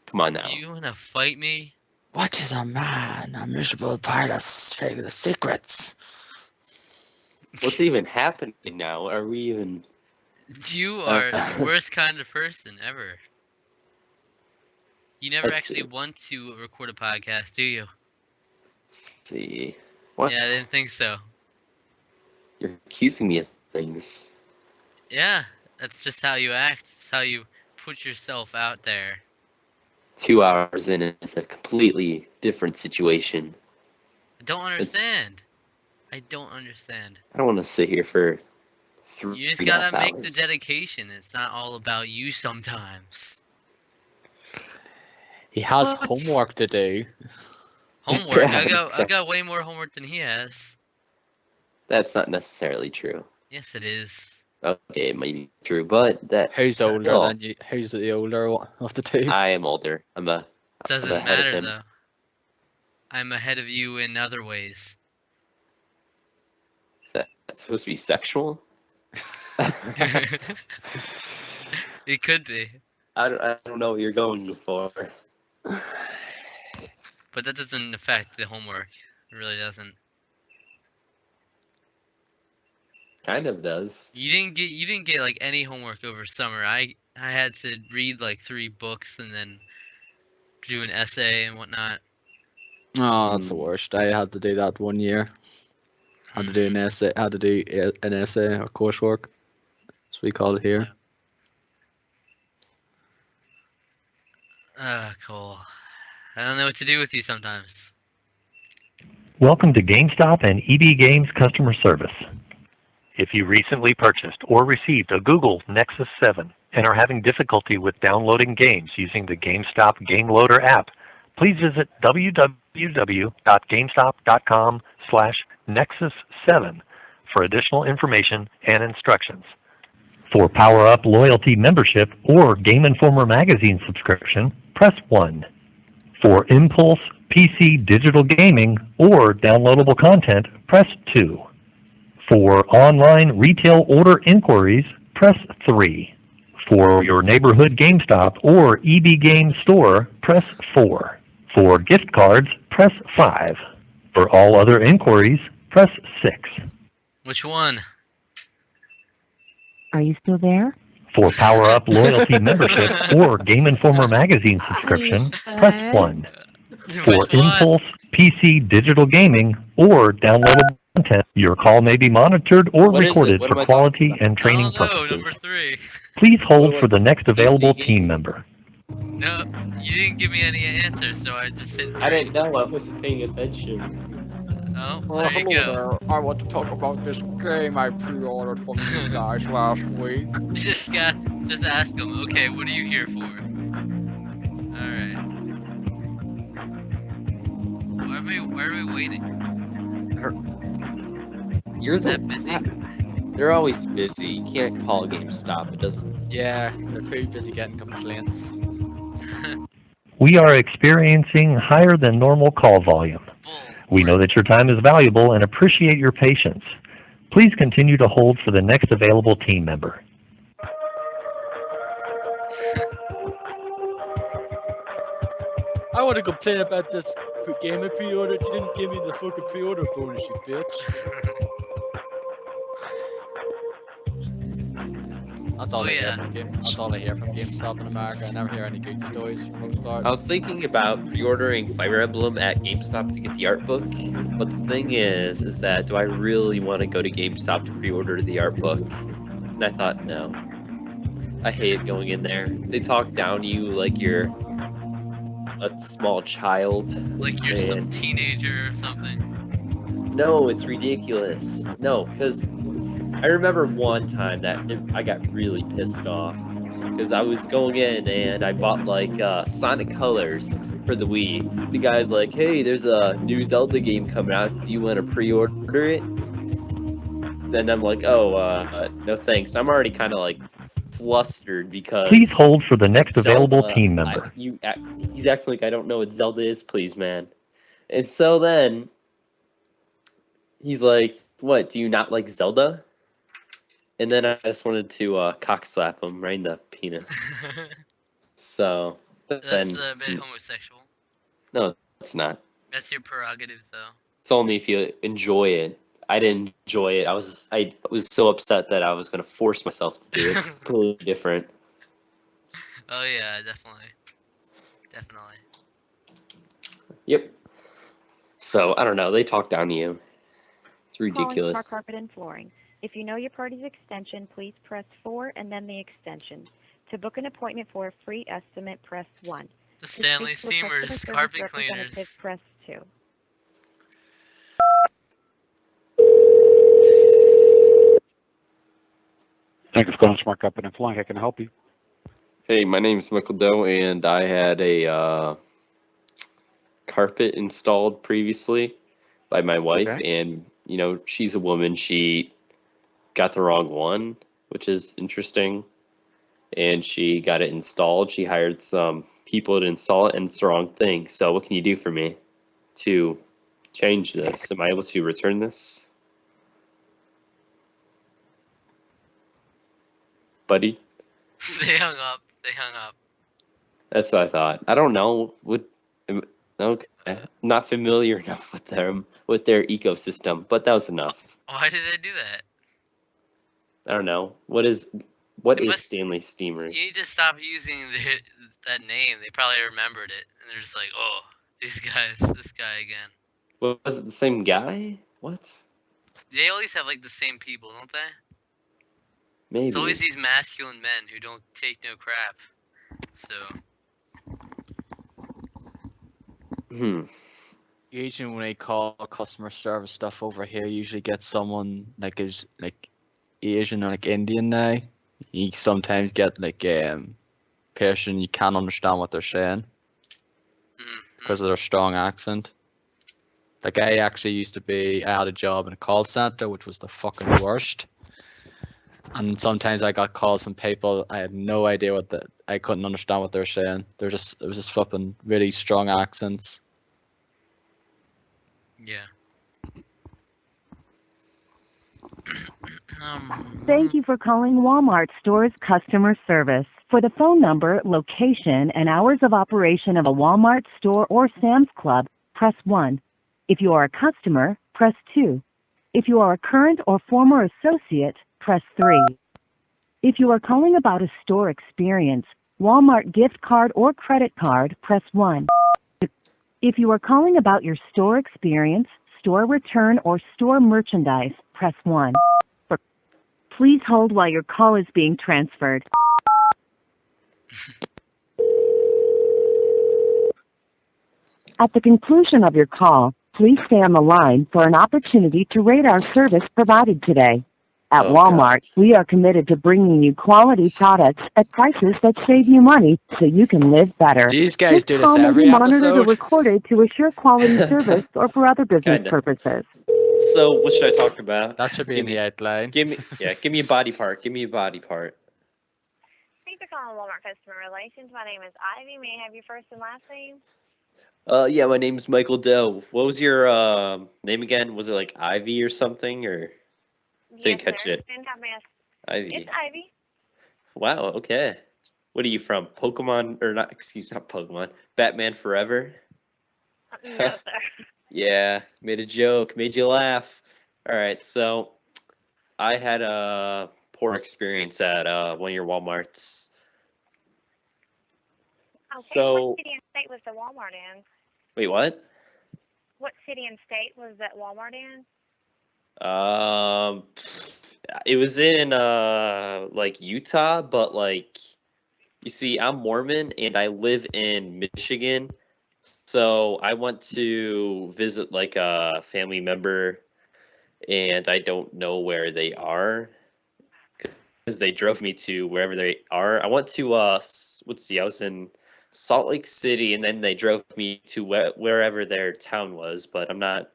Come on now. Do you want to fight me? what is a man? A miserable pilot's figure secrets. What's even happening now? Are we even? You are the worst kind of person ever. You never Let's actually see. want to record a podcast, do you? See what? Yeah, I didn't think so. You're accusing me of things. Yeah, that's just how you act. It's how you put yourself out there. 2 hours in is a completely different situation. I don't understand. I don't understand. I don't want to sit here for You just 3.5 gotta make the hours. dedication. It's not all about you sometimes. He has What? homework to do. Homework. Yeah, I got way more homework than he has. That's not necessarily true. Yes, it is. Okay, it might be true, but that Who's older still, than you? Who's the older of the two? I am older. I'm Doesn't ahead of matter him. though. I'm ahead of you in other ways. Is that supposed to be sexual? It could be, I don't know what you're going for. but that doesn't affect the homework. It really doesn't. Kind of does. You didn't get like any homework over summer. I had to read like 3 books and then do an essay and whatnot. Oh, that's the worst. I had to do that 1 year. Had to do an essay. Had to do an essay or coursework. That's what we call it here. Cole. I don't know what to do with you sometimes. Welcome to GameStop and EB Games customer service. If you recently purchased or received a Google Nexus 7 and are having difficulty with downloading games using the GameStop Game Loader app, please visit www.gamestop.com/Nexus7 for additional information and instructions. For Power Up Loyalty membership or Game Informer magazine subscription, press 1. For Impulse PC digital gaming or downloadable content, press 2. For online retail order inquiries, press 3. For your neighborhood GameStop or EB Games store, press 4. For gift cards, press 5. For all other inquiries, press 6. Which one? Are you still there? For Power Up Loyalty membership or Game Informer magazine subscription, press 1. For Which one? Impulse PC digital gaming or downloadable content, your call may be monitored or What is it? recorded What am for I talking quality about? and I training don't know. purposes. Number 3. Please hold What for the was next PC available gaming? team member. No, you didn't give me any answers, so I just hit 3. I didn't know. I wasn't paying attention. Oh, there you Hello go. there. I want to talk about this game I pre-ordered from you guys last week. Just ask them. Okay, what are you here for? All right. Why are we waiting? You're That busy? They're always busy. You can't call GameStop. It doesn't. Yeah, they're pretty busy getting complaints. We are experiencing higher than normal call volume. We know that your time is valuable and appreciate your patience. Please continue to hold for the next available team member. I want to complain about this game I pre-ordered. You didn't give me the fucking pre-order bonus, you bitch. That's all I hear from games. That's all I hear from GameStop in America. I never hear any good stories for the most part. I was thinking about pre-ordering Fire Emblem at GameStop to get the art book, but the thing is that do I really want to go to GameStop to pre-order the art book? And I thought, no. I hate going in there. They talk down to you like you're a small child. Like you're some teenager or something. No, it's ridiculous. No, because I remember one time that I got really pissed off because I was going in and I bought like Sonic Colors for the Wii. The guy's like, "Hey, there's a new Zelda game coming out. Do you want to pre-order it?" Then I'm like, "Oh, no thanks." I'm already kind of like flustered because. Please hold for the next available Zelda, team member. He's acting like I don't know what Zelda is, please, man. And so then he's like, "What? Do you not like Zelda?" And then I just wanted to cock slap him right in the penis. So That's then, a bit homosexual. no, it's not. That's your prerogative, though. It's only if you enjoy it. I didn't enjoy it. I was so upset that I was gonna force myself to do it. It's completely different. Oh yeah, definitely. Definitely. Yep. So I don't know. They talk down to you. It's Calling ridiculous. Smart Carpet and Flooring. If you know your party's extension, please press 4 and then the extension. To book an appointment for a free estimate, press 1. The To Stanley speak to a customer Steamers, service carpet representative, cleaners. press 2. Thank you for calling Smart Carpet and Flooring. How can I help you? Hey, my name is Michael Doe, and I had a carpet installed previously by my wife, Okay. and she's a woman. She got the wrong one, which is interesting. And she got it installed. She hired some people to install it, and it's the wrong thing. So what can you do for me to change this? Am I able to return this? Buddy? They hung up. They hung up. That's what I thought. I don't know. Okay. I'm not familiar enough with them, with their ecosystem, but that was enough. Why did they do that? I don't know. What is Stanley Steamers? You need to stop using that name. They probably remembered it, and they're just like, oh, these guys, this guy again. Was it the same guy? What? They always have like the same people, don't they? Maybe. It's always these masculine men who don't take no crap. So. Usually when I call customer service stuff over here, usually get someone like is like Asian or like Indian now. You sometimes get like Persian. You can't understand what they're saying because of their strong accent. Like I actually I had a job in a call center, which was the fucking worst. And sometimes I got calls from people I had no idea I couldn't understand what they're saying. It was just flipping really strong accents. Yeah. Thank you for calling Walmart Stores customer service. For the phone number, location, and hours of operation of a Walmart store or Sam's Club, press 1. If you are a customer, press 2. If you are a current or former associate, press 3. If you are calling about a store experience, Walmart gift card or credit card, press 1. If you are calling about your store experience, store return, or store merchandise, press 1. Please hold while your call is being transferred. At the conclusion of your call, please stay on the line for an opportunity to rate our service provided today. At Walmart, we are committed to bringing you quality products at prices that save you money so you can live better. These guys do this call may every be monitored or episode. recorded to assure quality service or for other business Kinda. purposes. So what should I talk about? That should be in the outline. Give me a body part. Give me a body part. Thanks for calling Walmart Customer Relations. My name is Ivy. May I have your first and last name? Yeah, my name's Michael Doe. What was your name again? Was it like Ivy or something, or didn't catch it? Ivy. It's Ivy. Wow. Okay. What are you from? Pokemon or not? Excuse, not Pokemon. Batman Forever. No, sir. Yeah, made a joke, made you laugh. All right, so I had a poor experience at one of your Walmarts. Okay, So, what city and state was the Walmart in? wait, what? What city and state was that Walmart in? It was in like Utah, but like you see, I'm Mormon and I live in Michigan. So I went to visit like a family member and I don't know where they are because they drove me to wherever they are. I went to I was in Salt Lake City and then they drove me to wherever their town was, but I'm not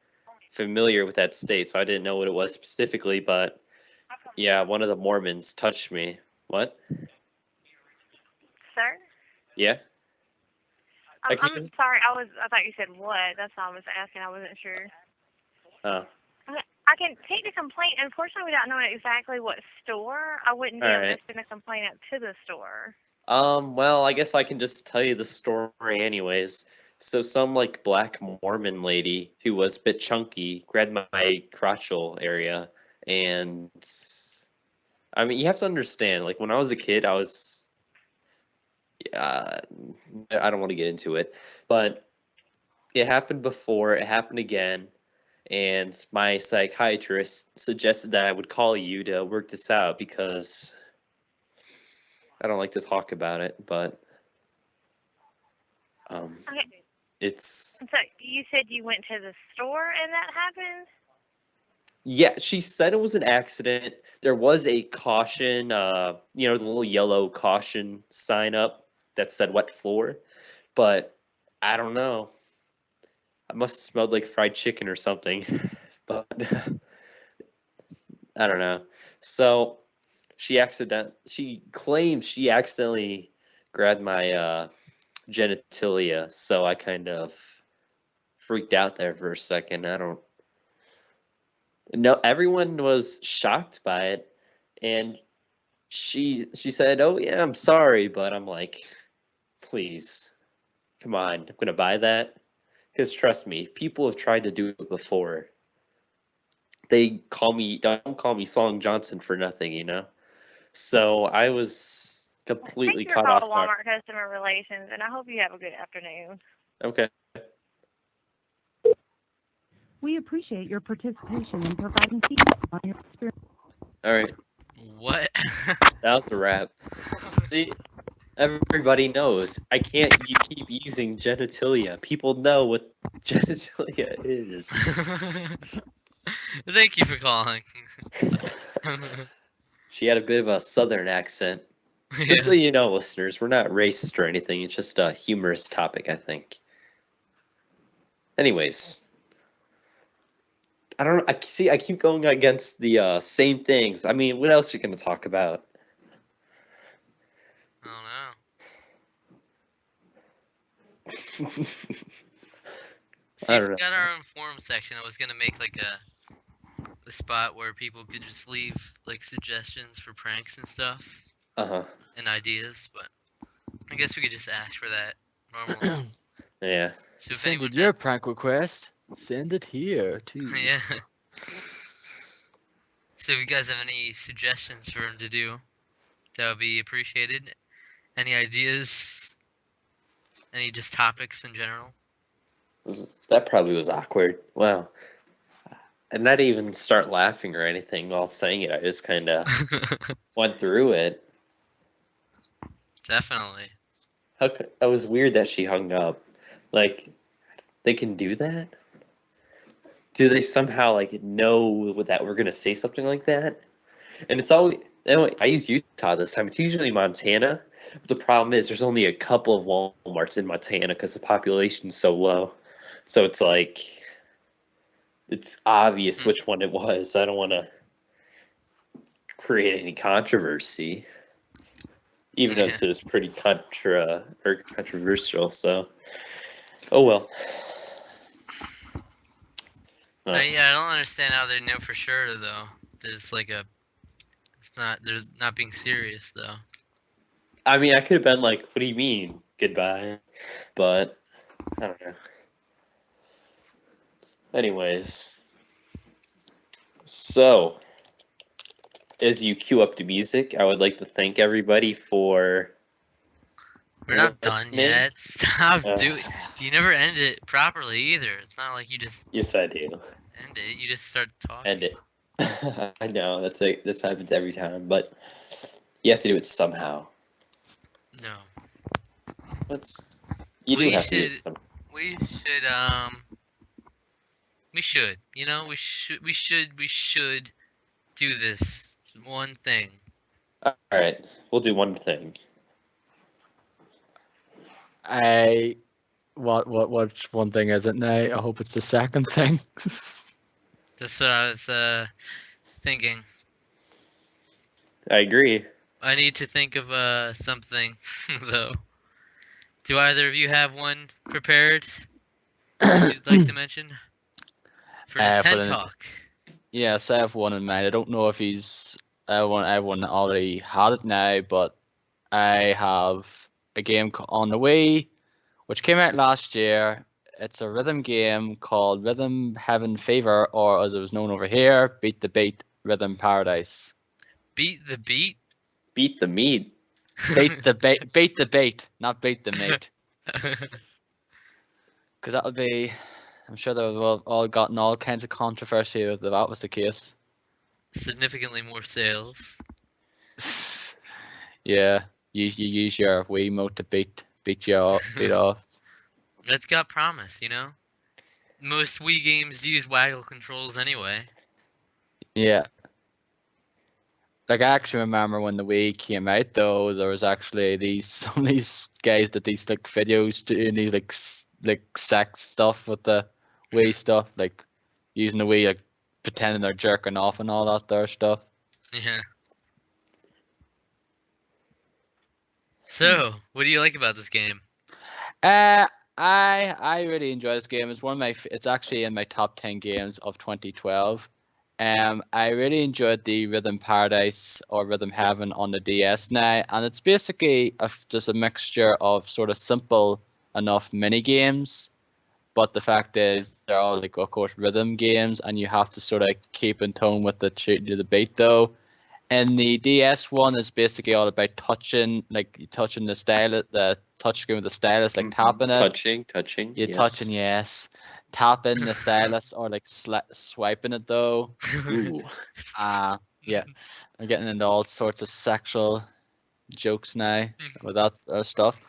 familiar with that state, so I didn't know what it was specifically, but yeah, one of the Mormons touched me. What? Sir? Yeah? I'm sorry. I thought you said what. That's all I was asking. I wasn't sure. Oh. I can take the complaint. Unfortunately, without knowing exactly what store, I wouldn't be able to send a complaint out to the store. Well, I guess I can just tell you the story anyways. So some like black Mormon lady who was a bit chunky grabbed my crotchal area, and I mean you have to understand, like when I was a kid, I don't want to get into it, but it happened before, it happened again, and my psychiatrist suggested that I would call you to work this out because I don't like to talk about it, but Okay. it's So you said you went to the store and that happened? yeah, she said it was an accident. There was a caution, the little yellow caution sign up that said wet floor, but I don't know. I must have smelled like fried chicken or something, but I don't know. So She claimed she accidentally grabbed my genitalia, so I kind of freaked out there for a second. I don't know. Everyone was shocked by it, and she said, "Oh yeah, I'm sorry," but I'm like, please, come on, I'm gonna buy that, because trust me, people have tried to do it before. They don't call me Song Johnson for nothing, you know. So I was completely Thank you for caught calling off guard. Walmart Customer Relations, and I hope you have a good afternoon. Okay. We appreciate your participation in providing feedback on your experience. All right. What? That was a wrap. See, everybody knows I can't keep using genitalia. People know what genitalia is. Thank you for calling. She had a bit of a southern accent. Yeah. Just so you know, listeners, we're not racist or anything. It's just a humorous topic, I think. Anyways, I don't know. I keep going against the same things. I mean, what else are you going to talk about? I don't know. See, I if don't we know. got our own forum section, I was gonna make like a spot where people could just leave like suggestions for pranks and stuff Uh-huh. and ideas, but I guess we could just ask for that normally. Yeah. So if Send anyone in your has, prank request. Send it here too. yeah. So if you guys have any suggestions for him to do, that would be appreciated. Any ideas? Any just topics in general? That probably was awkward. Wow. And I didn't even start laughing or anything while saying it. I just kind of went through it. Definitely. It was weird that she hung up. Like, they can do that? Do they somehow like know that we're gonna say something like that? And it's always I use Utah this time. It's usually Montana. But the problem is there's only a couple of Walmarts in Montana because the population's so low. So it's like it's obvious which one it was. I don't want to create any controversy, even though Yeah. this is pretty controversial. So, oh well. Yeah, I don't understand how they know for sure though. There's like they're not being serious though. I mean, I could have been like, "What do you mean goodbye?" But I don't know. Anyways, so as you cue up the music, I would like to thank everybody for We're not done listening. yet. Stop Uh, doing. You never end it properly either. It's not like you just Yes, I do. end it. You just start talking. End it. I know this happens every time, but you have to do it somehow. No. You do We have to do should. it somehow. We should. We should. You know. We should do this one thing. All right, we'll do one thing. What one thing is it now? I hope it's the second thing. That's what I was thinking. I agree. I need to think of something though. Do either of you have one prepared you'd like to mention for For Nintendo the Talk? Yes, I have one in mind. I don't know if everyone already had it now, but I have a game on the Wii, which came out last year. It's a rhythm game called Rhythm Heaven Fever, or as it was known over here, Beat the Beat Rhythm Paradise. Beat the beat? Beat the meat. Beat the bait, not beat the mate. Because that would be, I'm sure they would have all gotten all kinds of controversy if that was the case. Significantly more sales. Yeah, you use your Wiimote to beat off. It's got promise, you know? Most Wii games use waggle controls anyway. Yeah. Like I actually remember when the Wii came out, though, there was actually some of these guys that these like videos doing these like sex stuff with the Wii stuff, like using the Wii, like pretending they're jerking off and all that there stuff. Yeah. So, what do you like about this game? I really enjoy this game. It's one of my. It's actually in my top 10 games of 2012. I really enjoyed the Rhythm Paradise or Rhythm Heaven on the DS now, and it's basically just a mixture of sort of simple enough mini games, but the fact is they're all like, of course, rhythm games, and you have to sort of keep in tone with the beat though. And the DS one is basically all about touching the style, the touch screen with the stylus, like tapping it. Touching. You're Yes. touching, yes. Tapping the stylus or like swiping it though. Ooh. Yeah. I'm getting into all sorts of sexual jokes now with that sort of stuff.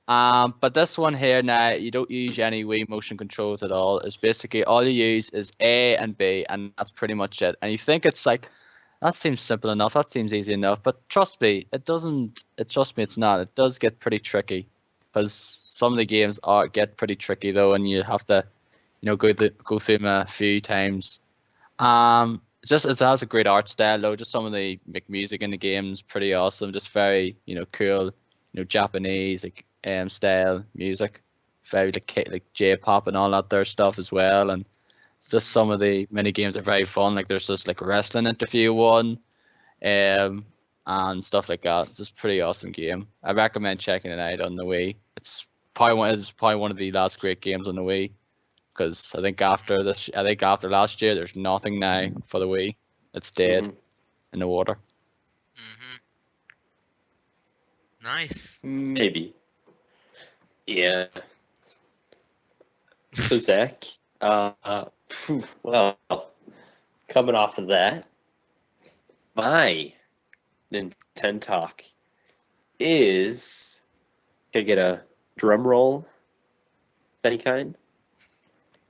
But this one here now, you don't use any Wii motion controls at all. It's basically all you use is A and B, and that's pretty much it. And you think it's like, that seems simple enough, that seems easy enough, but trust me, it doesn't. Trust me, it's not. It does get pretty tricky, because some of the games get pretty tricky though, and you have to, go through them a few times. It has a great art style though. Just some of the music in the game's pretty awesome. Just very cool, Japanese style music, very like J-pop and all that there stuff as well. And it's just some of the mini games are very fun. Like there's just like a wrestling interview one, and stuff like that. It's just a pretty awesome game. I recommend checking it out on the Wii. It's probably one of the last great games on the Wii. Because I think after last year, there's nothing now for the Wii. It's dead in the water. Nice. Maybe. Yeah. So Zach, well, coming off of that, my Nintendo talk is. Can I get a drum roll of any kind?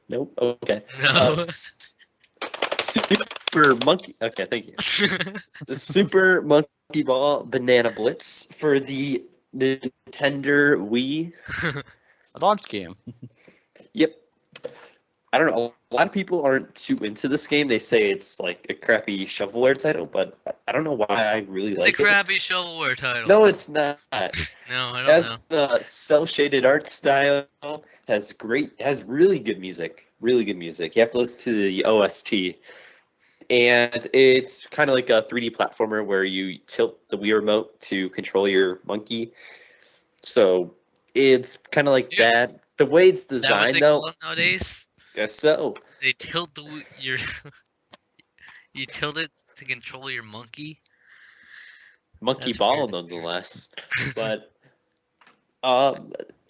Nope. Okay. No. Super Monkey. Okay, thank you. The Super Monkey Ball Banana Blitz for the Nintendo Wii. A launch game. Yep. I don't know. A lot of people aren't too into this game. They say it's like a crappy shovelware title, but I don't know why I really like it. It's a crappy shovelware title. No, it's not. No, I don't Has know. the cel-shaded art style. Has really good music. Really good music. You have to listen to the OST. And it's kind of like a 3D platformer where you tilt the Wii remote to control your monkey. So it's kind of like that. The way it's Is that what designed, they though, call it nowadays? guess so. They tilt your you tilt it to control your monkey. Monkey That's ball, weird. nonetheless. But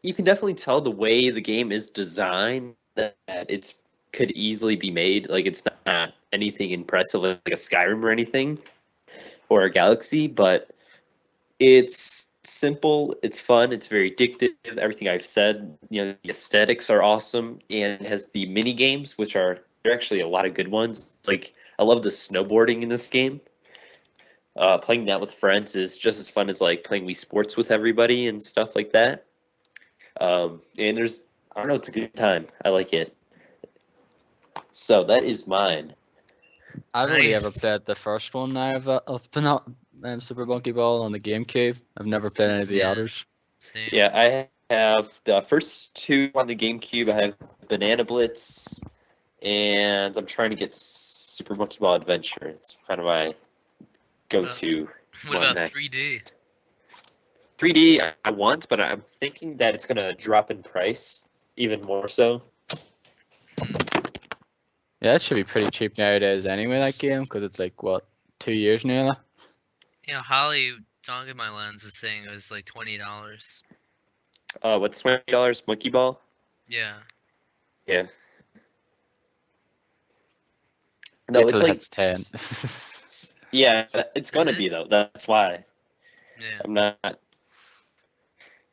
you can definitely tell the way the game is designed that it's could easily be made. Like it's not anything impressive like a Skyrim or anything or a Galaxy, but it's simple, it's fun, it's very addictive. Everything I've said, the aesthetics are awesome, and it has the mini games, which they're actually a lot of good ones. Like I love the snowboarding in this game. Playing that with friends is just as fun as like playing Wii Sports with everybody and stuff like that. And I don't know, it's a good time. I like it. So that is mine. I've only ever Nice. played the first one now of Super Monkey Ball on the GameCube. I've never played any of the Yeah. others. Same. Yeah, I have the first two on the GameCube. I have Banana Blitz, and I'm trying to get Super Monkey Ball Adventure. It's kind of my go-to. What one about next. 3D? 3D I want, but I'm thinking that it's going to drop in price even more so. Yeah, it should be pretty cheap nowadays anyway, that game, because it's like, what, 2 years nearly? Holly, Talking My Lens was saying it was like $20. What's $20? Monkey Ball? Yeah. Yeah. No, it's like it's 10. yeah, it's gonna be though. That's why Yeah. I'm not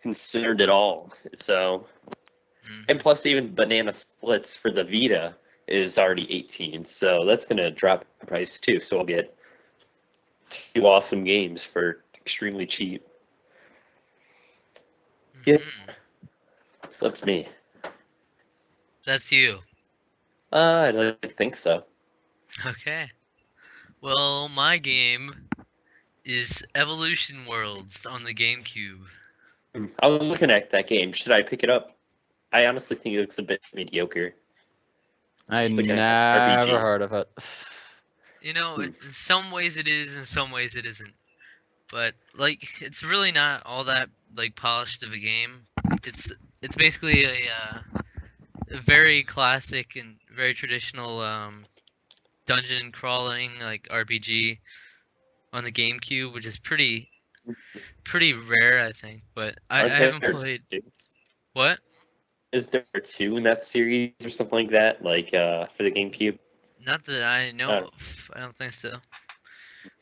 concerned at all. So, and plus, even Banana Splits for the Vita is already 18, so that's gonna drop in price too. So I'll get two awesome games for extremely cheap. Yeah. So that's me. That's you. I don't think so. Okay. Well, my game is Evolution Worlds on the GameCube. I was looking at that game. Should I pick it up? I honestly think it looks a bit mediocre. I It's like a never RPG. heard of it. You know, in some ways it is, in some ways it isn't. But like, it's really not all that like polished of a game. It's basically a very classic and very traditional dungeon crawling like RPG on the GameCube, which is pretty rare, I think. But I Aren't haven't there played. two? What? Is there 2 in that series or something like that? Like for the GameCube? Not that I know Oh. of. I don't think so.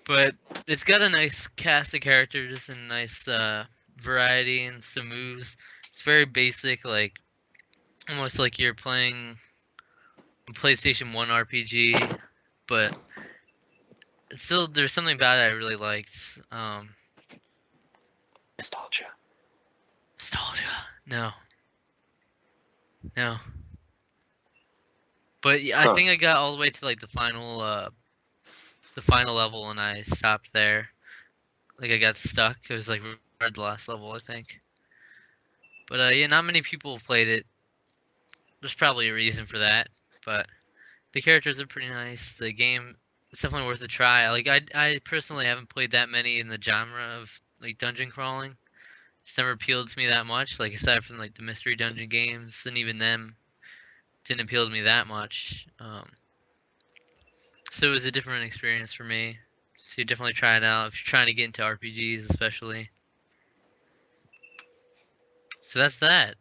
But it's got a nice cast of characters and nice variety and some moves. It's very basic, like almost like you're playing a PlayStation 1 RPG, but it's still there's something about it I really liked. Nostalgia. Nostalgia. No. No. But yeah, I think I got all the way to like the final level and I stopped there. Like I got stuck. It was like right the last level, I think. But yeah, not many people have played it. There's probably a reason for that, but the characters are pretty nice. The game is definitely worth a try. Like I personally haven't played that many in the genre of like dungeon crawling. It's never appealed to me that much. Like aside from like the mystery dungeon games, and even them didn't appeal to me that much. So it was a different experience for me. So you definitely try it out if you're trying to get into RPGs, especially. So that's that.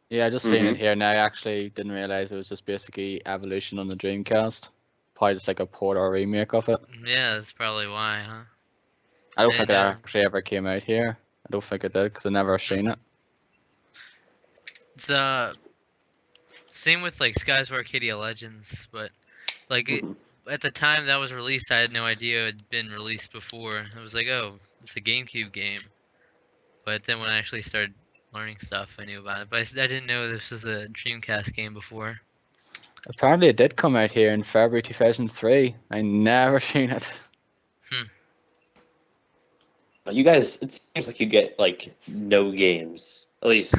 Yeah, I just seen it here now. I actually didn't realize it was just basically Evolution on the Dreamcast. Probably just like a port or remake of it. Yeah, that's probably why, huh? I don't think it And, actually ever came out here. I don't think it did because I never seen it. It's same with like Skies of Arcadia Legends, but like at the time that was released, I had no idea it had been released before. I was like, oh, it's a GameCube game. But then when I actually started learning stuff, I knew about it. But I didn't know this was a Dreamcast game before. Apparently, it did come out here in February 2003. I never seen it. You guys, it seems like you get like no games. At least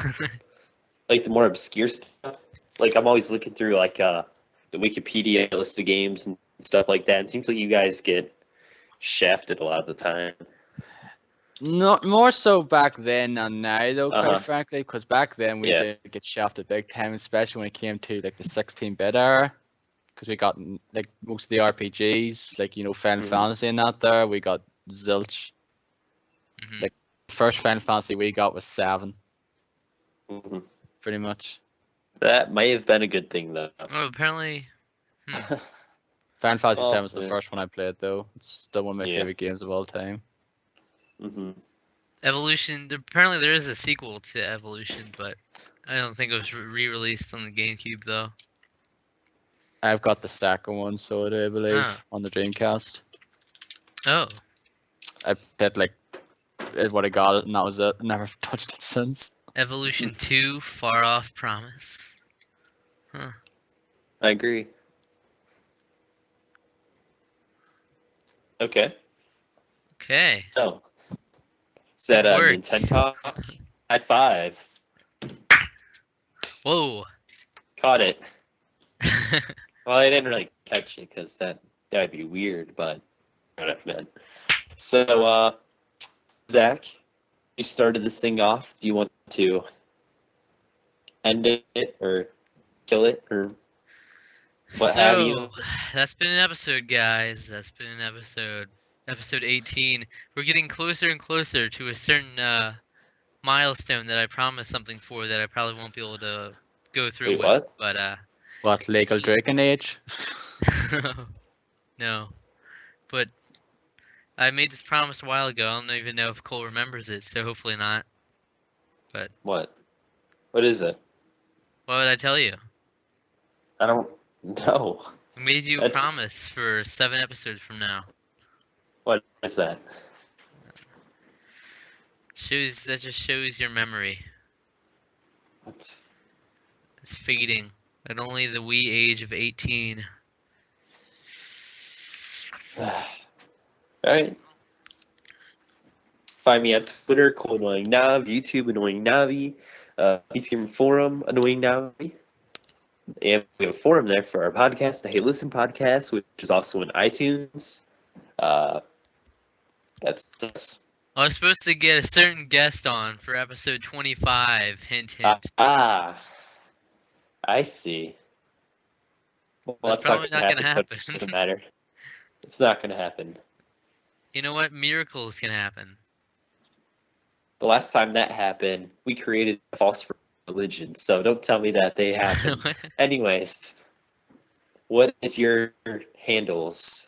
like the more obscure stuff. Like I'm always looking through like the Wikipedia list of games and stuff like that. It seems like you guys get shafted a lot of the time. Not more so back then than now, though. Quite frankly, because back then we did get shafted big time, especially when it came to like the 16-bit era. Because we got like most of the RPGs, like Final Fantasy and that there. We got zilch. Like the first Final Fantasy we got was 7. Pretty much. That may have been a good thing though. Oh, apparently. Final Fantasy 7 was the first one I played though. It's still one of my favorite games of all time. Evolution. Apparently there is a sequel to Evolution, but I don't think it was re-released on the GameCube though. I've got the second one, so I believe, on the Dreamcast. Oh. I played like what I got it, and that was it. Never touched it since. Evolution 2, Far Off Promise. Huh. I agree. Okay. Okay. So, is that Nintendo Talk at 5? Whoa. Caught it. Well, I didn't really catch it because that would be weird, but what I meant. So, Zach, you started this thing off. Do you want to end it or kill it or what have you? That's been an episode, guys. That's been an episode. Episode 18. We're getting closer and closer to a certain milestone that I promised something for that I probably won't be able to go through with. What? But what, legal drinking age? No. But I made this promise a while ago. I don't even know if Cole remembers it, so hopefully not. But what? What is it? What would I tell you? I don't know. I made you a promise for 7 episodes from now. What is that? That just shows your memory. It's fading at only the wee age of 18. Alright. Find me at Twitter, Cool Annoying Nav, YouTube, Annoying Navi, PC Forum, Annoying Navi. And we have a forum there for our podcast, the Hey Listen podcast, which is also in iTunes. That's us. I was supposed to get a certain guest on for episode 25. Hint, hint. I see. Well, That's probably not gonna happen. So it doesn't matter. It's not gonna happen. You know what? Miracles can happen. The last time that happened, we created a false religion, so don't tell me that they happened. Anyways, what is your handles?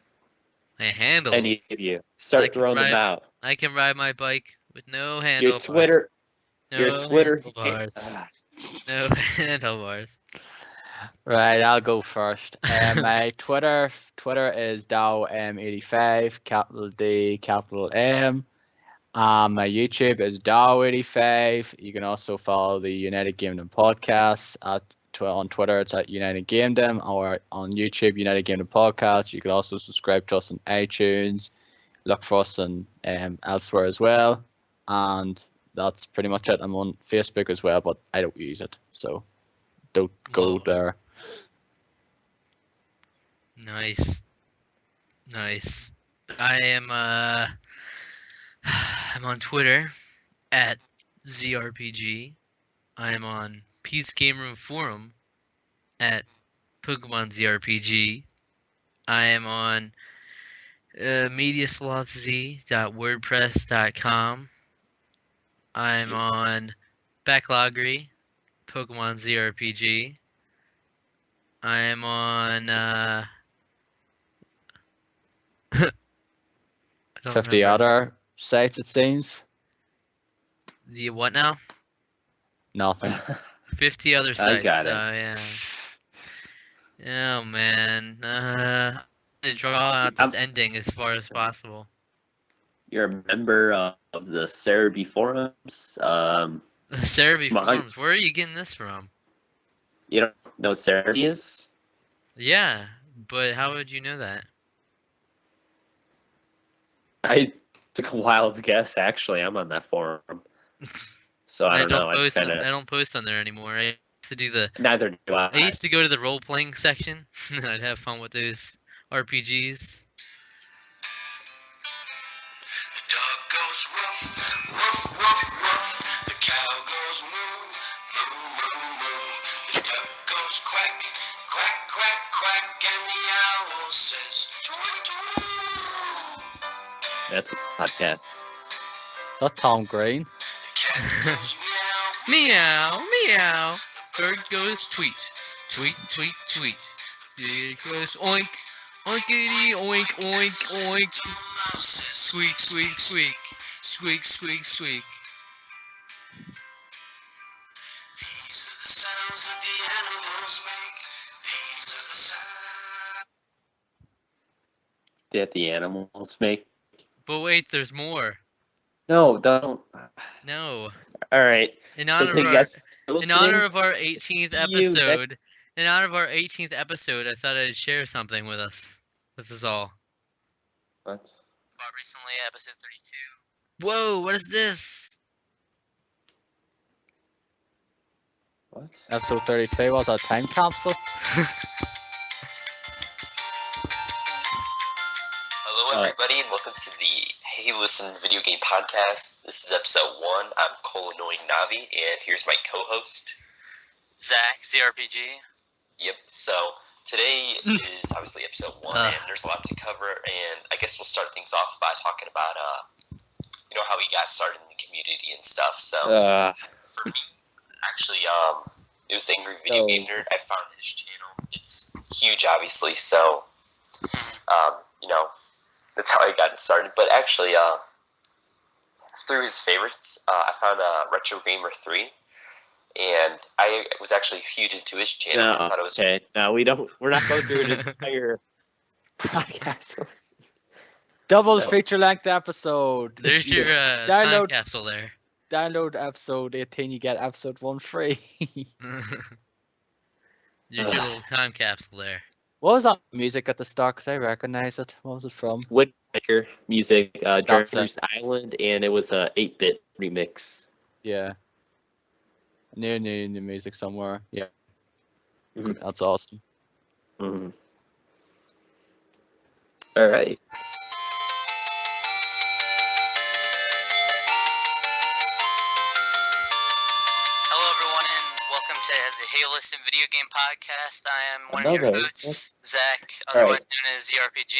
My handles. Any of you? Start throwing them out. I can ride my bike with no Your handlebars. Twitter. No Your Twitter. handlebars. No handlebars. Right, I'll go first. My Twitter is DowM85, capital D, capital M. My YouTube is Dow85. You can also follow the United Gamedom podcast on Twitter. It's at United Gamedom, or on YouTube, United Gamedom podcast. You can also subscribe to us on iTunes. Look for us on elsewhere as well. And that's pretty much it. I'm on Facebook as well, but I don't use it, so don't go there. Nice. I am I'm on Twitter at ZRPG. I am on Peace Game Room Forum at Pokemon ZRPG. I am on mediaslothz.wordpress.com. I'm on Backloggery, Pokemon ZRPG. I am on 50 other sites, it seems. The what now? Nothing. 50 other sites. I got it. Yeah. Oh man. To draw out this ending as far as possible. You're a member of the Cerebi forums. The Cerebi forums. Where are you getting this from? You don't know what Cerebi is? Yeah, but how would you know that? I took a wild guess. Actually, I'm on that forum, so I don't know. I don't post on there anymore. I used to do the. Neither do I. I used to go to the role playing section. I'd have fun with those RPGs. The dog goes woof, woof, woof, woof. The cow goes moo, moo, moo, moo. The duck goes quack, quack, quack, quack, and the owl says tweet, tweet. That's a podcast. That's Tom Green. Meow, meow. Bird goes tweet, tweet, tweet, tweet. It goes oink, oinkity, oink, oink, oink. Squeak, squeak, squeak, squeak, squeak, squeak. These are the sounds that the animals make. These are the sounds that the animals make. But wait, there's more. No, don't. No. All right. In honor of our 18th episode, I thought I'd share something with us all. What? About recently, episode 32. Whoa, what is this? What? Episode 32 was a time capsule. Hello, everybody, and welcome to the Hey Listen video game podcast. This is episode 1. I'm Cole Annoying Navi, and here's my co-host, Zach, CRPG. Yep, so today is obviously episode 1, and there's a lot to cover, and I guess we'll start things off by talking about, how we got started in the community and stuff. So, for me, actually, it was the Angry Video Game Nerd. I found his channel. It's huge, obviously, so, that's how I got it started. But actually, through his favorites, I found Retro Gamer 3, and I was actually huge into his channel. No, I thought it was okay. No, we're not going through an entire podcast. Double feature-length episode. There's your time capsule there. Download episode 18, you get episode 1 free. There's your little time capsule there. What was that music at the start? Because I recognize it. What was it from? Woodmaker music, That's Darro's Island, and it was a 8-bit remix. Yeah. New music somewhere. Yeah. Mhm. That's awesome. Mhm. All right. Hello, everyone, and welcome to the Hey Listen Video Game Podcast. I am one of your Hello. hosts, Zach, All otherwise right. known as ZRPG,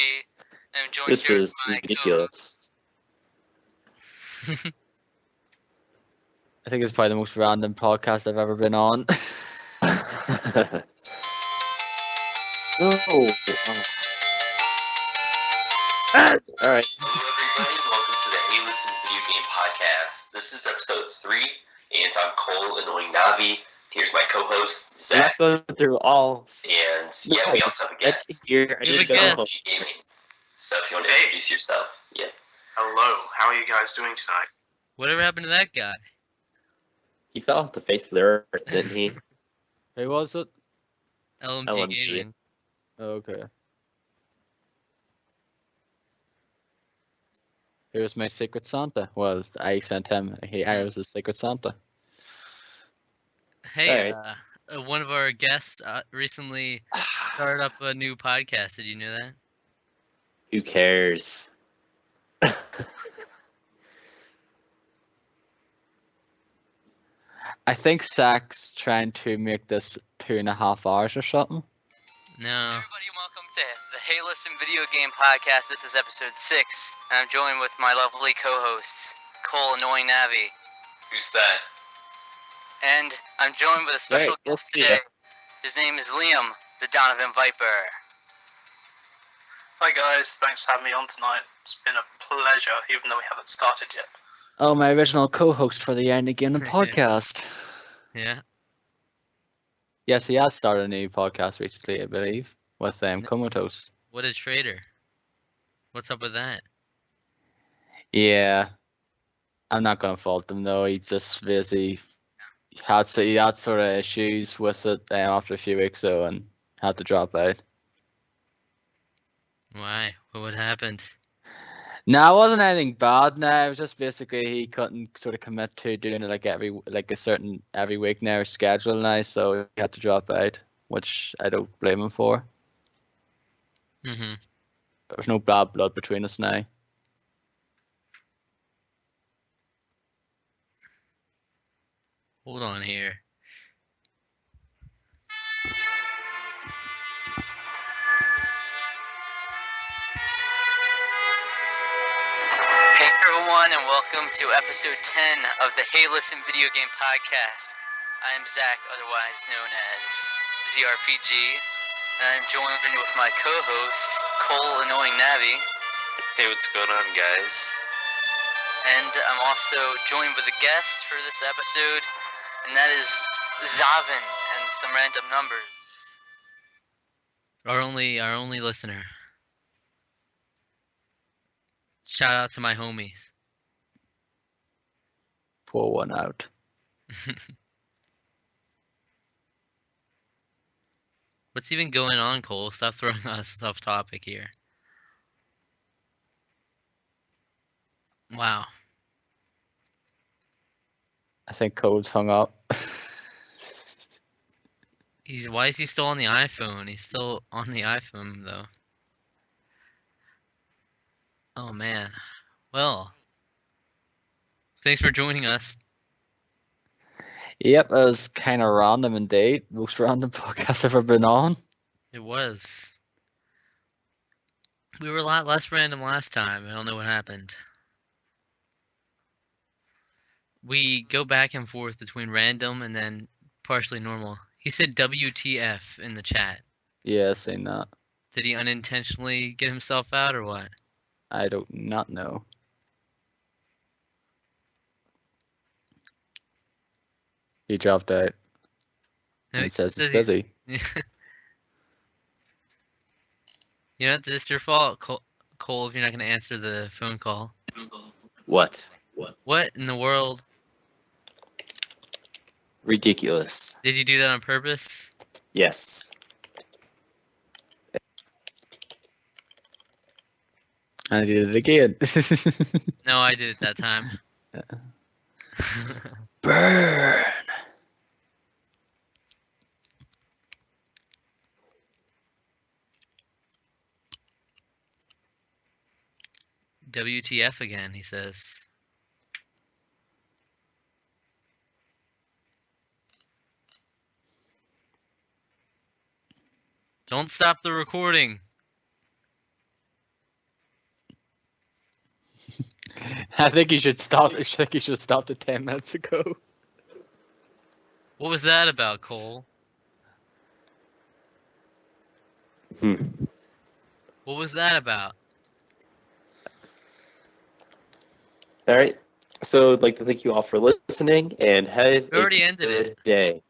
and I'm joined This here with is my ridiculous. I think it's probably the most random podcast I've ever been on. No. Oh. All right. Hello, everybody. Welcome to the Hey Listen Video Game Podcast. This is episode 3, and I'm Cole Annoying Navi. Here's my co-host, I'm not Zach. going through all. And yeah, we also have a guest. Here, I We have need a to go guest. home. Gaming. So if you want to introduce yourself, yeah. Hello, how are you guys doing tonight? Whatever happened to that guy? He fell off the face of the earth, didn't he? Who was it? LMG LMG. Gaming. Okay. Here's my Secret Santa. Well, I sent him. I was his Secret Santa. Hey, Alright. one of our guests recently started up a new podcast. Did you know that? Who cares? I think Zach's trying to make this 2.5 hours or something. No. Hey everybody, welcome to the Hey Listen Video Game Podcast. This is episode 6, and I'm joined with my lovely co-host, Cole Annoying Navi. Who's that? And I'm joined with a special Alright, we'll guest see today. ya. His name is Liam, the Donovan Viper. Hi guys, thanks for having me on tonight. It's been a pleasure, even though we haven't started yet. Oh, my original co-host for the Yarn Gaming podcast. Yeah. Yes, he has started a new podcast recently, I believe, with Comatose. What a traitor. What's up with that? Yeah. I'm not gonna fault him though. He just basically had sort of issues with it after a few weeks though, and had to drop out. Why? What happened? No, it wasn't anything bad. No, it was just basically he couldn't sort of commit to doing it like every week now schedule now, so he had to drop out, which I don't blame him for. Mm-hmm. There's no bad blood between us now. Hold on here. Hey everyone, and welcome to episode 10 of the Hey Listen Video Game Podcast. I am Zach, otherwise known as ZRPG, and I'm joined with my co-host, Cole Annoying Navi. Hey, what's going on, guys? And I'm also joined with a guest for this episode, and that is Zavin and some random numbers. Our only listener. Shout out to my homies. Pour one out. What's even going on, Cole? Stop throwing us off topic here. Wow. I think Code's hung up. Why is he still on the iPhone? He's still on the iPhone though. Oh man. Well, thanks for joining us. Yep, it was kind of random indeed. Most random podcast I've ever been on. It was. We were a lot less random last time. I don't know what happened. We go back and forth between random and then partially normal. He said WTF in the chat. Yeah, seen that. Did he unintentionally get himself out or what? I do not know. He dropped out. No, He says he's he's- busy. You know, it's your fault, Cole, if you're not going to answer the phone call. What? What in the world? Ridiculous. Did you do that on purpose? Yes. And I did it again. No, I did it that time. Burn. WTF again, he says. Don't stop the recording. I think you should stop. I think you should stop it 10 minutes ago. What was that about, Cole? What was that about? All right. So I'd like to thank you all for listening and have We already a ended good it. day.